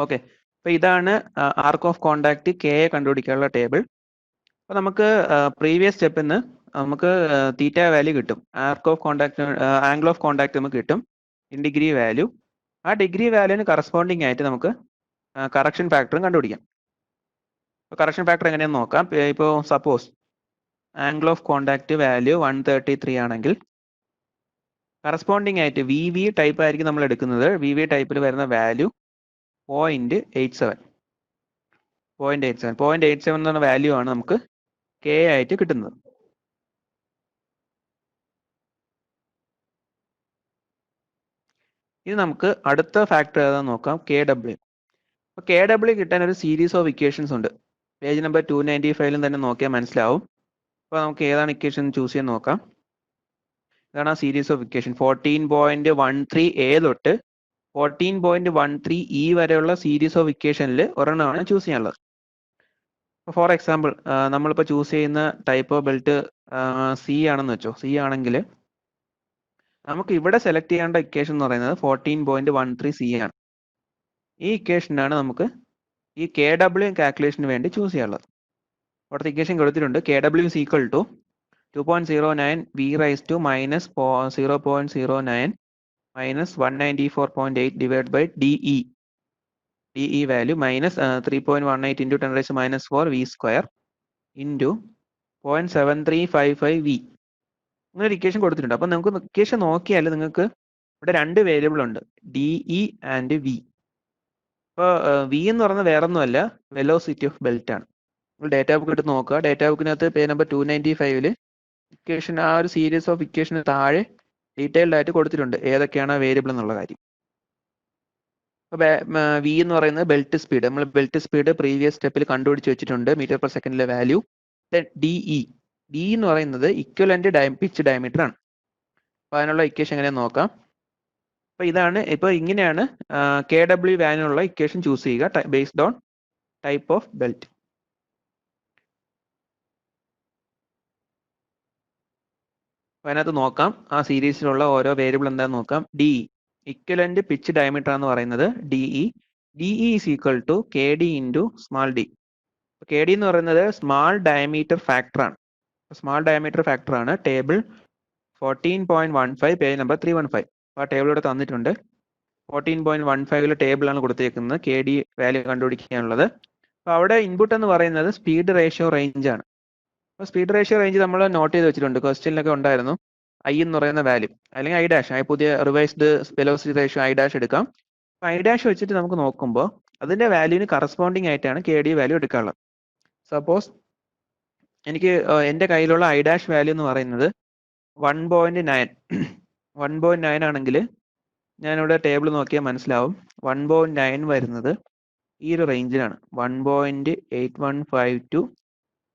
S1: ഓക്കെ, അപ്പൊ ഇതാണ് ആർക്ക് ഓഫ് കോണ്ടാക്ട് KA കണ്ടുപിടിക്കാനുള്ള ടേബിൾ. അപ്പൊ നമുക്ക് പ്രീവിയസ് സ്റ്റെപ്പിൽ നിന്ന് നമുക്ക് തീറ്റ വാല്യൂ കിട്ടും. Arc of contact angle of contact നമുക്ക് കിട്ടും ഇൻ ഡിഗ്രി വാല്യൂ. ആ ഡിഗ്രി വാല്യൂവിന് കറസ്പോണ്ടിങ് ആയിട്ട് നമുക്ക് കറക്ഷൻ ഫാക്ടറും കണ്ടുപിടിക്കാം. കറക്ഷൻ ഫാക്ടർ എങ്ങനെയാന്ന് നോക്കാം. ഇപ്പോൾ suppose angle of contact value 133 ആണെങ്കിൽ കറസ്പോണ്ടിങ് ആയിട്ട് VV ടൈപ്പ് ആയിരിക്കും നമ്മൾ എടുക്കുന്നത്. VV ടൈപ്പിൽ വരുന്ന വാല്യൂ 0.87 എന്ന് പറഞ്ഞ വാല്യൂ ആണ് നമുക്ക് KA ആയിട്ട് കിട്ടുന്നത്. ഇനി നമുക്ക് അടുത്ത ഫാക്ടർ ഏതാണെന്ന് നോക്കാം. KW. അപ്പോൾ KW കിട്ടാൻ ഒരു സീരീസ് ഓഫ് ഇക്വേഷൻസ് ഉണ്ട്. പേജ് നമ്പർ 295 തന്നെ നോക്കിയാൽ മനസ്സിലാവും. അപ്പോൾ നമുക്ക് ഏതാണ് ഇക്വേഷൻ ചൂസ് ചെയ്യാൻ നോക്കാം. ഇതാണ് ആ സീരീസ് ഓഫ് ഇക്വേഷൻ. 14.13A തൊട്ട് 14.13E വരെയുള്ള സീരീസ് ഓഫ് ഇക്വേഷനിൽ ഒരെണ്ണമാണ് ചൂസ് ചെയ്യാനുള്ളത്. ഫോർ എക്സാമ്പിൾ നമ്മളിപ്പോൾ ചൂസ് ചെയ്യുന്ന ടൈപ്പ് ഓഫ് ബെൽറ്റ് C ആണെന്ന് വെച്ചോ. C ആണെങ്കിൽ നമുക്ക് ഇവിടെ സെലക്ട് ചെയ്യേണ്ട ഇക്വേഷൻ എന്ന് പറയുന്നത് 14.13C ആണ്. ഈ ഇക്വേഷനാണ് നമുക്ക് ഈ KW കാൽക്കുലേഷന് വേണ്ടി ചൂസ് ചെയ്യാനുള്ളത്. അവിടുത്തെ ഇക്വേഷൻ കൊടുത്തിട്ടുണ്ട്. KW is equal to 2.09 V raised to minus 0.09 minus 194.8 divided by DE. DE value minus 3.18 into 10 raised to minus 4 V square into 0.7355 V. അങ്ങനെ ഇക്വേഷൻ കൊടുത്തിട്ടുണ്ട്. അപ്പൊ നമുക്ക് ഇക്വേഷൻ നോക്കിയാൽ നിങ്ങൾക്ക് ഇവിടെ രണ്ട് വേരിയബിൾ ഉണ്ട്, DE ആൻഡ് V. ഇപ്പോൾ V എന്ന് പറയുന്നത് വേറൊന്നുമല്ല, വെലോസിറ്റി ഓഫ് ബെൽറ്റ് ആണ്. നിങ്ങൾ ഡേറ്റാ ബുക്ക് എടുത്ത് നോക്കുക. ഡേറ്റാ ബുക്കിനകത്ത് പേജ് നമ്പർ 295 ഇക്വേഷൻ ആ ഒരു സീരീസ് ഓഫ് ഇക്വേഷന് താഴെ ഡീറ്റെയിൽഡ് ആയിട്ട് കൊടുത്തിട്ടുണ്ട് ഏതൊക്കെയാണ് വേരിയബിൾ എന്നുള്ള കാര്യം. അപ്പോൾ V എന്ന് പറയുന്നത് ബെൽറ്റ് സ്പീഡ്. നമ്മൾ ബെൽറ്റ് സ്പീഡ് പ്രീവിയസ് സ്റ്റെപ്പിൽ കണ്ടുപിടിച്ച് വെച്ചിട്ടുണ്ട്, മീറ്റർ പെർ സെക്കൻഡിലെ വാല്യൂ. DE ഡി എന്ന് പറയുന്നത് ഇക്വലന്റ് പിച്ച് ഡയമീറ്റർ ആണ്. അപ്പോൾ അതിനുള്ള ഇക്വേഷൻ എങ്ങനെ നോക്കാം. അപ്പോൾ ഇതാണ്, ഇപ്പോൾ ഇങ്ങനെയാണ് KW വാല്യൂനുള്ള ഇക്വേഷൻ ചൂസ് ചെയ്യുക based on type of belt. അപ്പോൾ അതിനകത്ത് നോക്കാം ആ സീരീസിലുള്ള ഓരോ വേരിയബിൾ എന്താണെന്ന് നോക്കാം. ഡി ഇക്വലന്റ് പിച്ച് ഡയമീറ്റർ എന്ന് പറയുന്നത് DE is equal to KD into small D. KD എന്ന് പറയുന്നത് സ്മാൾ ഡയമീറ്റർ ഫാക്ടർ ആണ്. സ്മാൾ ഡയമീറ്റർ ഫാക്ടർ ആണ് ടേബിൾ 14.15 പേജ് നമ്പർ 315. അപ്പോൾ ആ ടേബിൾ ഇവിടെ തന്നിട്ടുണ്ട്. 14.15 ടേബിളാണ് കൊടുത്തേക്കുന്നത് KD വാല്യൂ കണ്ടുപിടിക്കാനുള്ളത്. അപ്പോൾ അവിടെ ഇൻപുട്ട് എന്ന് പറയുന്നത് സ്പീഡ് റേഷ്യോ റേഞ്ച് ആണ്. അപ്പോൾ സ്പീഡ് റേഷ്യോ റേഞ്ച് നമ്മൾ നോട്ട് ചെയ്ത് വെച്ചിട്ടുണ്ട്, ക്വസ്റ്റ്യനിലൊക്കെ ഉണ്ടായിരുന്നു. I എന്ന് പറയുന്ന വാല്യൂ അല്ലെങ്കിൽ I', പുതിയ റിവൈസ്ഡ് വെലോസിറ്റി റേഷ്യോ I' എടുക്കാം. അപ്പോൾ I' വെച്ചിട്ട് നമുക്ക് നോക്കുമ്പോൾ അതിന്റെ വാല്യൂവിന് കറസ്പോണ്ടിങ് ആയിട്ടാണ് KD വാല്യൂ എടുക്കാനുള്ളത്. സപ്പോസ് എനിക്ക് എൻ്റെ കയ്യിലുള്ള I' വാല്യൂ എന്ന് പറയുന്നത് 1.9 1.9 ആണെങ്കിൽ ഞാനിവിടെ ടേബിൾ നോക്കിയാൽ മനസ്സിലാവും 1.9 വരുന്നത് ഈ ഒരു റേഞ്ചിലാണ്. 1.815 ടു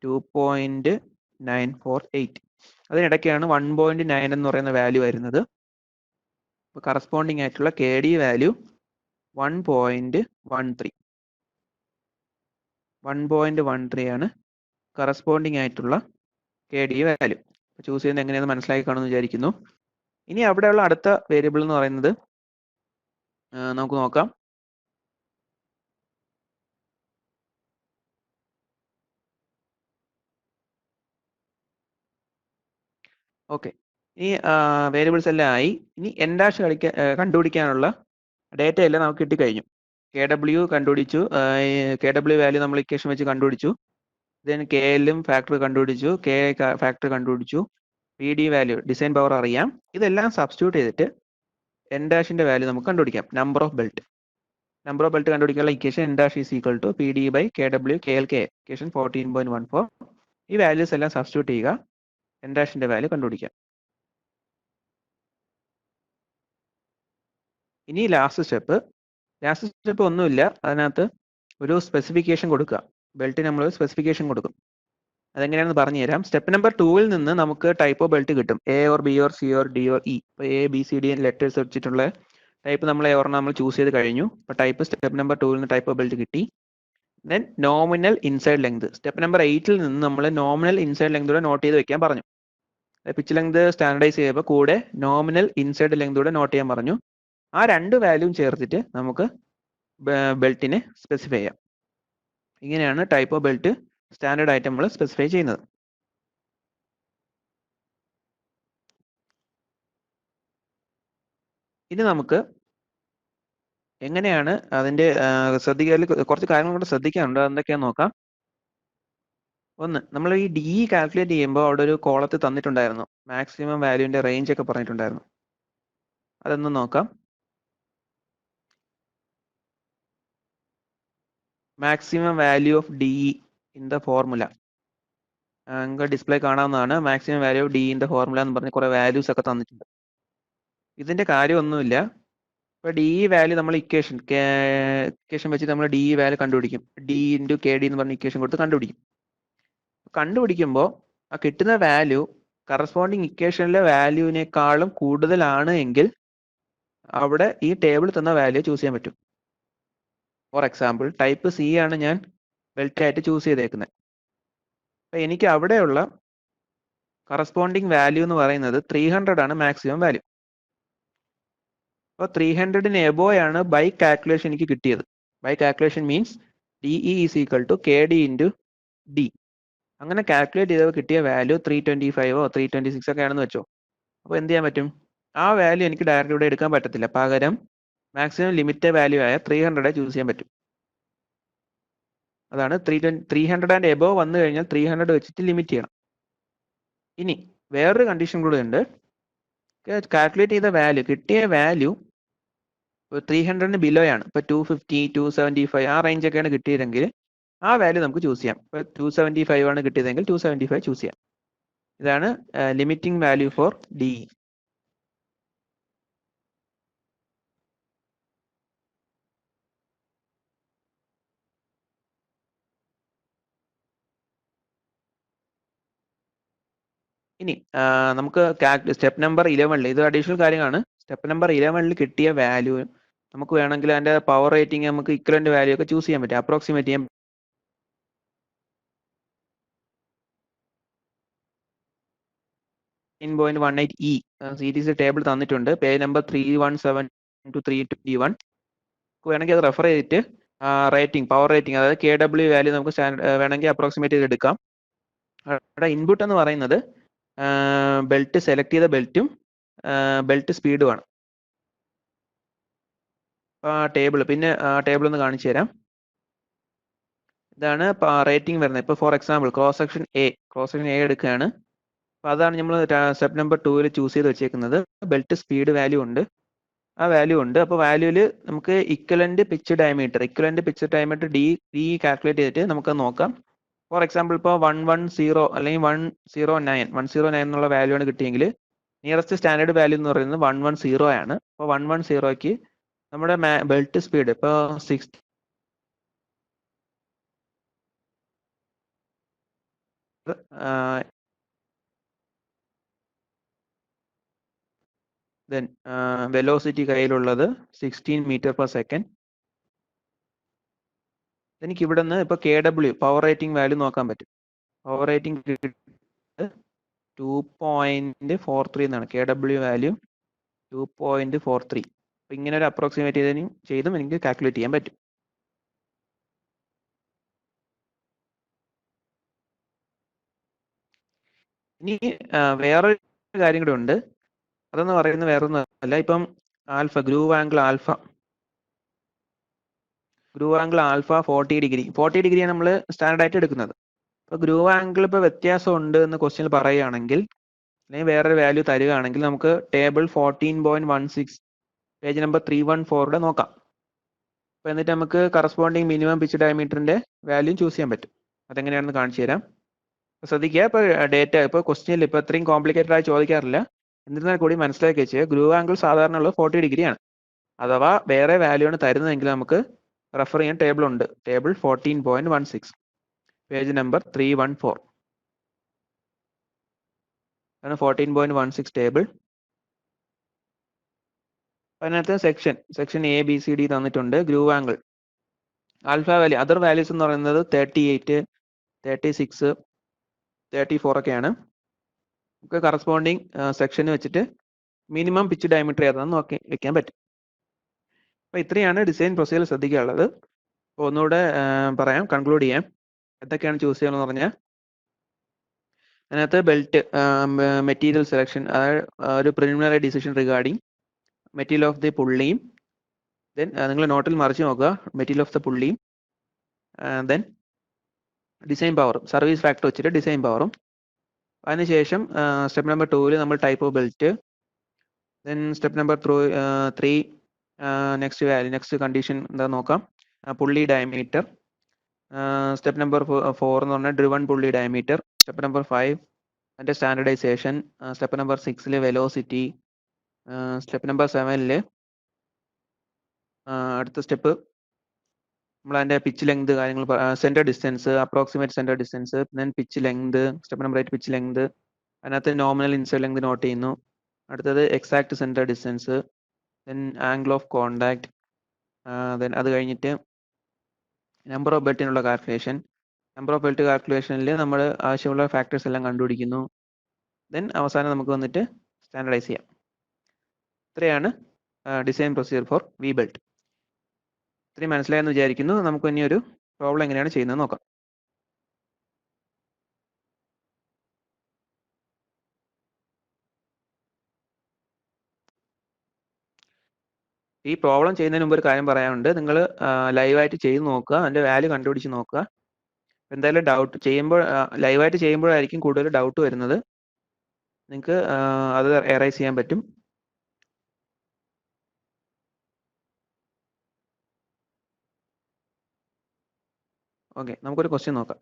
S1: 2.948 അതിനിടയ്ക്കാണ് 1.9 എന്ന് പറയുന്ന വാല്യൂ വരുന്നത്. അപ്പോൾ കറസ്പോണ്ടിങ് ആയിട്ടുള്ള KD വാല്യൂ 1.13 ആണ് കറസ്പോണ്ടിങ് ആയിട്ടുള്ള KD വാല്യൂ. ചൂസ് ചെയ്യുന്നത് എങ്ങനെയാണെന്ന് മനസ്സിലാക്കി കാണുമെന്ന് വിചാരിക്കുന്നു. ഇനി അവിടെയുള്ള അടുത്ത വേരിയബിൾ എന്ന് പറയുന്നത് നമുക്ക് നോക്കാം. ഓക്കെ, ഈ വേരിയബിൾസ് എല്ലാം ആയി. ഇനി N' കണ്ടുപിടിക്കാനുള്ള ഡേറ്റ എല്ലാം നമുക്ക് കിട്ടിക്കഴിഞ്ഞു. KW കണ്ടുപിടിച്ചു, KW വാല്യൂ നമ്മൾ ഇക്വേഷൻ വെച്ച് കണ്ടുപിടിച്ചു. ദെൻ KL ഫാക്ടർ കണ്ടുപിടിച്ചു, KI ഫാക്ടർ കണ്ടുപിടിച്ചു, PD വാല്യൂ ഡിസൈൻ പവർ അറിയാം. ഇതെല്ലാം സബ്സ്റ്റിറ്റ്യൂട്ട് ചെയ്തിട്ട് N' വാല്യൂ നമുക്ക് കണ്ടുപിടിക്കാം. നമ്പർ ഓഫ് ബെൽറ്റ് കണ്ടുപിടിക്കാനുള്ള equation N' is equal to PD by KW KLK, equation 14.14. ഈ വാല്യൂസ് എല്ലാം സബ്സ്റ്റിറ്റ്യൂട്ട് ചെയ്യുക, N' വാല്യൂ കണ്ടുപിടിക്കാം. ഇനി ലാസ്റ്റ് സ്റ്റെപ്പ് ഒന്നുമില്ല, അതിനകത്ത് ഒരു സ്പെസിഫിക്കേഷൻ കൊടുക്കുക. ബെൽറ്റ് നമ്മൾ സ്പെസിഫിക്കേഷൻ കൊടുക്കും. അതെങ്ങനെയാണെന്ന് പറഞ്ഞു തരാം. സ്റ്റെപ്പ് നമ്പർ 2-ൽ നിന്ന് നമുക്ക് ടൈപ്പ് ഓഫ് ബെൽറ്റ് കിട്ടും. A or B or C or D or E. ഇപ്പോൾ ABCD ലെറ്റേഴ്സ് വെച്ചിട്ടുള്ള ടൈപ്പ് നമ്മൾ നമ്മൾ ചൂസ് ചെയ്ത് കഴിഞ്ഞു. അപ്പോൾ ടൈപ്പ് സ്റ്റെപ്പ് നമ്പർ 2-ൽ നിന്ന് ടൈപ്പ് ഓഫ് ബെൽറ്റ് കിട്ടി. Then nominal inside length step number 8-ൽ നിന്ന് നമ്മൾ നോമിനൽ ഇൻസൈഡ് ലെങ്ത് കൂടെ നോട്ട് ചെയ്ത് വെക്കാൻ പറഞ്ഞു. പിച്ച് ലെങ്ത് സ്റ്റാൻഡർഡൈസ് ചെയ്യുമ്പോൾ കൂടെ നോമിനൽ ഇൻസൈഡ് ലെങ്ത് കൂടെ നോട്ട് ചെയ്യാൻ പറഞ്ഞു. ആ രണ്ട് വാല്യൂവും ചേർത്തിട്ട് നമുക്ക് ബെൽറ്റിനെ സ്പെസിഫൈ ചെയ്യാം. ഇങ്ങനെയാണ് ടൈപ്പ് ഓഫ് ബെൽറ്റ് സ്റ്റാൻഡേർഡ് ആയിട്ട് നമ്മൾ സ്പെസിഫൈ ചെയ്യുന്നത്. ഇനി നമുക്ക് എങ്ങനെയാണ് അതിൻ്റെ കുറച്ച് കാര്യങ്ങൾ കൂടെ ശ്രദ്ധിക്കാനുണ്ട്, അതെന്തൊക്കെയാണെന്ന് നോക്കാം. ഒന്ന്, നമ്മൾ ഈ DE കാൽക്കുലേറ്റ് ചെയ്യുമ്പോൾ അവിടെ ഒരു കോളത്തിൽ തന്നിട്ടുണ്ടായിരുന്നു, മാക്സിമം വാല്യൂവിൻ്റെ റേഞ്ച് ഒക്കെ പറഞ്ഞിട്ടുണ്ടായിരുന്നു. അതൊന്ന് നോക്കാം. Maximum value of DE in the formula നിങ്ങൾക്ക് ഡിസ്പ്ലേ കാണാവുന്നതാണ്. Maximum value of DE in the formula എന്ന് പറഞ്ഞ് കുറേ വാല്യൂസ് ഒക്കെ തന്നിട്ടുണ്ട്. ഇതിൻ്റെ കാര്യമൊന്നുമില്ല. ഇപ്പോൾ DE വാല്യൂ നമ്മൾ ഇക്വേഷൻ വെച്ചിട്ട് നമ്മൾ DE വാല്യൂ കണ്ടുപിടിക്കും. D ഇൻറ്റു KD എന്ന് പറഞ്ഞ ഇക്വേഷൻ കൊടുത്ത് കണ്ടുപിടിക്കുമ്പോൾ ആ കിട്ടുന്ന വാല്യൂ കറസ്പോണ്ടിങ് ഇക്വേഷനിലെ വാല്യൂവിനേക്കാളും കൂടുതലാണ് എങ്കിൽ അവിടെ ഈ ടേബിൾ തന്ന വാല്യൂ ചൂസ് ചെയ്യാൻ പറ്റും. ഫോർ എക്സാമ്പിൾ ടൈപ്പ് C ആണ് ഞാൻ ബെൽറ്റ് ആയിട്ട് ചൂസ് ചെയ്തേക്കുന്നത്. അപ്പോൾ എനിക്ക് അവിടെയുള്ള കറസ്പോണ്ടിങ് വാല്യൂ എന്ന് പറയുന്നത് 300 ആണ് മാക്സിമം വാല്യൂ. അപ്പോൾ 300-ന് എബോയാണ് ബൈ കാൽക്കുലേഷൻ എനിക്ക് കിട്ടിയത്. By calculation means DE is equal to KD into D. അങ്ങനെ കാൽക്കുലേറ്റ് ചെയ്തപ്പോൾ കിട്ടിയ വാല്യൂ 325 326 ഒക്കെ ആണെന്ന് വെച്ചോ. അപ്പോൾ എന്ത് ചെയ്യാൻ പറ്റും? ആ വാല്യൂ എനിക്ക് ഡയറക്റ്റ് ഇവിടെ എടുക്കാൻ പറ്റത്തില്ല. പകരം മാക്സിമം ലിമിറ്റഡ് വാല്യൂ ആയ 300 ചൂസ് ചെയ്യാൻ പറ്റും. അതാണ് 300 ആൻഡ് എബോവ് വന്നു കഴിഞ്ഞാൽ 300 വെച്ചിട്ട് ലിമിറ്റ് ചെയ്യണം. ഇനി വേറൊരു കണ്ടീഷൻ കൂടെ ഉണ്ട്. കാൽക്കുലേറ്റ് ചെയ്ത വാല്യൂ, കിട്ടിയ വാല്യൂ 300-ന് ബിലോ ആണ്. ഇപ്പോൾ 250 275 ആ റേഞ്ച് ഒക്കെയാണ് കിട്ടിയതെങ്കിൽ ആ വാല്യൂ നമുക്ക് ചൂസ് ചെയ്യാം. ഇപ്പോൾ 275 ആണ് കിട്ടിയതെങ്കിൽ 275 ചൂസ് ചെയ്യാം. ഇതാണ് ലിമിറ്റിംഗ് വാല്യൂ ഫോർ DE. ഇനി നമുക്ക് സ്റ്റെപ്പ് നമ്പർ 11 ഇത് അഡീഷണൽ കാര്യമാണ്. സ്റ്റെപ്പ് നമ്പർ 11 കിട്ടിയ വാല്യൂ നമുക്ക് വേണമെങ്കിൽ അതിന്റെ പവർ റേറ്റിംഗ് നമുക്ക് ഇക്വലന്റ് വാല്യൂ ഒക്കെ ചൂസ് ചെയ്യാൻ പറ്റും, അപ്രോക്സിമേറ്റ് ചെയ്യാൻ. 9.18E സീരീസ് ടേബിൾ തന്നിട്ടുണ്ട്, പേജ് നമ്പർ 317 to 321. വേണമെങ്കിൽ അത് റെഫർ ചെയ്തിട്ട് റേറ്റിംഗ്, പവർ റേറ്റിംഗ്, അതായത് KW വാല്യൂ നമുക്ക് വേണമെങ്കിൽ അപ്രോക്സിമേറ്റ് ചെയ്ത് എടുക്കാം. അവിടെ ഇൻപുട്ട് എന്ന് പറയുന്നത് ബെൽറ്റ് സെലക്ട് ചെയ്ത ബെൽറ്റും ബെൽറ്റ് സ്പീഡുമാണ് ടേബിൾ. പിന്നെ ടേബിൾ ഒന്ന് കാണിച്ചു തരാം. ഇതാണ് റേറ്റിംഗ് വരുന്നത്. ഇപ്പോൾ for example cross section A എടുക്കുകയാണ്. അപ്പോൾ അതാണ് നമ്മൾ സ്റ്റെപ്പ് നമ്പർ 2 ചൂസ് ചെയ്ത് വെച്ചേക്കുന്നത്. ബെൽറ്റ് സ്പീഡ് വാല്യൂ ഉണ്ട്, ആ വാല്യൂ ഉണ്ട്. അപ്പോൾ വാല്യൂവിൽ നമുക്ക് equivalent pitch diameter D calculate ചെയ്തിട്ട് നമുക്ക് നോക്കാം. ഫോർ എക്സാമ്പിൾ ഇപ്പോൾ 110 അല്ലെങ്കിൽ 109 എന്നുള്ള വാല്യൂ ആണ് കിട്ടിയെങ്കിൽ നിയറസ്റ്റ് സ്റ്റാൻഡേർഡ് വാല്യൂ എന്ന് പറയുന്നത് 110 ആണ്. അപ്പോൾ 110ക്ക് നമ്മുടെ ബെൽറ്റ് സ്പീഡ് ഇപ്പോൾ 60 ദെൻ വെലോസിറ്റി കയ്യിലുള്ളത് 16 m/s. എനിക്ക് ഇവിടെ നിന്ന് ഇപ്പോൾ KW പവർ റേറ്റിംഗ് വാല്യൂ നോക്കാൻ പറ്റും. പവർ റേറ്റിംഗ് 2.43 എന്നാണ് KW വാല്യൂ, 2.43. അപ്പോൾ ഇങ്ങനെ ഒരു അപ്രോക്സിമേറ്റ് ചെയ്തും എനിക്ക് കാൽക്കുലേറ്റ് ചെയ്യാൻ പറ്റും. ഇനി വേറൊരു കാര്യം കൂടെ ഉണ്ട്. അതെന്ന് പറയുന്നത് വേറൊന്നുമല്ല, ഇപ്പം ഗ്രൂവ് ആംഗിൾ ആൽഫ 40 ഡിഗ്രിയാണ് നമ്മൾ സ്റ്റാൻഡേർഡ് ആയിട്ട് എടുക്കുന്നത്. അപ്പോൾ ഗ്രൂവ് ആംഗിൾ ഇപ്പോൾ വ്യത്യാസം ഉണ്ട് എന്ന് ക്വസ്റ്റ്യനിൽ പറയുകയാണെങ്കിൽ, അല്ലെങ്കിൽ വേറൊരു വാല്യൂ തരികയാണെങ്കിൽ നമുക്ക് ടേബിൾ 14.16 പേജ് നമ്പർ 314 നോക്കാം. അപ്പോൾ എന്നിട്ട് നമുക്ക് കറസ്പോണ്ടിങ് മിനിമം പിച്ച് ഡയമീറ്ററിന്റെ വാല്യൂ ചൂസ് ചെയ്യാൻ പറ്റും. അതെങ്ങനെയാണെന്ന് കാണിച്ചു തരാം. ശ്രദ്ധിക്കുക, ഇപ്പോൾ ഡേറ്റ ഇപ്പോൾ ക്വസ്റ്റ്യനിൽ ഇപ്പോൾ ഇത്രയും കോംപ്ലിക്കേറ്റഡ് ആയി ചോദിക്കാറില്ല. എന്നിരുന്നാൽ കൂടി മനസ്സിലാക്കി വെച്ച് ഗ്രൂവ് ആംഗിൾ സാധാരണ ഉള്ളത് 40 ഡിഗ്രിയാണ്. അഥവാ വേറെ വാല്യൂ ആണ് തരുന്നതെങ്കിൽ നമുക്ക് റെഫർ ചെയ്യാൻ ടേബിൾ ഉണ്ട്, ടേബിൾ 14.16 പേജ് നമ്പർ 314 ആണ് 14.16 ടേബിൾ. അതിനകത്ത് സെക്ഷൻ ABCD തന്നിട്ടുണ്ട്. Groove angle alpha value, other values എന്ന് പറയുന്നത് 38, 36, 34 ഒക്കെയാണ്. നമുക്ക് കറസ്പോണ്ടിങ് സെക്ഷന് വെച്ചിട്ട് മിനിമം പിച്ച് ഡയമീറ്റർ ഏതാണെന്ന് നോക്കി വെക്കാൻ പറ്റും. അപ്പോൾ ഇത്രയാണ് ഡിസൈൻ പ്രൊസീജിയർ ശ്രദ്ധിക്കാനുള്ളത്. അപ്പോൾ ഒന്നുകൂടെ പറയാം, കൺക്ലൂഡ് ചെയ്യാം. എന്തൊക്കെയാണ് ചൂസ് ചെയ്യണമെന്ന് പറഞ്ഞാൽ, അതിനകത്ത് ബെൽറ്റ് മെറ്റീരിയൽ സെലക്ഷൻ, അതായത് ഒരു preliminary decision regarding material of the പുള്ളിയും, ദെൻ നിങ്ങൾ നോട്ടിൽ മറിച്ച് നോക്കുക മെറ്റീരിയൽ ഓഫ് ദ പുള്ളിയും, ദെൻ ഡിസൈൻ പവറും, സർവീസ് ഫാക്ടർ വെച്ചിട്ട് ഡിസൈൻ പവറും. അതിനുശേഷം സ്റ്റെപ്പ് നമ്പർ 2 നമ്മൾ type of belt, then step number 3 next condition എന്താ നോക്കാം, പുള്ളി ഡയമീറ്റർ. സ്റ്റെപ്പ് നമ്പർ 4 എന്ന് പറഞ്ഞാൽ driven pulley diameter. Step number 5 അതിൻ്റെ സ്റ്റാൻഡർഡൈസേഷൻ. Step number 6 velocity. Step number 7 അടുത്ത സ്റ്റെപ്പ് നമ്മൾ അതിൻ്റെ പിച്ച് ലെങ്ത് കാര്യങ്ങൾ, centre distance, approximate centre distance, then pitch length. Step number 8 pitch length. അതിനകത്ത് നോമിനൽ ഇൻസൈഡ് ലെങ്ത് നോട്ട് ചെയ്യുന്നു. അടുത്തത് exact centre distance, then angle of contact, then അത് കഴിഞ്ഞിട്ട് നമ്പർ ഓഫ് ബെൽറ്റിനുള്ള കാൽക്കുലേഷൻ. നമ്പർ ഓഫ് ബെൽറ്റ് കാൽക്കുലേഷനിൽ നമ്മൾ ആവശ്യമുള്ള ഫാക്ടേഴ്സ് എല്ലാം കണ്ടുപിടിക്കുന്നു. ദെൻ അവസാനം നമുക്ക് വന്നിട്ട് സ്റ്റാൻഡർഡൈസ് ചെയ്യാം. ഇത്രയാണ് design procedure for V belt. ഇത്രയും മനസ്സിലായെന്ന് വിചാരിക്കുന്നു. നമുക്ക് ഇനി ഒരു പ്രോബ്ലം എങ്ങനെയാണ് ചെയ്യുന്നത് നോക്കാം. ഈ പ്രോബ്ലം ചെയ്യുന്നതിന് മുമ്പ് ഒരു കാര്യം പറയാനുണ്ട്. നിങ്ങൾ ലൈവായിട്ട് ചെയ്ത് നോക്കുക, അതിൻ്റെ വാല്യൂ കണ്ടുപിടിച്ച് നോക്കുക. എന്തായാലും ഡൗട്ട് ചെയ്യുമ്പോൾ, ലൈവായിട്ട് ചെയ്യുമ്പോഴായിരിക്കും കൂടുതൽ ഡൗട്ട് വരുന്നത്. നിങ്ങൾക്ക് അത് എറൈസ് ചെയ്യാൻ പറ്റും. ഓക്കെ, നമുക്കൊരു ക്വസ്റ്റ്യൻ നോക്കാം.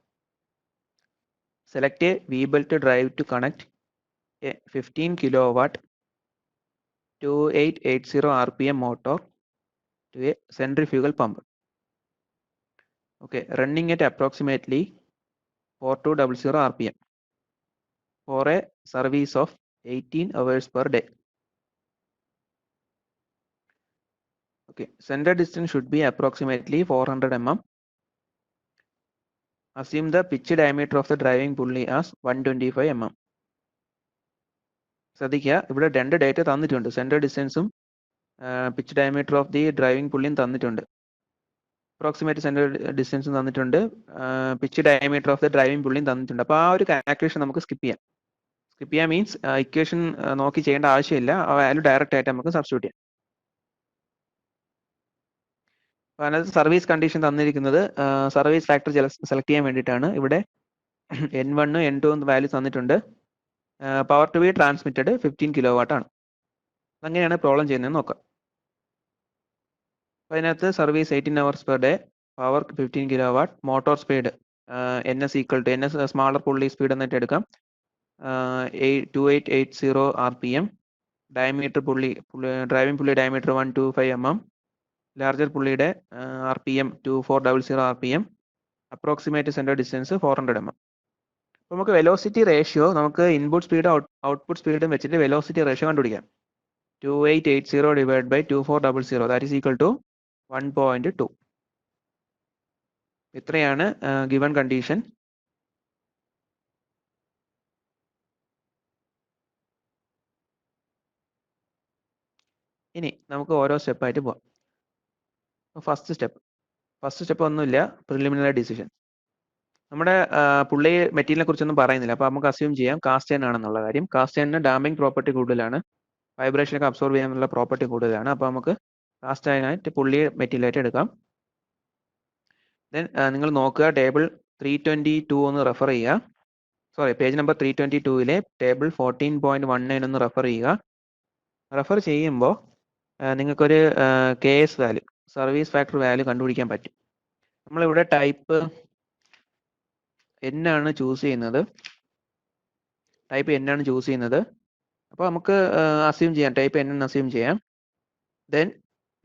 S1: Select a V belt drive to connect a 15 kW 2880 RPM motor to a centrifugal pump. Okay, running at approximately 4200 RPM for a service of 18 hours per day. Okay, center distance should be approximately 400 mm. Assume the pitch diameter of the driving pulley as 125 mm. ശ്രദ്ധിക്കുക, ഇവിടെ രണ്ട് ഡേറ്റ തന്നിട്ടുണ്ട്. സെൻറ്റർ ഡിസ്റ്റൻസും pitch diameter of the driving പുള്ളിയും തന്നിട്ടുണ്ട്. അപ്രോക്സിമേറ്റ് സെൻറ്റർ ഡിസ്റ്റൻസും തന്നിട്ടുണ്ട്, pitch diameter of the driving പുള്ളിയും തന്നിട്ടുണ്ട്. അപ്പോൾ ആ ഒരു കാൽക്കുലേഷൻ നമുക്ക് സ്കിപ്പ് ചെയ്യാം. സ്കിപ്പ് ചെയ്യാൻ മീൻസ് ഇക്വേഷൻ നോക്കി ചെയ്യേണ്ട ആവശ്യമില്ല, ആ വാല്യൂ ഡയറക്റ്റ് ആയിട്ട് നമുക്ക് സബ്സ്റ്റിറ്റ്യൂട്ട് ചെയ്യാം. അപ്പോൾ അതിനകത്ത് സർവീസ് കണ്ടീഷൻ തന്നിരിക്കുന്നത് സർവീസ് ഫാക്ടർ സെലക്ട് ചെയ്യാൻ വേണ്ടിയിട്ടാണ്. ഇവിടെ N1 N2 വാല്യൂ തന്നിട്ടുണ്ട്. Power to be transmitted 15 kW ആണ്. അങ്ങനെയാണ് പ്രോബ്ലം ചെയ്യുന്നത് നോക്കാം. അപ്പോൾ അതിനകത്ത് service 18 hours per day, power 15 kW, motor speed NS equal to NS smaller pulley speed എന്നിട്ട് എടുക്കാം 2880 RPM, diameter driving pulley diameter 125 mm, larger പുള്ളിയുടെ RPM 2400 RPM, approximate centre distance 400 mm. അപ്പോൾ നമുക്ക് വെലോസിറ്റി റേഷ്യോ, നമുക്ക് ഇൻപുട്ട് സ്പീഡ് ഔട്ട്പുട്ട് സ്പീഡും വെച്ചിട്ട് വെലോസിറ്റി റേഷ്യോ കണ്ടുപിടിക്കാം. 2880 divided by 2400, that is equal to 1.2. ഇത്രയാണ് ഗിവൺ കണ്ടീഷൻ. ഇനി നമുക്ക് ഓരോ സ്റ്റെപ്പായിട്ട് പോവാം. ഫസ്റ്റ് സ്റ്റെപ്പ് ഒന്നുമില്ല, പ്രിലിമിനറി ഡിസിഷൻ. നമ്മുടെ പുള്ളി മെറ്റീരിയലിനെ കുറിച്ചൊന്നും പറയുന്നില്ല, അപ്പോൾ നമുക്ക് അസ്യൂം ചെയ്യാം കാസ്റ്റ് അയൺ ആണെന്നുള്ള കാര്യം. കാസ്റ്റ് അയണിന് ഡാമ്പിംഗ് പ്രോപ്പർട്ടി കൂടുതലാണ്, വൈബ്രേഷനൊക്കെ അബ്സോർബ് ചെയ്യാനുള്ള പ്രോപ്പർട്ടി കൂടുതലാണ്. അപ്പോൾ നമുക്ക് കാസ്റ്റ് അയണായിട്ട് പുള്ളി മെറ്റീരിയലായിട്ട് എടുക്കാം. ദെൻ നിങ്ങൾ നോക്കുക, ടേബിൾ 322 ഒന്ന് റെഫർ ചെയ്യുക. സോറി, പേജ് നമ്പർ 322 ടേബിൾ 14.19 ഒന്ന് റെഫർ ചെയ്യുക. റെഫർ ചെയ്യുമ്പോൾ നിങ്ങൾക്കൊരു KS value, service factor value കണ്ടുപിടിക്കാൻ പറ്റും. നമ്മളിവിടെ ടൈപ്പ് N ആണ് ചൂസ് ചെയ്യുന്നത്. അപ്പോൾ നമുക്ക് അസ്യൂം ചെയ്യാം, ടൈപ്പ് N എന്ന് അസ്യൂം ചെയ്യാം. ദെൻ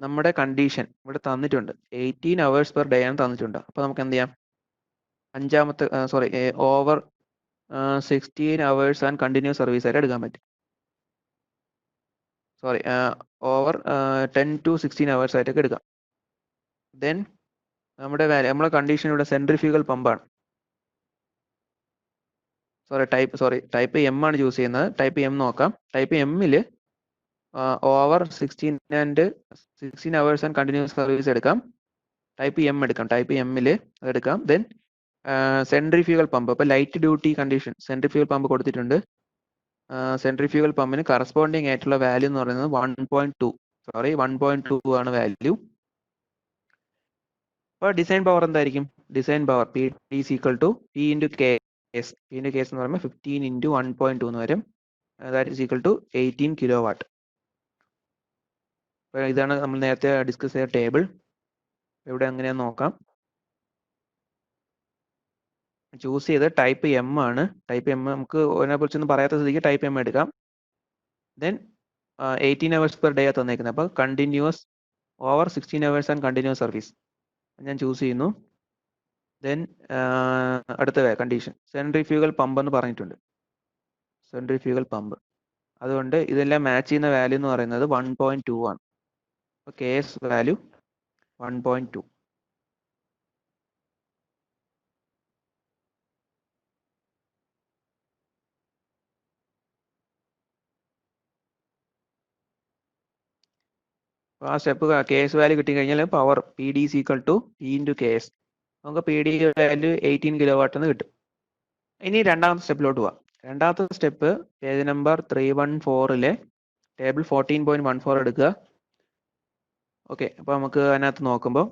S1: നമ്മുടെ കണ്ടീഷൻ ഇവിടെ തന്നിട്ടുണ്ട്, 18 hours per day ആണ് തന്നിട്ടുണ്ട്. അപ്പോൾ നമുക്ക് എന്ത് ചെയ്യാം, over 16 hours and continuous service ആയിട്ട് എടുക്കാൻ പറ്റും. ഓവർ 10 to 16 hours ആയിട്ടൊക്കെ എടുക്കാം. ദെൻ നമ്മുടെ കണ്ടീഷൻ ഇവിടെ സെൻട്രിഫ്യൂഗൽ പമ്പാണ്. ടൈപ്പ് M ആണ് ചൂസ് ചെയ്യുന്നത്. ടൈപ്പ് M നോക്കാം. ടൈപ്പ് എമ്മിൽ over 16 hours and continuous service എടുക്കാം. ടൈപ്പ് M എടുക്കാം. ടൈപ്പ് എമ്മിൽ അതെടുക്കാം. ദെൻ സെൻട്രിഫ്യൂഗൽ പമ്പ്, ഇപ്പോൾ light duty condition centrifugal pump കൊടുത്തിട്ടുണ്ട്. സെൻട്രിഫ്യൂഗൽ പമ്പിന് കറസ്പോണ്ടിങ് ആയിട്ടുള്ള വാല്യൂ എന്ന് പറയുന്നത് 1.2 ആണ് വാല്യൂ. അപ്പോൾ ഡിസൈൻ പവർ എന്തായിരിക്കും? Design power P is equal to P into KS. P into KS എന്ന് പറയുമ്പോൾ 15 into 1.2 എന്ന് വരും. That is equal to 18 kW. അപ്പോൾ ഇതാണ് നമ്മൾ നേരത്തെ ഡിസ്കസ് ചെയ്ത ടേബിൾ. ഇവിടെ എങ്ങനെയാന്ന് നോക്കാം. ചൂസ് ചെയ്ത് ടൈപ്പ് M ആണ്. ടൈപ്പ് M നമുക്ക് അതിനെക്കുറിച്ചൊന്നും പറയാത്ത സ്ഥിതിക്ക് ടൈപ്പ് M എടുക്കാം. Then 18 hours per day തന്നേക്കുന്നത്. അപ്പോൾ continuous over 16 hours and continuous service ഞാൻ ചൂസ് ചെയ്യുന്നു. ദെൻ അടുത്ത കണ്ടീഷൻ സെൻട്രിഫ്യൂഗൽ പമ്പ് എന്ന് പറഞ്ഞിട്ടുണ്ട്. സെൻട്രിഫ്യൂഗൽ പമ്പ്, അതുകൊണ്ട് ഇതെല്ലാം മാച്ച് ചെയ്യുന്ന വാല്യൂ എന്ന് പറയുന്നത് 1.2 ആണ്. അപ്പോൾ KS വാല്യൂ 1.2. അപ്പോൾ ആ സ്റ്റെപ്പ് KS വാല്യൂ കിട്ടിക്കഴിഞ്ഞാൽ power PD is equal to P into KS. നമുക്ക് PD വാല്യൂ 18 kW എന്ന് കിട്ടും. ഇനി രണ്ടാമത്തെ സ്റ്റെപ്പിലോട്ട് പോവാം. രണ്ടാമത്തെ സ്റ്റെപ്പ് പേജ് നമ്പർ 314 ടേബിൾ 14.14 എടുക്കുക. ഓക്കെ, അപ്പോൾ നമുക്ക് അതിനകത്ത് നോക്കുമ്പോൾ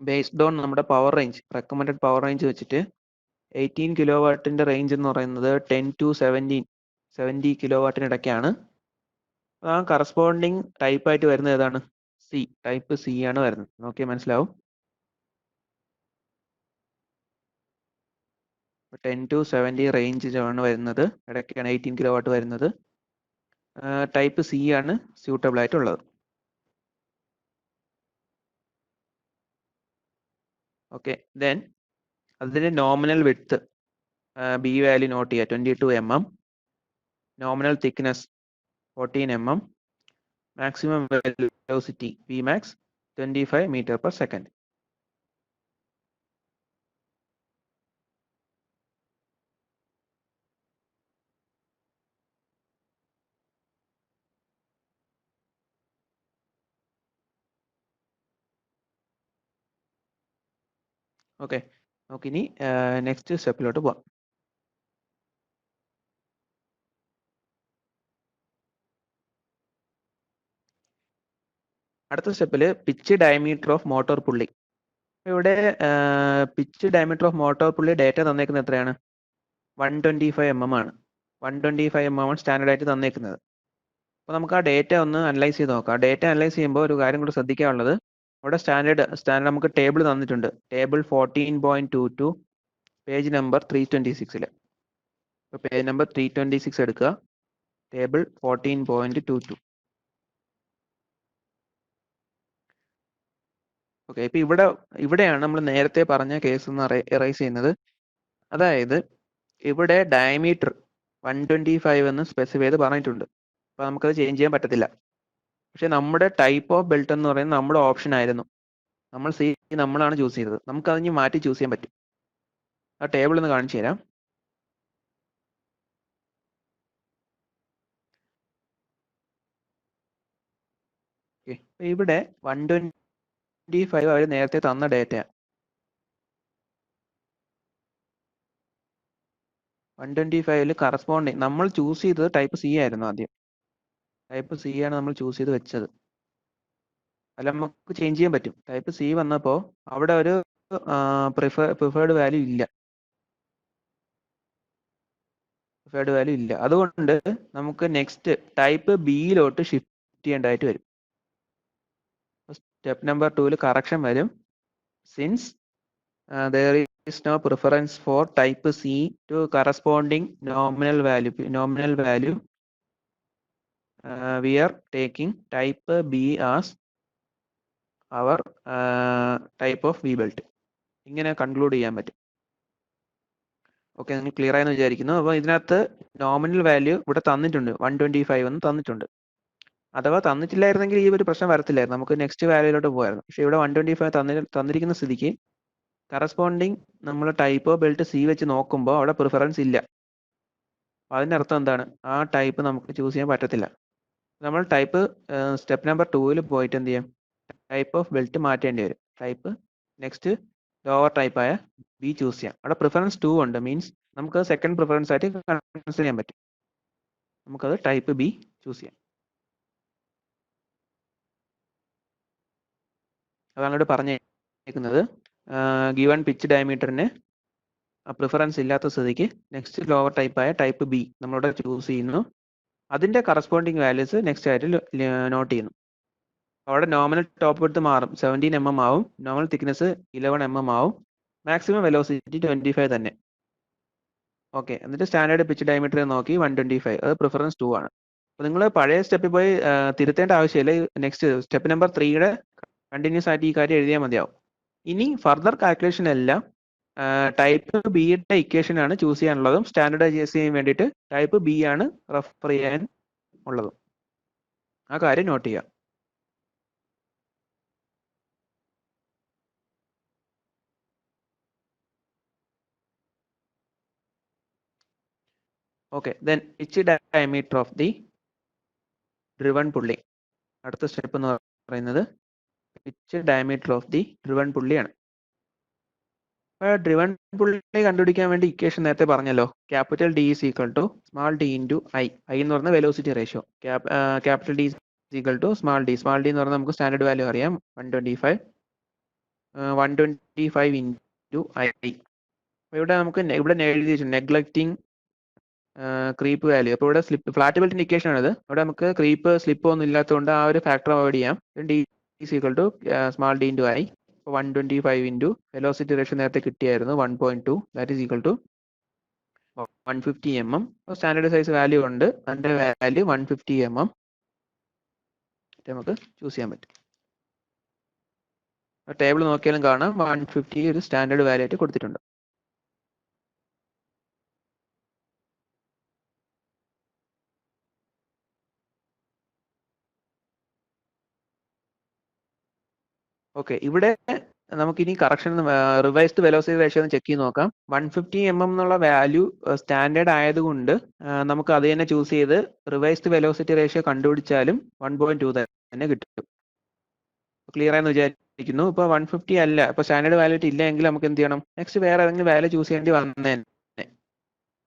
S1: ബേസ്ഡ് ഓൺ നമ്മുടെ power range, recommended power range വെച്ചിട്ട് 18 kW റേഞ്ച് എന്ന് പറയുന്നത് 10 to 70 kW ഇടയ്ക്കാണ്. ആ കറസ്പോണ്ടിങ് ടൈപ്പായിട്ട് വരുന്നത് ഏതാണ്? ടൈപ്പ് C ആണ് വരുന്നത്. നോക്കിയാൽ മനസ്സിലാവും. 10 to 70 റേഞ്ച് ആണ് വരുന്നത്, ഇടയ്ക്കാണ് 18 kW വരുന്നത്. ടൈപ്പ് C ആണ് സ്യൂട്ടബിൾ ആയിട്ടുള്ളത്. ഓക്കെ, ദെൻ അതിൻ്റെ nominal width B value note ചെയ്യുക 22 mm, nominal thickness 14 mm, maximum velocity Vmax 25 m/s. Okay, നമുക്കിനി നെക്സ്റ്റ് സ്റ്റെപ്പിലോട്ട് പോവാം. അടുത്ത സ്റ്റെപ്പിൽ pitch diameter of motor pulley. ഇവിടെ pitch diameter of motor pulley data തന്നേക്കുന്നത് എത്രയാണ്? 125 mm ആണ്. 125 mm ആണ് സ്റ്റാൻഡേർഡ് ആയിട്ട് തന്നേക്കുന്നത്. അപ്പോൾ നമുക്ക് ആ ഡേറ്റ ഒന്ന് അനലൈസ് ചെയ്ത് നോക്കാം. ഡേറ്റ അനലൈസ് ചെയ്യുമ്പോൾ ഒരു കാര്യം കൂടി ശ്രദ്ധിക്കാനുള്ളത്, അവിടെ സ്റ്റാൻഡേർഡ് നമുക്ക് ടേബിൾ തന്നിട്ടുണ്ട്. Table 14.22 page number 326. ഇപ്പോൾ പേജ് നമ്പർ 326 എടുക്കുക. ടേബിൾ 14.22. ഓക്കെ, ഇപ്പൊ ഇവിടെയാണ് നമ്മൾ നേരത്തെ പറഞ്ഞ കേസ് ഒന്ന് എറൈസ് ചെയ്യുന്നത്. അതായത് ഇവിടെ ഡയമീറ്റർ 125 എന്ന് സ്പെസിഫൈ ചെയ്ത് പറഞ്ഞിട്ടുണ്ട്. അപ്പൊ നമുക്കത് ചേഞ്ച് ചെയ്യാൻ പറ്റത്തില്ല. പക്ഷെ നമ്മുടെ ടൈപ്പ് ഓഫ് ബെൽറ്റ് എന്ന് പറയുന്നത് നമ്മുടെ ഓപ്ഷൻ ആയിരുന്നു. നമ്മളാണ് ചൂസ് ചെയ്തത്. നമുക്ക് അതിന് മാറ്റി ചൂസ് ചെയ്യാൻ പറ്റും. ആ ടേബിൾ ഒന്ന് കാണിച്ചു തരാം. ഇവിടെ 125 അവർ നേരത്തെ തന്ന ഡേറ്റ. 125 കറസ്പോണ്ടിങ് നമ്മൾ ചൂസ് ചെയ്തത് ടൈപ്പ് സി ആയിരുന്നു. ആദ്യം ടൈപ്പ് സി ആണ് നമ്മൾ ചൂസ് ചെയ്ത് വെച്ചത്. അല്ല, നമുക്ക് ചേഞ്ച് ചെയ്യാൻ പറ്റും. ടൈപ്പ് സി വന്നപ്പോൾ അവിടെ ഒരു പ്രിഫേർഡ് വാല്യൂ ഇല്ല. അതുകൊണ്ട് നമുക്ക് നെക്സ്റ്റ് ടൈപ്പ് ബിയിലോട്ട് ഷിഫ്റ്റ് ചെയ്യേണ്ടതായിട്ട് വരും. സ്റ്റെപ്പ് നമ്പർ 2 കറക്ഷൻ വരും. Since there is no preference for type C to corresponding nominal value, we are taking type B as our type of V belt. ഇങ്ങനെ കൺക്ലൂഡ് ചെയ്യാൻ പറ്റും. ഓക്കെ, നിങ്ങൾ ക്ലിയർ ആയെന്ന് വിചാരിക്കുന്നു. അപ്പോൾ ഇതിനകത്ത് നോമിനൽ വാല്യൂ ഇവിടെ തന്നിട്ടുണ്ട്, 125 എന്ന് തന്നിട്ടുണ്ട്. അഥവാ തന്നിട്ടില്ലായിരുന്നെങ്കിൽ ഈ ഒരു പ്രശ്നം വരത്തില്ലായിരുന്നു, നമുക്ക് നെക്സ്റ്റ് വാല്യൂയിലോട്ട് പോയായിരുന്നു. പക്ഷേ ഇവിടെ 125 തന്നിരിക്കുന്ന സ്ഥിതിക്ക് കറസ്പോണ്ടിങ് നമ്മൾ ടൈപ്പ് ഓഫ് ബെൽറ്റ് സി വെച്ച് നോക്കുമ്പോൾ അവിടെ പ്രിഫറൻസ് ഇല്ല. അതിൻ്റെ അർത്ഥം എന്താണ്? ആ ടൈപ്പ് നമുക്ക് ചൂസ് ചെയ്യാൻ പറ്റത്തില്ല. നമ്മൾ സ്റ്റെപ്പ് നമ്പർ 2 പോയിട്ട് എന്ത് ചെയ്യാം? ടൈപ്പ് ഓഫ് ബെൽറ്റ് മാറ്റേണ്ടി വരും. ടൈപ്പ് നെക്സ്റ്റ് ലോവർ ടൈപ്പായ ബി ചൂസ് ചെയ്യാം. അവിടെ പ്രിഫറൻസ് 2 ഉണ്ട്, മീൻസ് നമുക്ക് സെക്കൻഡ് പ്രിഫറൻസ് ആയിട്ട് കൺസിഡർ ചെയ്യാൻ പറ്റും. നമുക്കത് ടൈപ്പ് ബി ചൂസ് ചെയ്യാം. അതാണ് ഇവിടെ പറഞ്ഞേക്കുന്നത്. ഗിവൺ പിച്ച് ഡയമീറ്ററിന് പ്രിഫറൻസ് ഇല്ലാത്ത സ്ഥിതിക്ക് നെക്സ്റ്റ് ലോവർ ടൈപ്പായ ടൈപ്പ് ബി നമ്മളിവിടെ ചൂസ് ചെയ്യുന്നു. അതിൻ്റെ കറസ്പോണ്ടിങ് വാല്യൂസ് നെക്സ്റ്റ് ആയിട്ട് നോട്ട് ചെയ്യുന്നു. അവിടെ നോമിനൽ ടോപ്പ് വിഡ്ത്ത് മാറും, 17 mm ആവും. നോമിനൽ തിക്നെസ് 11 mm ആവും. മാക്സിമം വെലോസിറ്റി 25 തന്നെ. ഓക്കെ, എന്നിട്ട് സ്റ്റാൻഡേർഡ് പിച്ച് ഡയമീറ്റർ നോക്കി 125, അത് പ്രിഫറൻസ് 2 ആണ്. അപ്പോൾ നിങ്ങൾ പഴയ സ്റ്റെപ്പിൽ പോയി തിരുത്തേണ്ട ആവശ്യമില്ല. നെക്സ്റ്റ് സ്റ്റെപ്പ് നമ്പർ 3 കണ്ടിന്യൂസ് ആയിട്ട് ഈ കാര്യം എഴുതിയാൽ മതിയാവും. ഇനി ഫർദർ കാൽക്കുലേഷൻ എല്ലാം ടൈപ്പ് ബിയുടെ ഇക്വേഷൻ ആണ് ചൂസ് ചെയ്യാനുള്ളതും സ്റ്റാൻഡേർഡൈസ് ചെയ്യാൻ വേണ്ടിയിട്ട് ടൈപ്പ് ബി ആണ് റെഫർ ചെയ്യാൻ ഉള്ളതും. ആ കാര്യം നോട്ട് ചെയ്യുക. Okay, then pitch diameter of the driven pulley. അടുത്ത സ്റ്റെപ്പ് എന്ന് പറയുന്നത് pitch diameter of the driven പുള്ളിയാണ്. ഡ്രിവൺ പുള്ളി കണ്ടുപിടിക്കാൻ വേണ്ടി ഇക്വേഷൻ നേരത്തെ പറഞ്ഞല്ലോ, capital D is equal to small D into I. I എന്ന് പറഞ്ഞ velocity ratio. Capital D equal to small D. Small D എന്ന് പറഞ്ഞാൽ നമുക്ക് സ്റ്റാൻഡേർഡ് വാല്യൂ അറിയാം, 125. 125 ഇൻറ്റു ഐ. ഇവിടെ നമുക്ക് ഇവിടെ എഴുതിയിട്ടുണ്ട് നെഗ്ലക്റ്റിംഗ് ക്രീപ്പ് വാല്യൂ. അപ്പോൾ ഇവിടെ ഫ്ലാറ്റ് ബെൽറ്റിന്റെ ഇക്വേഷൻ ആണിത്. ഇവിടെ നമുക്ക് ക്രീപ്പ് സ്ലിപ്പ് ഒന്നും ഇല്ലാത്തതുകൊണ്ട് ആ ഒരു ഫാക്ടർ അവോയ്ഡ് ചെയ്യാം. D is equal to small D into I. 125 into velocity ratio നേരത്തെ കിട്ടിയായിരുന്നു 1.2, that is equal to 150 mm. Standard size value ഉണ്ട്, അതിൻ്റെ വാല്യൂ 150 mm നമുക്ക് ചൂസ് ചെയ്യാൻ പറ്റും. ടേബിൾ നോക്കിയാലും കാണാം 150 ഒരു സ്റ്റാൻഡേർഡ് വാല്യൂ ആയിട്ട് കൊടുത്തിട്ടുണ്ട്. ഓക്കെ, ഇവിടെ നമുക്കിനി കറക്ഷൻ റിവൈസ്ഡ് വെലോസിറ്റി റേഷ്യോ ഒന്ന് ചെക്ക് ചെയ്ത് നോക്കാം. 150 mm എന്നുള്ള വാല്യൂ സ്റ്റാൻഡേർഡ് ആയതുകൊണ്ട് നമുക്ക് അത് തന്നെ ചൂസ് ചെയ്ത് റിവൈസ്ഡ് വെലോസിറ്റി റേഷ്യോ കണ്ടുപിടിച്ചാലും 1.2 തന്നെ കിട്ടും. ക്ലിയർ ആയെന്ന് വിചാരിക്കുന്നു. ഇപ്പൊ 150 അല്ല, ഇപ്പൊ സ്റ്റാൻഡേർഡ് വാല്യൂ ഇല്ല എങ്കിൽ നമുക്ക് എന്ത് ചെയ്യണം, നെക്സ്റ്റ് വേറെ ഏതെങ്കിലും വാല്യൂ ചൂസ് ചെയ്യേണ്ടി വന്നേ.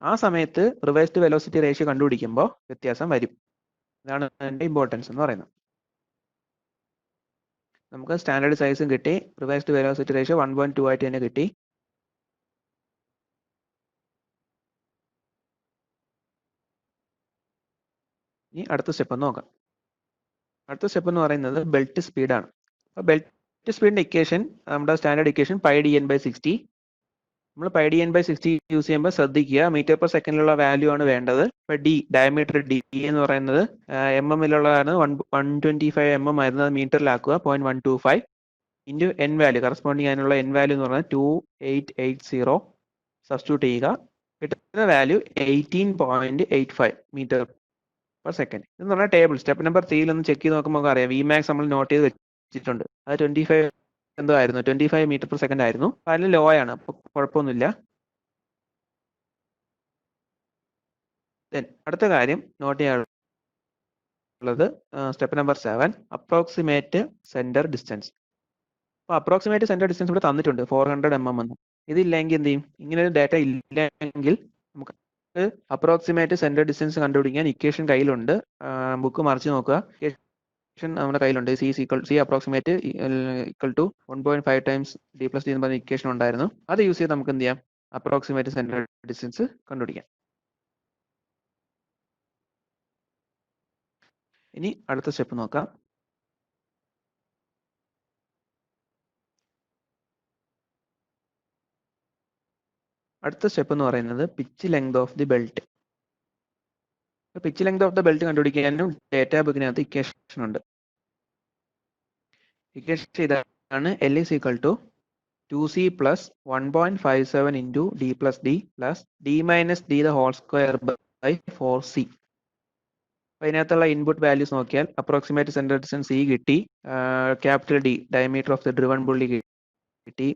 S1: ആ സമയത്ത് റിവൈസ്ഡ് വെലോസിറ്റി റേഷ്യോ കണ്ടുപിടിക്കുമ്പോൾ വ്യത്യാസം വരും. ഇതാണ് അതിന്റെ ഇമ്പോർട്ടൻസ് എന്ന് പറയുന്നത്. നമുക്ക് സ്റ്റാൻഡേർഡ് സൈസും കിട്ടി, റിവൈസ്ഡ് വെലോസിറ്റി റേഷ്യോ 1.2 ആയിട്ട് തന്നെ കിട്ടി. ഇനി അടുത്ത സ്റ്റെപ്പ് ഒന്ന് നോക്കാം. അടുത്ത സ്റ്റെപ്പ് എന്ന് പറയുന്നത് ബെൽറ്റ് സ്പീഡാണ്. അപ്പോൾ ബെൽറ്റ് സ്പീഡിന്റെ ഇക്വേഷൻ നമ്മുടെ സ്റ്റാൻഡേർഡ് ഇക്വേഷൻ πdn/60. നമ്മൾ πdn/60 യൂസ് ചെയ്യുമ്പോൾ ശ്രദ്ധിക്കുക, മീറ്റർ പെർ സെക്കൻഡിലുള്ള വാല്യൂ ആണ് വേണ്ടത്. ഇപ്പൊ ഡയമീറ്റർ ഡി എന്ന് പറയുന്നത് mmലുള്ളതാണ്. 125 mm ആയിരുന്നു, അത് മീറ്ററിലാക്കുക 0.125 ഇൻറ്റു എൻ വാല്യൂ, കറസ്പോണ്ടിങ് അതിനുള്ള എൻ വാല്യൂ എന്ന് പറയുന്നത് 2880. സബ്സ്റ്റിറ്റ്യൂട്ട് ചെയ്യുക, കിട്ടുന്ന വാല്യൂ 18.85 മീറ്റർ പെർ സെക്കൻഡ് എന്ന് പറഞ്ഞാൽ ടേബിൾ സ്റ്റെപ്പ് നമ്പർ 3 ഒന്ന് ചെക്ക് ചെയ്ത് നോക്കുമ്പോൾ അറിയാം, വി മാക്സ് നമ്മൾ നോട്ട് ചെയ്ത് വെച്ചിട്ടുണ്ട്. അത് 25 എന്തോ ആയിരുന്നു, 25 മീറ്റർ പെർ സെക്കൻഡ് ആയിരുന്നു. അതിൽ ലോ ആണ്, അപ്പോൾ കുഴപ്പമൊന്നുമില്ല. അടുത്ത കാര്യം നോട്ട് ചെയ്യാനുള്ളത് step number 7, approximate centre distance. അപ്പോൾ അപ്രോക്സിമേറ്റ് സെന്റർ ഡിസ്റ്റൻസ് ഇവിടെ തന്നിട്ടുണ്ട് 400 mm എന്ന്. ഇതില്ലെങ്കിൽ എന്ത് ചെയ്യും, ഇങ്ങനെ ഒരു ഡാറ്റ ഇല്ലെങ്കിൽ നമുക്ക് അപ്രോക്സിമേറ്റ് സെന്റർ ഡിസ്റ്റൻസ് കണ്ടുപിടിക്കാൻ ഇക്വേഷൻ കയ്യിലുണ്ട്. ബുക്ക് മറിച്ച് നോക്കുക, ഇക്വേഷൻ നമ്മുടെ കയ്യിലുണ്ട്. C approximate equal to 1.5 times d + d എന്ന് പറഞ്ഞ ഇക്വേഷൻ ഉണ്ടായിരുന്നു. അത് യൂസ് ചെയ്ത് നമുക്ക് എന്ത് ചെയ്യാം, അപ്രോക്സിമേറ്റ് സെന്റർ ഡിസ്റ്റൻസ് കണ്ടുപിടിക്കാം. ഇനി അടുത്ത സ്റ്റെപ്പ് നോക്കാം. അടുത്ത സ്റ്റെപ്പ് എന്ന് പറയുന്നത് pitch length of the belt. Pitch length of the belt കണ്ടുപിടിക്കാനും ഡേറ്റാ ബുക്കിനകത്ത് ഇക്വേഷൻ ഉണ്ട്. ഇക്വേഷൻ ഇതാണ്, L is equal to 2c plus 1.57 into d plus d plus d minus d the whole square by 4c. അപ്പോൾ ഇതിനകത്തുള്ള ഇൻപുട്ട് വാല്യൂസ് നോക്കിയാൽ അപ്രോക്സിമേറ്റ് സെന്റർ ഡിസ്റ്റൻസ് സി കിട്ടി, capital D diameter of the driven പുള്ളി കിട്ടി,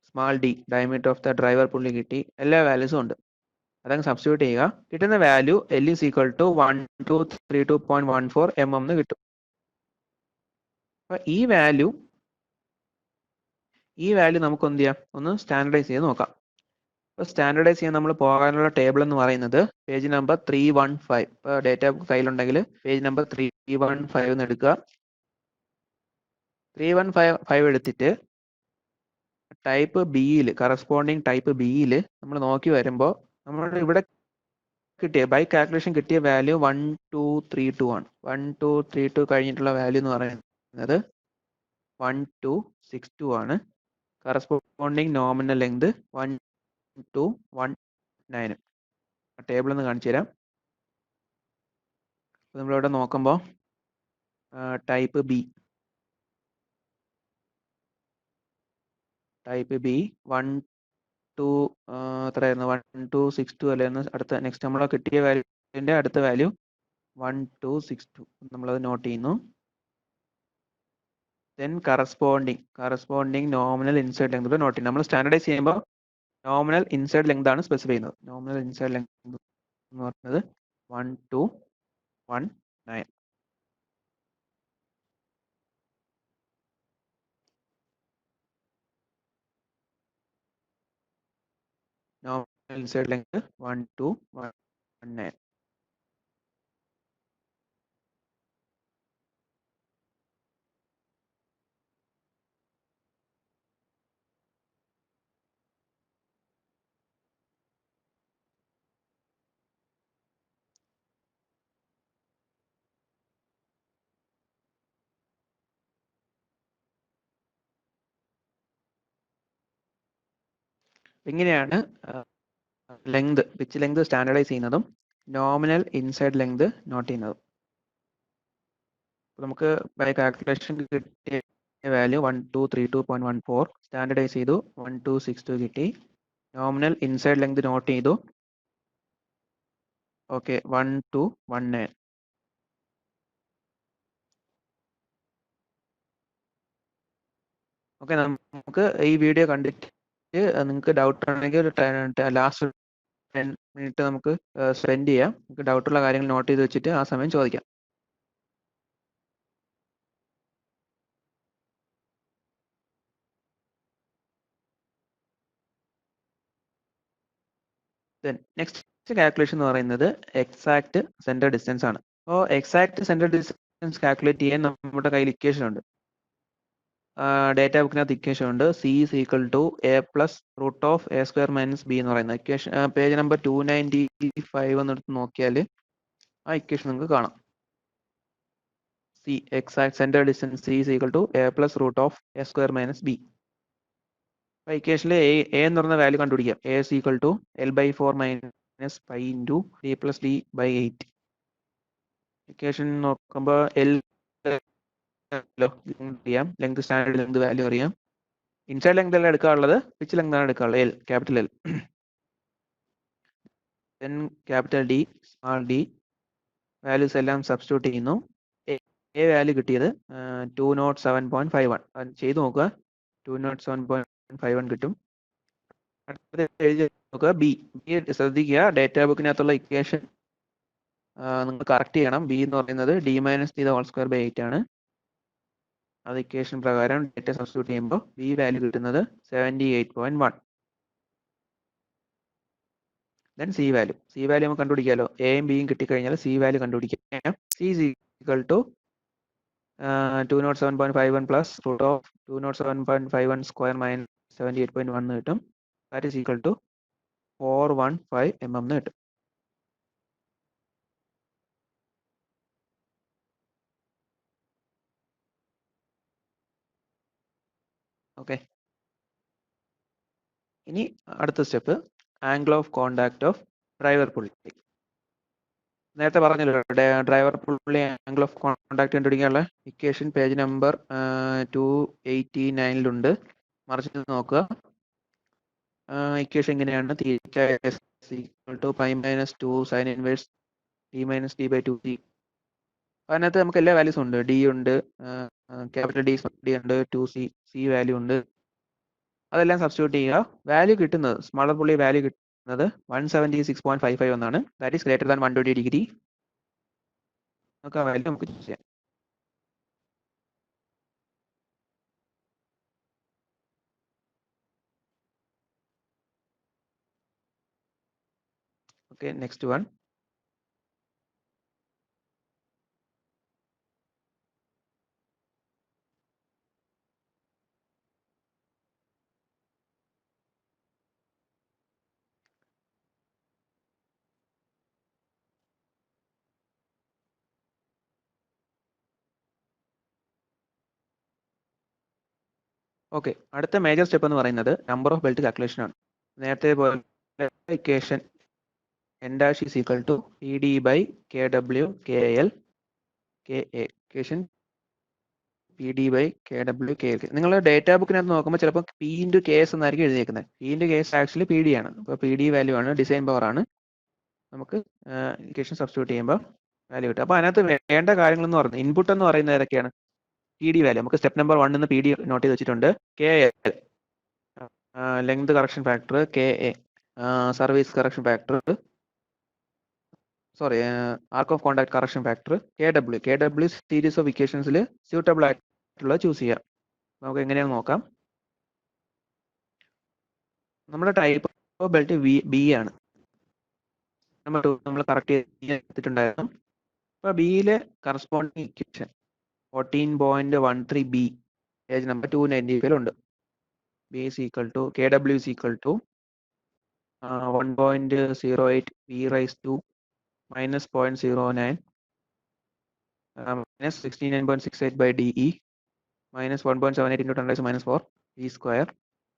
S1: small D diameter of the driver പുള്ളി കിട്ടി, എല്ലാ വാല്യൂസും ഉണ്ട്. അതങ്ങ് സബ്സ്റ്റിറ്റ്യൂട്ട് ചെയ്യുക, കിട്ടുന്ന value L is equal to 1232.14 mm എന്ന് കിട്ടും. അപ്പൊ ഈ വാല്യൂ നമുക്ക് എന്ത് ചെയ്യാം, ഒന്ന് സ്റ്റാൻഡർഡൈസ് ചെയ്ത് നോക്കാം. അപ്പോൾ സ്റ്റാൻഡർഡൈസ് ചെയ്യാൻ നമ്മൾ പോകാനുള്ള ടേബിൾ എന്ന് പറയുന്നത് പേജ് നമ്പർ 315. ഇപ്പോൾ ഡേറ്റ ബുക്ക് കയ്യിലുണ്ടെങ്കിൽ പേജ് നമ്പർ 315 എന്ന് എടുക്കുക. 315 എടുത്തിട്ട് ടൈപ്പ് ബിയിൽ, കറസ്പോണ്ടിങ് ടൈപ്പ് ബിയിൽ നമ്മൾ നോക്കി വരുമ്പോൾ നമ്മൾ ഇവിടെ കിട്ടിയ ബൈ കാൽക്കുലേഷൻ കിട്ടിയ വാല്യൂ 1232 ആണ്. 1232 കഴിഞ്ഞിട്ടുള്ള വാല്യൂ എന്ന് പറയുന്നത് 1262 ആണ്. Corresponding nominal length 1219. ടേബിൾ ഒന്ന് കാണിച്ചു തരാം. നമ്മളിവിടെ നോക്കുമ്പോൾ ടൈപ്പ് ബി 12 എത്രയായിരുന്നു, 1262 അല്ലായിരുന്നു. അടുത്ത നെക്സ്റ്റ് നമ്മൾ കിട്ടിയ വാല്യൂവിന്റെ അടുത്ത വാല്യൂ 1262, നമ്മളത് നോട്ട് ചെയ്യുന്നു. Then corresponding nominal inside length note ചെയ്യുന്നു. നമ്മൾ സ്റ്റാൻഡർഡൈസ് ചെയ്യുമ്പോൾ നോമിനൽ ഇൻസൈഡ് ലെങ്ത് ആണ് സ്പെസിഫൈ ചെയ്യുന്നത്. നോമിനൽ ഇൻസൈഡ് ലെങ്ത് എന്ന് പറയുന്നത് 1219. Nominal inside length 1219. ഇങ്ങനെയാണ് ലെങ്ത്, പിച്ച് ലെങ്ത് സ്റ്റാൻഡർഡൈസ് ചെയ്യുന്നതും നോമിനൽ ഇൻസൈഡ് ലെങ്ത് നോട്ട് ചെയ്യുന്നതും. നമുക്ക് ബൈ കാൽക്കുലേഷൻ കിട്ടിയ വാല്യൂ 1232.14, സ്റ്റാൻഡർഡൈസ് ചെയ്തു 1262 കിട്ടി. നോമിനൽ ഇൻസൈഡ് ലെങ്ത് നോട്ട് ചെയ്തു, ഓക്കെ 1219. ഓക്കെ, നമുക്ക് ഈ വീഡിയോ കണ്ടിട്ട് നിങ്ങൾക്ക് ഡൗട്ട് ഉണ്ടെങ്കിൽ ഒരു ലാസ്റ്റ് 10 മിനിറ്റ് നമുക്ക് സ്പെൻഡ് ചെയ്യാം. നിങ്ങൾക്ക് ഡൗട്ടുള്ള കാര്യങ്ങൾ നോട്ട് ചെയ്ത് വെച്ചിട്ട് ആ സമയം ചോദിക്കാം. നെക്സ്റ്റ് കാൽക്കുലേഷൻ എന്ന് പറയുന്നത് എക്സാക്ട് സെന്റർ ഡിസ്റ്റൻസ് ആണ്. അപ്പോൾ എക്സാക്ട് സെന്റർ ഡിസ്റ്റൻസ് കാൽക്കുലേറ്റ് ചെയ്യാൻ നമ്മുടെ കയ്യിൽ ഇക്വേഷൻ ഉണ്ട്. ഡേറ്റ ബുക്കിനകത്ത് ഇക്വേഷൻ ഉണ്ട്. C is equal to A plus root of A square minus B എന്ന് പറയുന്ന ഇക്വേഷൻ പേജ് നമ്പർ 295 എന്നെടുത്ത് നോക്കിയാൽ ആ ഇക്വേഷൻ നിങ്ങൾക്ക് കാണാം. C exact centre distance C is equal to A plus root of A square minus B. അപ്പോൾ ഇക്വേഷനിൽ എ എന്ന് പറഞ്ഞ വാല്യൂ കണ്ടുപിടിക്കാം. A is equal to L/4 minus pi into D plus d by 8. Equation നോക്കുമ്പോൾ എൽ അറിയാം, ലെങ്ത് സ്റ്റാൻഡേർഡ് ലെങ്ത് വാല്യൂ അറിയാം. ഇൻസൈഡ് ലെങ്ത് അല്ല എടുക്കാനുള്ളത്, പിച്ച് ലെങ്ത് ആണ് എടുക്കാനുള്ളത്. L, capital L. Then capital D, small d values എല്ലാം സബ്സ്റ്റിറ്റ്യൂട്ട് ചെയ്യുന്നു. എ വാല്യൂ കിട്ടിയത് 207.51. ചെയ്ത് നോക്കുക, 207.51 കിട്ടും. അടുത്തത് എഴുതി നോക്കുക. ബി ശ്രദ്ധിക്കുക, ഡേറ്റാ ബുക്കിനകത്തുള്ള ഇക്വേഷൻ നിങ്ങൾ കറക്റ്റ് ചെയ്യണം. ബി എന്ന് പറയുന്നത് D minus D whole square by 8 ആണ്. അത് ഇക്വേഷൻ പ്രകാരം ഡേറ്റ സബ്സ്റ്റിറ്റ്യൂട്ട് ചെയ്യുമ്പോൾ ബി വാല്യൂ കിട്ടുന്നത് 78.1. ദെൻ സി വാല്യൂ നമുക്ക് കണ്ടുപിടിക്കാമല്ലോ. എയും ബിയും കിട്ടിക്കഴിഞ്ഞാൽ സി വാല്യൂ കണ്ടുപിടിക്കാം. C is equal to 207.51 plus root of 207.51 square minus 78.1 എന്ന് കിട്ടും. That is equal to 415 mm എന്ന് കിട്ടും. ഓക്കെ, ഇനി അടുത്ത step angle of contact of driver pulley. നേരത്തെ പറഞ്ഞല്ലോ, driver pulley angle of contact കണ്ടുപിടിക്കാനുള്ള ഇക്വേഷൻ പേജ് നമ്പർ 289 മറിച്ച് നോക്കുക. ഇക്വേഷൻ ഇങ്ങനെയാണ്. Theta equal to pi minus 2 sine inverse D minus D by 2 അതിനകത്ത് നമുക്ക് എല്ലാ വാല്യൂസും ഉണ്ട്. ഡി ഉണ്ട്, ക്യാപിറ്റൽ ഡി ഉണ്ട്, 2c വാല്യൂ ഉണ്ട്. അതെല്ലാം സബ്സ്റ്റിറ്റ്യൂട്ട് ചെയ്യുക. വാല്യൂ കിട്ടുന്നത്, സ്മാളർ പുള്ളി വാല്യൂ കിട്ടുന്നത് 176.55 എന്നാണ്. That is greater than 120 degree. നമുക്ക് ആ വാല്യൂ നമുക്ക് ചൂസ് ചെയ്യാം. Okay, next one. ഓക്കെ, അടുത്ത മേജർ സ്റ്റെപ്പ് എന്ന് പറയുന്നത് നമ്പർ ഓഫ് ബെൽറ്റ് കാൽക്കുലേഷൻ ആണ്. നേരത്തെ പോലെ equation n dash is equal to PD by KW KL KA. Equation PD by KW KL. നിങ്ങൾ ഡേറ്റാ ബുക്കിനകത്ത് നോക്കുമ്പോൾ ചിലപ്പോൾ P ഇൻറ്റു KS എന്നായിരിക്കും എഴുതിയേക്കുന്നത്. P into KS actually PD ആണ്. അപ്പോൾ PD വാല്യൂ ആണ്, ഡിസൈൻ പവർ ആണ്. നമുക്ക് ഇക്വേഷൻ സബ്സ്റ്റിറ്റ്യൂട്ട് ചെയ്യുമ്പോൾ വാല്യൂ കിട്ടും. അപ്പോൾ അതിനകത്ത് വേണ്ട കാര്യങ്ങൾ എന്ന് പറയുന്നത് ഇൻപുട്ട് എന്ന് പറയുന്നത് ഏതൊക്കെയാണ്? PD വാല്യൂ നമുക്ക് സ്റ്റെപ്പ് നമ്പർ 1 എന്ന് PD നോട്ട് ചെയ്ത് വെച്ചിട്ടുണ്ട്. KL length correction factor, KA service correction factor, sorry arc of contact correction factor, KW series of ഇക്വേഷൻസിൽ സ്യൂട്ടബിൾ ആയിട്ടുള്ള ചൂസ് ചെയ്യാം. നമുക്ക് എങ്ങനെയാണെന്ന് നോക്കാം. നമ്മുടെ ടൈപ്പ് ഓഫ് ബെൽറ്റ് ബി ആണ്. നമ്മൾ കറക്റ്റ് ചെയ്തിട്ടുണ്ടായിരുന്നു. അപ്പോൾ ബിയിലെ corresponding equation 14.13 B page number 295 ഉണ്ട്. B is equal to KW is equal to 1.08 B raise to minus 0.09 minus 69.68 by DE minus 1.78 into 10 raised to minus 4 V square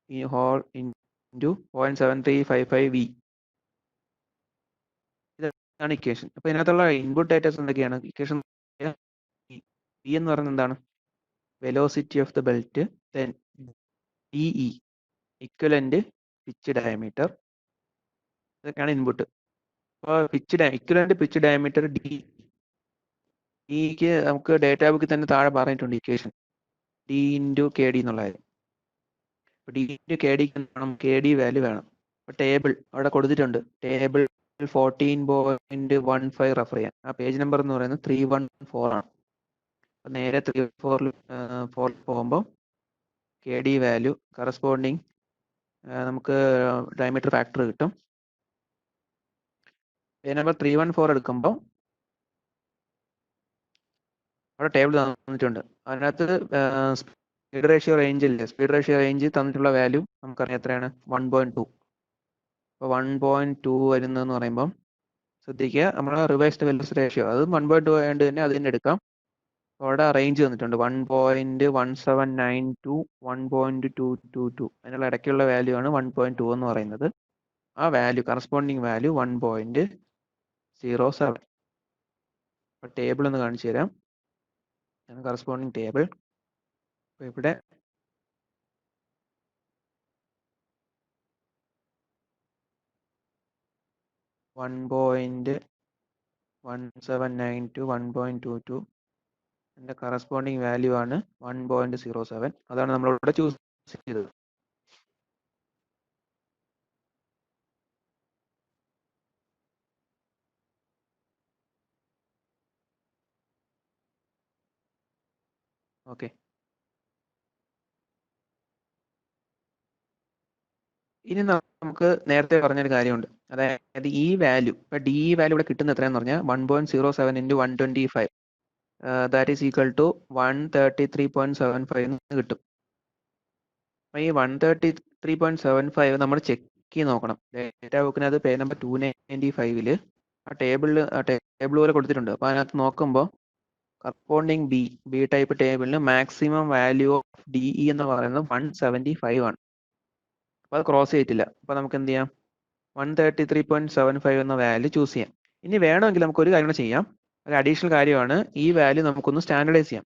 S1: E whole into 0.7355 V. ഇതാണ് ഇക്വേഷൻ. അപ്പോൾ ഇതിനകത്തുള്ള ഇൻപുട്ട് ഡേറ്റാസ് എന്തൊക്കെയാണ്? ഇക്വേഷൻ പി എന്ന് പറയുന്നത് എന്താണ്? Velocity of the belt, then DE equivalent pitch diameter, ഇതൊക്കെയാണ് ഇൻപുട്ട്. അപ്പോൾ ഇക്വലന്റ് പിച്ച് ഡയമീറ്റർ ഡിക്ക് നമുക്ക് ഡേറ്റാ ബുക്കിൽ തന്നെ താഴെ പറഞ്ഞിട്ടുണ്ട് ഇക്വേഷൻ D ഇൻറ്റു KD എന്നുള്ളത്. ഡിന്റെ കെ ഡിക്ക് വേണം കെ ഡി വാല്യൂ വേണം. അപ്പോൾ ടേബിൾ അവിടെ കൊടുത്തിട്ടുണ്ട്. ടേബിൾ 14.15 റെഫർ ചെയ്യാം. ആ പേജ് നമ്പർ എന്ന് പറയുന്നത് 314 ആണ്. അപ്പോൾ നേരെ 314 പോകുമ്പോൾ കെ ഡി വാല്യൂ കറസ്പോണ്ടിങ് നമുക്ക് ഡയമീറ്റർ ഫാക്ടർ കിട്ടും. പേജ് നമ്പർ 314 എടുക്കുമ്പോൾ അവിടെ ടേബിൾ തന്നിട്ടുണ്ട്. അതിനകത്ത് സ്പീഡ് റേഷ്യോ റേഞ്ച് ഇല്ലേ, സ്പീഡ് റേഷ്യോ റേഞ്ച് തന്നിട്ടുള്ള വാല്യൂ നമുക്കറിയാം എത്രയാണ്, 1.2. അപ്പോൾ 1.2 വരുന്നതെന്ന് പറയുമ്പം ശ്രദ്ധിക്കുക, നമ്മുടെ റിവൈസ്ഡ് വെലോസിറ്റി റേഷ്യോ അത് 1.2 ആയതുകൊണ്ട് തന്നെ അതിന് എടുക്കാം. അവിടെ റേഞ്ച് തന്നിട്ടുണ്ട് 1.1792 to 1.222. അതിനുള്ള ഇടയ്ക്കുള്ള വാല്യൂ ആണ് 1.2 എന്ന് പറയുന്നത്. ആ വാല്യൂ കറസ്പോണ്ടിങ് വാല്യൂ 1.07. അപ്പോൾ ടേബിൾ ഒന്ന് കാണിച്ചു തരാം. കറസ്പോണ്ടിങ് ടേബിൾ ഇവിടെ (1.1792 to 1.22) അതിന്റെ കറസ്പോണ്ടിങ് വാല്യൂ ആണ് 1.07. അതാണ് നമ്മളിവിടെ ചൂസ് ചെയ്തത്. ഓക്കെ, ഇനി നമുക്ക് നേരത്തെ പറഞ്ഞൊരു കാര്യമുണ്ട്. അതായത് ഈ വാല്യൂ, ഇപ്പൊ ഡി വാല്യൂ ഇവിടെ കിട്ടുന്ന എത്രയാന്ന് പറഞ്ഞാൽ 1.07 into 125 that is equal to 133.75 എന്ന് കിട്ടും. അപ്പൊ ഈ 133.75 നമ്മൾ ചെക്ക് ചെയ്ത് നോക്കണം. ഡേറ്റ ബുക്കിനകത്ത് പേജ് നമ്പർ 295 ആ ടേബിൾ പോലെ കൊടുത്തിട്ടുണ്ട്. അപ്പൊ അതിനകത്ത് നോക്കുമ്പോൾ കറസ്പോണ്ടിങ് ബി ടൈപ്പ് ടേബിളിന് മാക്സിമം വാല്യൂ ഓഫ് DE എന്ന് പറയുന്നത് 175 ആണ്. അപ്പോൾ അത് ക്രോസ് ചെയ്തിട്ടില്ല. അപ്പോൾ നമുക്ക് എന്ത് ചെയ്യാം, 133.75 എന്ന വാല്യൂ ചൂസ് ചെയ്യാം. ഇനി വേണമെങ്കിൽ നമുക്ക് ഒരു കാര്യം ചെയ്യാം. ഒരു അഡീഷണൽ കാര്യമാണ്, ഈ വാല്യൂ നമുക്കൊന്ന് സ്റ്റാൻഡർഡൈസ് ചെയ്യാം.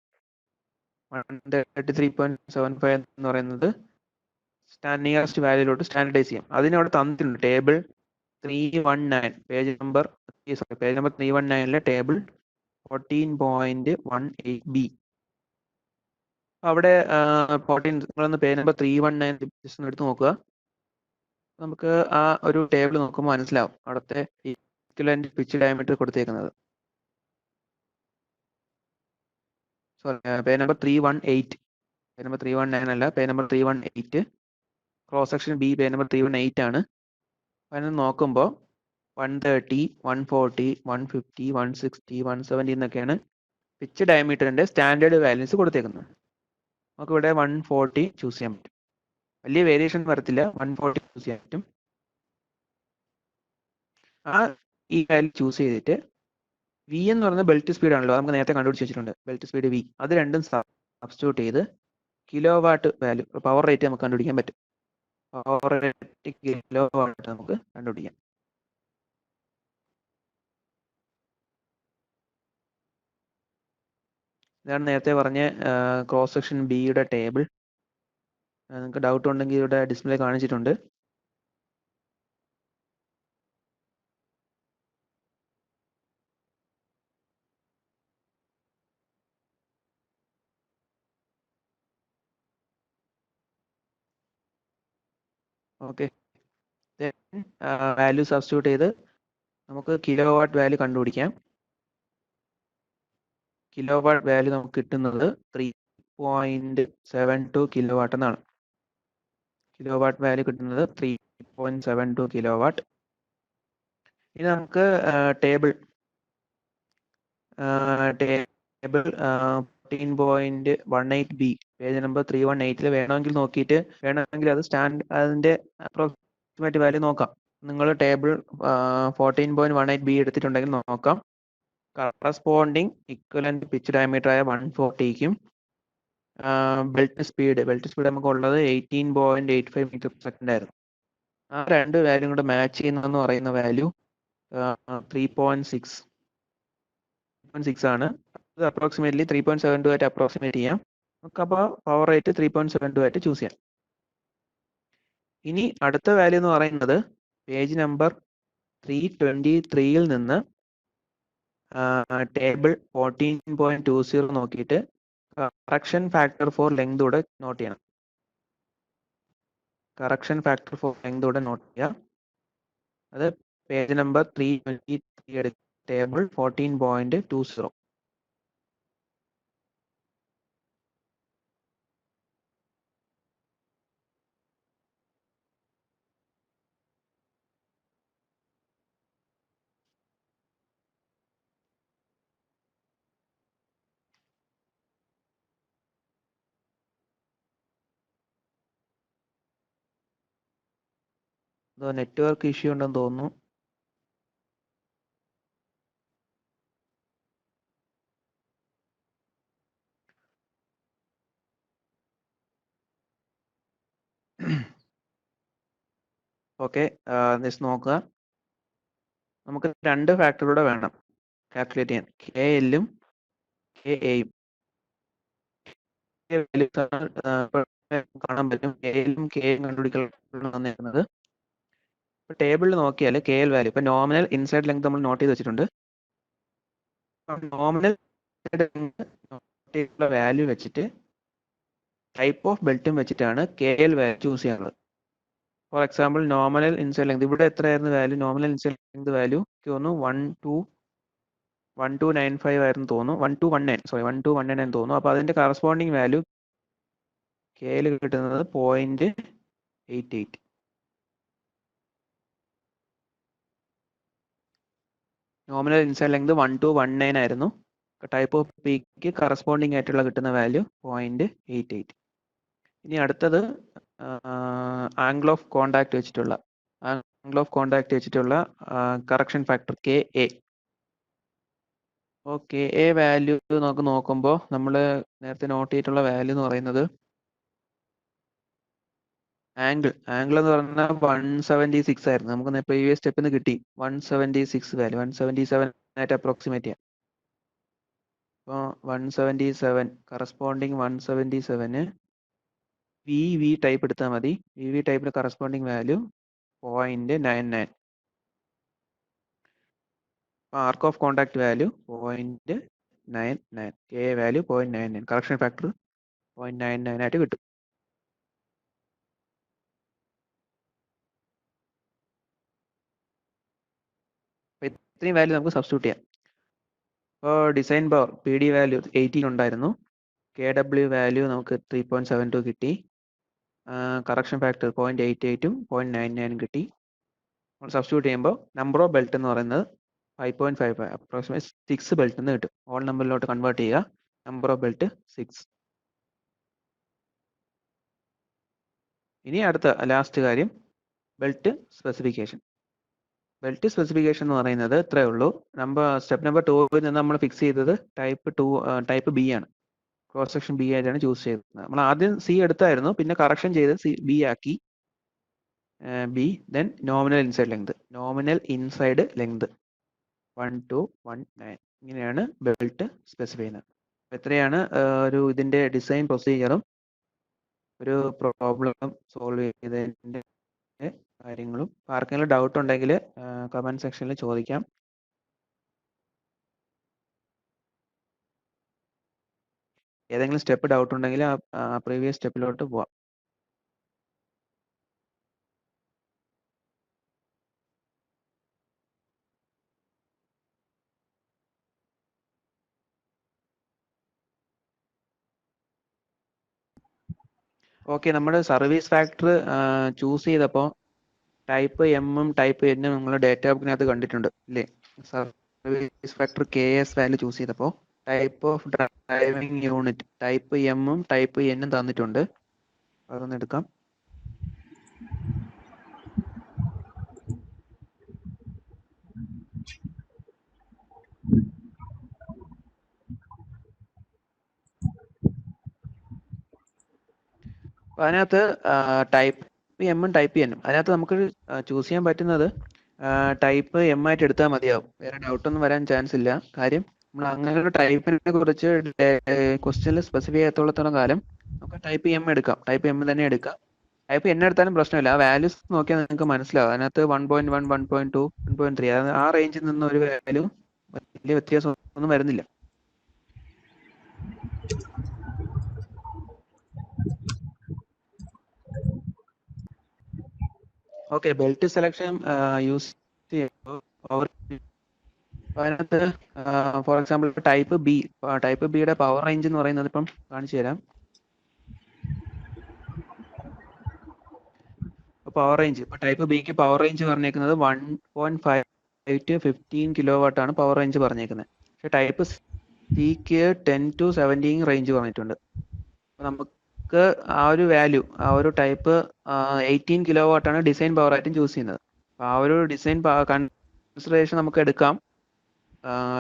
S1: 133.75 എന്ന് പറയുന്നത് നിയറസ്റ്റ് വാല്യൂലോട്ട് സ്റ്റാൻഡർഡൈസ് ചെയ്യാം. അതിനവിടെ തന്നിട്ടുണ്ട് table 319, page number 319 table 14.18B. അവിടെ 14 നിങ്ങളൊന്ന് പേജ് നമ്പർ 319 ജസ്റ്റ് ഒന്ന് എടുത്ത് നോക്കുക. നമുക്ക് ആ ഒരു ടേബിൾ നോക്കുമ്പോൾ മനസ്സിലാവും അവിടുത്തെ ഇക്വലന്റ് പിച്ച് ഡയമീറ്റർ കൊടുത്തേക്കുന്നത്. Sorry, page number 318, page number 319 അല്ല, page number 318. Cross section B page number 318 ആണ്. അതിന് നോക്കുമ്പോൾ 130, 140, 150, 160, 170 എന്നൊക്കെയാണ് പിച്ച് ഡയമീറ്ററിന്റെ സ്റ്റാൻഡേർഡ് വാല്യൂസ് കൊടുത്തേക്കുന്നത്. നമുക്ക് ഇവിടെ 140 ചൂസ് ചെയ്യാൻ പറ്റും. വലിയ വേരിയേഷൻ വരത്തില്ല, 140 ചൂസ് ചെയ്യാൻ പറ്റും. ആ ഈ വാല്യൂ ചൂസ് ചെയ്തിട്ട് വി എന്ന് പറയുന്നത് ബെൽറ്റ് സ്പീഡ് ആണല്ലോ, നമുക്ക് നേരത്തെ കണ്ടുപിടിച്ച് വെച്ചിട്ടുണ്ട്. ബെൽറ്റ് സ്പീഡ് വി, അത് രണ്ടും സബ്സ്റ്റിറ്റ്യൂട്ട് ചെയ്ത് kilo watt value, power rate നമുക്ക് കണ്ടുപിടിക്കാൻ പറ്റും. പവർ റേറ്റ് കിലോ വാട്ട് നമുക്ക് കണ്ടുപിടിക്കാം. ഇതാണ് നേരത്തെ പറഞ്ഞ ക്രോസ് സെക്ഷൻ ബിയുടെ ടേബിൾ. നിങ്ങൾക്ക് ഡൗട്ട് ഉണ്ടെങ്കിൽ ഇവിടെ ഡിസ്പ്ലേ കാണിച്ചിട്ടുണ്ട്. ഓക്കെ, വാല്യൂ സബ്സ്റ്റിറ്റ്യൂട്ട് ചെയ്ത് നമുക്ക് കിലോ വാട്ട് വാല്യൂ കണ്ടുപിടിക്കാം. കിലോ വാട്ട് വാല്യൂ നമുക്ക് കിട്ടുന്നത് 3.72 കിലോ വാട്ട് എന്നാണ്. കിലോ വാട്ട് വാല്യൂ കിട്ടുന്നത് 3.72 കിലോ വാട്ട്. ഇനി നമുക്ക് ടേബിൾ 14.18B പേജ് നമ്പർ 318 വേണമെങ്കിൽ നോക്കിയിട്ട് വേണമെങ്കിൽ അത് അതിന്റെ അപ്രോക്സിമേറ്റ് വാല്യൂ നോക്കാം. നിങ്ങൾ ടേബിൾ 14.18B എടുത്തിട്ടുണ്ടെങ്കിൽ നോക്കാം. കറസ്പോണ്ടിങ് ഇക്വലന്റ് പിച്ച് ഡയമീറ്റർ ആയ 140ക്കും ബെൽറ്റ് സ്പീഡ് നമുക്ക് ഉള്ളത് 18.85 മീറ്റർ പെർ സെക്കൻഡ് ആയിരുന്നു. ആ രണ്ട് വാല്യൂ കൂടെ മാച്ച് ചെയ്യുന്നതെന്ന് പറയുന്ന വാല്യൂ 3.6 ആണ്. അത് അപ്രോക്സിമേറ്റ്ലി 3.72 ആയിട്ട് അപ്രോക്സിമേറ്റ് ചെയ്യാം. നമുക്ക് അപ്പോൾ പവർ റേറ്റ് 3.72 ആയിട്ട് ചൂസ് ചെയ്യാം. ഇനി അടുത്ത വാല്യൂ എന്ന് പറയുന്നത് പേജ് നമ്പർ 323 നിന്ന് ടേബിൾ 14.20 നോക്കിയിട്ട് കറക്ഷൻ ഫാക്ടർ ഫോർ ലെങ്ത് കൂടെ നോട്ട് ചെയ്യണം. കറക്ഷൻ ഫാക്ടർ ഫോർ ലെങ്ത് ഇവിടെ നോട്ട് ചെയ്യാം. അത് പേജ് നമ്പർ 323 എടുക്കുക, ടേബിൾ 14.20. നെറ്റ്വർക്ക് ഇഷ്യൂ ഉണ്ടെന്ന് തോന്നുന്നു. ഓക്കെ, ജസ്റ്റ് നോക്കുക. നമുക്ക് 2 ഫാക്ടറൂടെ വേണം കാൽക്കുലേറ്റ് ചെയ്യാൻ, കെ എല്ലും കെ എയും. കാണാൻ പറ്റും കെ എല്ലും കെ എയും കണ്ടുപിടിക്കുന്നത്. ഇപ്പൊ ടേബിളിൽ നോക്കിയാൽ കെ എൽ വാല്യൂ, ഇപ്പൊ നോമിനൽ ഇൻസൈഡ് ലെങ്ത് നമ്മൾ നോട്ട് ചെയ്ത് വെച്ചിട്ടുണ്ട്. നോമിനൽ വാല്യൂ വെച്ചിട്ട് ടൈപ്പ് ഓഫ് ബെൽറ്റും വെച്ചിട്ടാണ് കെ എൽ വാല്യൂ ചൂസ് ചെയ്യാനുള്ളത്. For example nominal inside length ഇവിടെ എത്രയായിരുന്നു value? Nominal inside length value തോന്നുന്നു 1295 ആയിരുന്നു തോന്നുന്നു, 1219 തോന്നുന്നു. അപ്പൊ അതിന്റെ കറസ്പോണ്ടിങ് വാല്യൂ കെ എൽ കിട്ടുന്നത് 0.88. നോമിനൽ ഇൻസൈഡ് ലെങ്ത് 1219 ആയിരുന്നു. ടൈപ്പ് ഓഫ് പീക്ക് കറസ്പോണ്ടിങ് ആയിട്ടുള്ള കിട്ടുന്ന വാല്യൂ 0.88. ഇനി അടുത്തത് ആംഗിൾ ഓഫ് കോണ്ടാക്ട് വെച്ചിട്ടുള്ള correction factor K A. K A value നമുക്ക് നോക്കുമ്പോൾ നമ്മൾ നേരത്തെ നോട്ട് ചെയ്തിട്ടുള്ള വാല്യൂ എന്ന് പറയുന്നത് ആംഗിൾ എന്ന് പറഞ്ഞാൽ 176 ആയിരുന്നു. നമുക്ക് പ്രീവിയസ് സ്റ്റെപ്പിൽ നിന്ന് കിട്ടി 176 വാല്യൂ, 177 ആയിട്ട് അപ്രോക്സിമേറ്റ് ചെയ്യാം. അപ്പോൾ 177 കറസ്പോണ്ടിങ് 177 വി ടൈപ്പ് എടുത്താൽ മതി. വി ടൈപ്പിന് corresponding value 0.99. Arc of contact value 0.99, K value 0.99, correction factor 0.99 ആയിട്ട് കിട്ടും. ഇത്രയും വാല്യൂ നമുക്ക് സബ്സ്റ്റിറ്റ്യൂട്ട് ചെയ്യാം. ഇപ്പോൾ design power P D value 18 ഉണ്ടായിരുന്നു, കെ ഡബ്ല്യു വാല്യൂ നമുക്ക് 3.72 കിട്ടി, കറക്ഷൻ ഫാക്ടർ 0.88ഉം 0.99ഉം കിട്ടി. നമ്മൾ സബ്സ്റ്റിറ്റ്യൂട്ട് ചെയ്യുമ്പോൾ നമ്പർ ഓഫ് ബെൽറ്റ് എന്ന് പറയുന്നത് 5.55, അപ്രോക്സിമേറ്റ് 6 ബെൽറ്റ് എന്ന് കിട്ടും. ഓൾ നമ്പറിലോട്ട് കൺവേർട്ട് ചെയ്യുക, നമ്പർ ഓഫ് ബെൽറ്റ് 6. ഇനി അടുത്ത ലാസ്റ്റ് കാര്യം ബെൽറ്റ് സ്പെസിഫിക്കേഷൻ. ബെൽറ്റ് സ്പെസിഫിക്കേഷൻ എന്ന് പറയുന്നത് ഇത്രയേ ഉള്ളൂ. സ്റ്റെപ്പ് നമ്പർ 2 നിന്ന് നമ്മൾ ഫിക്സ് ചെയ്തത് ടൈപ്പ് ബി ആണ്. ക്രോസ് സെക്ഷൻ ബി ആയിട്ടാണ് ചൂസ് ചെയ്തത്. നമ്മൾ ആദ്യം സി എടുത്തായിരുന്നു, പിന്നെ കറക്ഷൻ ചെയ്ത് ബി ആക്കി. B then nominal inside length 1219. ഇങ്ങനെയാണ് ബെൽറ്റ് സ്പെസിഫൈ ചെയ്യുന്നത്. എത്രയാണ് ഒരു ഇതിന്റെ ഡിസൈൻ പ്രൊസീജിയറും ഒരു പ്രോബ്ലം സോൾവ് ചെയ്തതിന്റെ കാര്യങ്ങളും. ആർക്കെങ്കിലും ഡൗട്ട് ഉണ്ടെങ്കിൽ കമന്റ് സെക്ഷനിൽ ചോദിക്കാം. ഏതെങ്കിലും സ്റ്റെപ്പ് ഡൗട്ട് ഉണ്ടെങ്കിൽ പ്രീവിയസ് സ്റ്റെപ്പിലോട്ട് പോവാം. ഓക്കെ, നമ്മുടെ സർവീസ് ഫാക്ടർ ചൂസ് ചെയ്തപ്പോൾ ടൈപ്പ് എമ്മും ടൈപ്പ് എന്നും നിങ്ങൾ ഡേറ്റാ ബുക്കിനകത്ത് കണ്ടിട്ടുണ്ട് അല്ലേ? Service factor K S value choose ചെയ്തപ്പോൾ type of driving unit type എമ്മും ടൈപ്പ് എന്നും തന്നിട്ടുണ്ട്. അതൊന്ന് എടുക്കാം. അപ്പൊ അതിനകത്ത് ടൈപ്പ് എമ്മും ടൈപ്പ് എന്നും അതിനകത്ത് നമുക്ക് ചൂസ് ചെയ്യാൻ പറ്റുന്നത് ടൈപ്പ് എം ആയിട്ട് എടുത്താൽ മതിയാവും. വേറെ ഡൗട്ടൊന്നും വരാൻ ചാൻസ് ഇല്ല. കാര്യം നമ്മൾ അങ്ങനെ ഒരു ടൈപ്പിനെ കുറിച്ച് ക്വസ്റ്റ്യനിൽ സ്പെസിഫൈ ചെയ്യാത്തോളത്തോളം കാലം നമുക്ക് ടൈപ്പ് എം എടുക്കാം, ടൈപ്പ് എം തന്നെ എടുക്കാം. ടൈപ്പ് എൻ എടുത്താലും പ്രശ്നമില്ല. ആ വാല്യൂസ് നോക്കിയാൽ നിങ്ങൾക്ക് മനസ്സിലാവും. അതിനകത്ത് 1.1, 1.2, 1.3 ആ റേഞ്ചിൽ നിന്ന് ഒരു വാല്യൂ വലിയ വ്യത്യാസം ഒന്നും വരുന്നില്ല. ഓക്കെ, ബെൽറ്റ് സെലക്ഷൻ യൂസ് ചെയ്യുമ്പോൾ അതിനകത്ത് ഫോർ എക്സാമ്പിൾ ടൈപ്പ് ബിയുടെ പവർ റേഞ്ച് എന്ന് പറയുന്നത് ഇപ്പം കാണിച്ചു തരാം. പവർ റേഞ്ച് ഇപ്പൊ ടൈപ്പ് ബിക്ക് പവർ റേഞ്ച് പറഞ്ഞേക്കുന്നത് 1.5 to 15 കിലോ വാട്ട് ആണ് പവർ റേഞ്ച് പറഞ്ഞേക്കുന്നത്. പക്ഷെ ടൈപ്പ് സിക്ക് 10 to 17 റേഞ്ച് പറഞ്ഞിട്ടുണ്ട്. നമുക്ക് ആ ഒരു ടൈപ്പ് 18 കിലോ വാട്ട് ആണ് ഡിസൈൻ പവർ ആയിട്ടും ചൂസ് ചെയ്യുന്നത്. അപ്പൊ ആ ഒരു ഡിസൈൻ കൺസിഡറേഷൻ നമുക്ക് എടുക്കാം.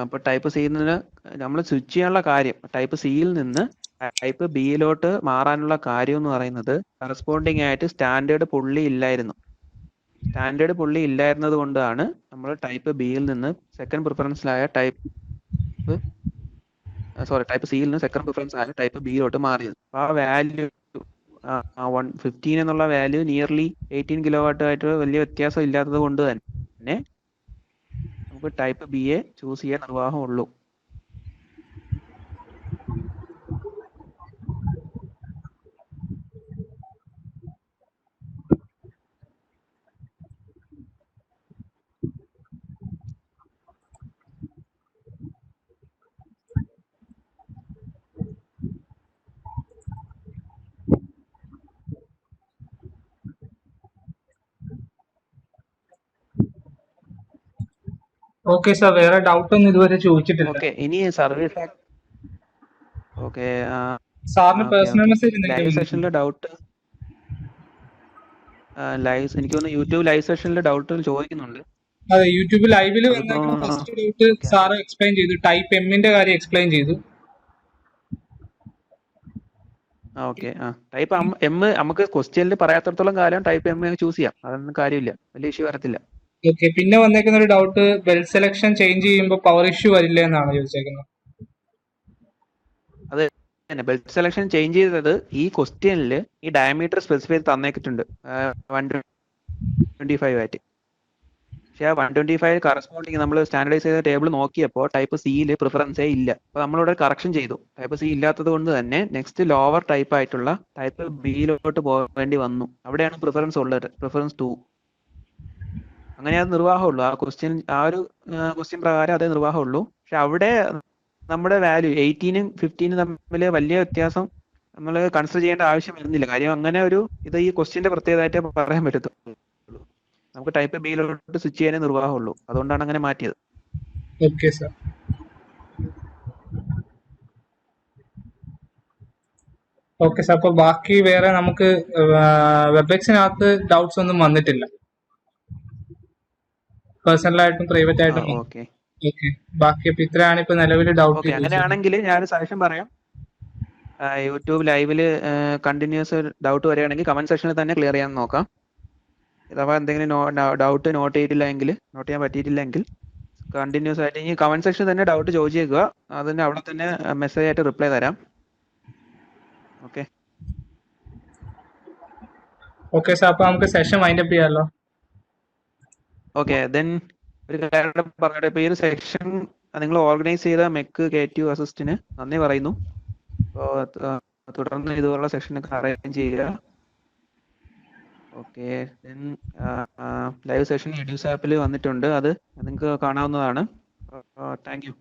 S1: ഇപ്പൊ ടൈപ്പ് സിയിൽ നിന്ന് നമ്മൾ സ്വിച്ച് ചെയ്യാനുള്ള കാര്യം, ടൈപ്പ് സിയിൽ നിന്ന് ടൈപ്പ് ബിയിലോട്ട് മാറാനുള്ള കാര്യം എന്ന് പറയുന്നത് കറസ്പോണ്ടിങ് ആയിട്ട് സ്റ്റാൻഡേർഡ് പുള്ളി ഇല്ലായിരുന്നത് കൊണ്ടാണ് നമ്മൾ ടൈപ്പ് ബിയിൽ നിന്ന് സെക്കൻഡ് പ്രിഫറൻസിലായ ടൈപ്പ് സിയിൽ നിന്ന് സെക്കൻഡ് പ്രിഫറൻസ് ആയ ടൈപ്പ് ബിയിലോട്ട് മാറിയത്. ആ വാല്യൂ 115 എന്നുള്ള വാല്യൂ നിയർലി 18 കിലോ വാട്ട് ആയിട്ട് വലിയ വ്യത്യാസം ഇല്ലാത്തത് കൊണ്ട് തന്നെ നമുക്ക് ടൈപ്പ് ബിയെ ചൂസ് ചെയ്യാൻ നിർവാഹമുള്ളൂ.
S2: ഓക്കെ സാർ, വേറെ ഡൗട്ട് ഒന്നും ഇതുവരെ ചോദിച്ചിട്ടില്ല.
S1: ഓക്കെ, ഇനി സർവീസ് ഓക്കെ
S2: സാറിന് പേഴ്സണൽ മെസ്സേജ്
S1: ലൈവ് സെഷനിലെ ഡൗട്ട് എനിക്ക് തോന്നുന്നു യൂട്യൂബ് ലൈവ് സെഷനിലെ ഡൗട്ട് ചോദിക്കുന്നുണ്ട്.
S2: അതെ, യൂട്യൂബ് ലൈവിൽ വന്നേക്കുന്ന ഫസ്റ്റ് ഡൗട്ട് സാറ് എക്സ്പ്ലെയിൻ ചെയ്തു. ടൈപ്പ് എമ്മിന്റെ കാര്യം എക്സ്പ്ലെയിൻ ചെയ്തു.
S1: ഓക്കെ, ടൈപ്പ് എം നമുക്ക് ക്വസ്റ്റ്യനിൽ പറയാത്തടത്തോളം കാലം ടൈപ്പ് എം ചൂസ് ചെയ്യാം, അതൊന്നും കാര്യമില്ല, വലിയ ഇഷ്യൂ വരത്തില്ല.
S2: ഓക്കെ, പിന്നെ വന്നേക്കുന്ന ഒരു ഡൗട്ട്, ബെൽറ്റ് സെലക്ഷൻ ചേഞ്ച് ചെയ്യുമ്പോൾ പവർ ഇഷ്യൂ വരില്ല എന്നാണ് ചോദിച്ചേക്കുന്നത്.
S1: അത് തന്നെ, ബെൽറ്റ് സെലക്ഷൻ ചേഞ്ച് ചെയ്തത് ഈ ക്വസ്റ്റ്യനിൽ ഈ ഡയമീറ്റർ സ്പെസിഫൈ തന്നേക്കിട്ടുണ്ട് 125 ആയിട്ട്. പക്ഷെ ആ 125 കറസ്പോണ്ടിങ് നമ്മൾ സ്റ്റാൻഡർഡൈസ് ചെയ്ത ടേബിൾ നോക്കിയപ്പോൾ ടൈപ്പ് സിയിൽ പ്രിഫറൻസേ ഇല്ല. അപ്പൊ നമ്മളിവിടെ കറക്ഷൻ ചെയ്തു. ടൈപ്പ് സി ഇല്ലാത്തത് കൊണ്ട് തന്നെ നെക്സ്റ്റ് ലോവർ ടൈപ്പ് ആയിട്ടുള്ള ടൈപ്പ് ബിയിലോട്ട് പോകേണ്ടി വന്നു. അവിടെയാണ് പ്രിഫറൻസ് ഉള്ളത്, പ്രിഫറൻസ് 2. അങ്ങനെ അത് നിർവാഹമുള്ളൂ. ആ ഒരു ക്വസ്റ്റ്യൻ പ്രകാരം അതേ നിർവാഹമുള്ളൂ. പക്ഷെ അവിടെ നമ്മുടെ വാല്യൂ 18 15 തമ്മിൽ വലിയ വ്യത്യാസം നമ്മൾ കൺസിഡർ ചെയ്യേണ്ട ആവശ്യം വരുന്നില്ല. കാര്യം അങ്ങനെ ഇത് ഈ ക്വസ്റ്റ്യന്റെ പ്രത്യേകതയായിട്ട് പറയാൻ പറ്റത്തുള്ളൂ. നമുക്ക് ടൈപ്പ് ബിയിലോട്ട് സ്വിച്ച് ചെയ്യാനേ നിർവാഹമുള്ളൂ. അതുകൊണ്ടാണ് അങ്ങനെ മാറ്റിയത്.
S2: Okay sir. ഓക്കെ സാർ, അപ്പൊ ബാക്കി വേറെ നമുക്ക് വെബെക്സിനകത്ത് ഡൗട്ട്സ് ഒന്നും വന്നിട്ടില്ല, പേഴ്സണലായിട്ടും പ്രൈവറ്റ് ആയിട്ടും.
S1: ഓക്കെ,
S2: ബാക്കി ഇപ്പൊ ഇത്രയാണ് ഇപ്പൊ നിലവിൽ ഡൗട്ട്.
S1: അങ്ങനെയാണെങ്കിൽ ഞാൻ സജഷൻ പറയാം, യൂട്യൂബ് ലൈവില് കണ്ടിന്യൂസ് ഡൗട്ട് വരികയാണെങ്കിൽ കമന്റ് സെക്ഷനിൽ തന്നെ ക്ലിയർ ചെയ്യാൻ നോക്കാം. അഥവാ എന്തെങ്കിലും ഡൗട്ട് നോട്ട് ചെയ്യാൻ പറ്റിയിട്ടില്ലെങ്കിൽ കണ്ടിന്യൂസ് ആയിട്ട് ഈ കമന്റ് സെക്ഷനിൽ തന്നെ ഡൗട്ട് ചോദിച്ചേക്കുക. അതിന് അവിടെ തന്നെ മെസ്സേജ് ആയിട്ട് റിപ്ലൈ തരാം. ഓക്കെ
S2: ഓക്കെ സാർ, അപ്പൊ നമുക്ക് സെഷൻ വൈൻഡ് അപ്പ് ചെയ്യാമല്ലോ.
S1: ഓക്കെ, ദെൻ ഒരു കാര്യം പറഞ്ഞിട്ട്, ഇപ്പൊ ഈ ഒരു സെക്ഷൻ നിങ്ങൾ ഓർഗനൈസ് ചെയ്ത മെക്ക് ക്രിയേറ്റീവ് അസിസ്റ്റിന് നന്ദി പറയുന്നു. തുടർന്ന് ഇതുപോലുള്ള സെഷനൊക്കെ അറേഞ്ച് ചെയ്യുക. ഓക്കെ, ദെൻ ലൈവ് സെഷൻ എഡ്യൂസ് ആപ്പിൽ വന്നിട്ടുണ്ട്, അത് നിങ്ങൾക്ക് കാണാവുന്നതാണ്. Thank you.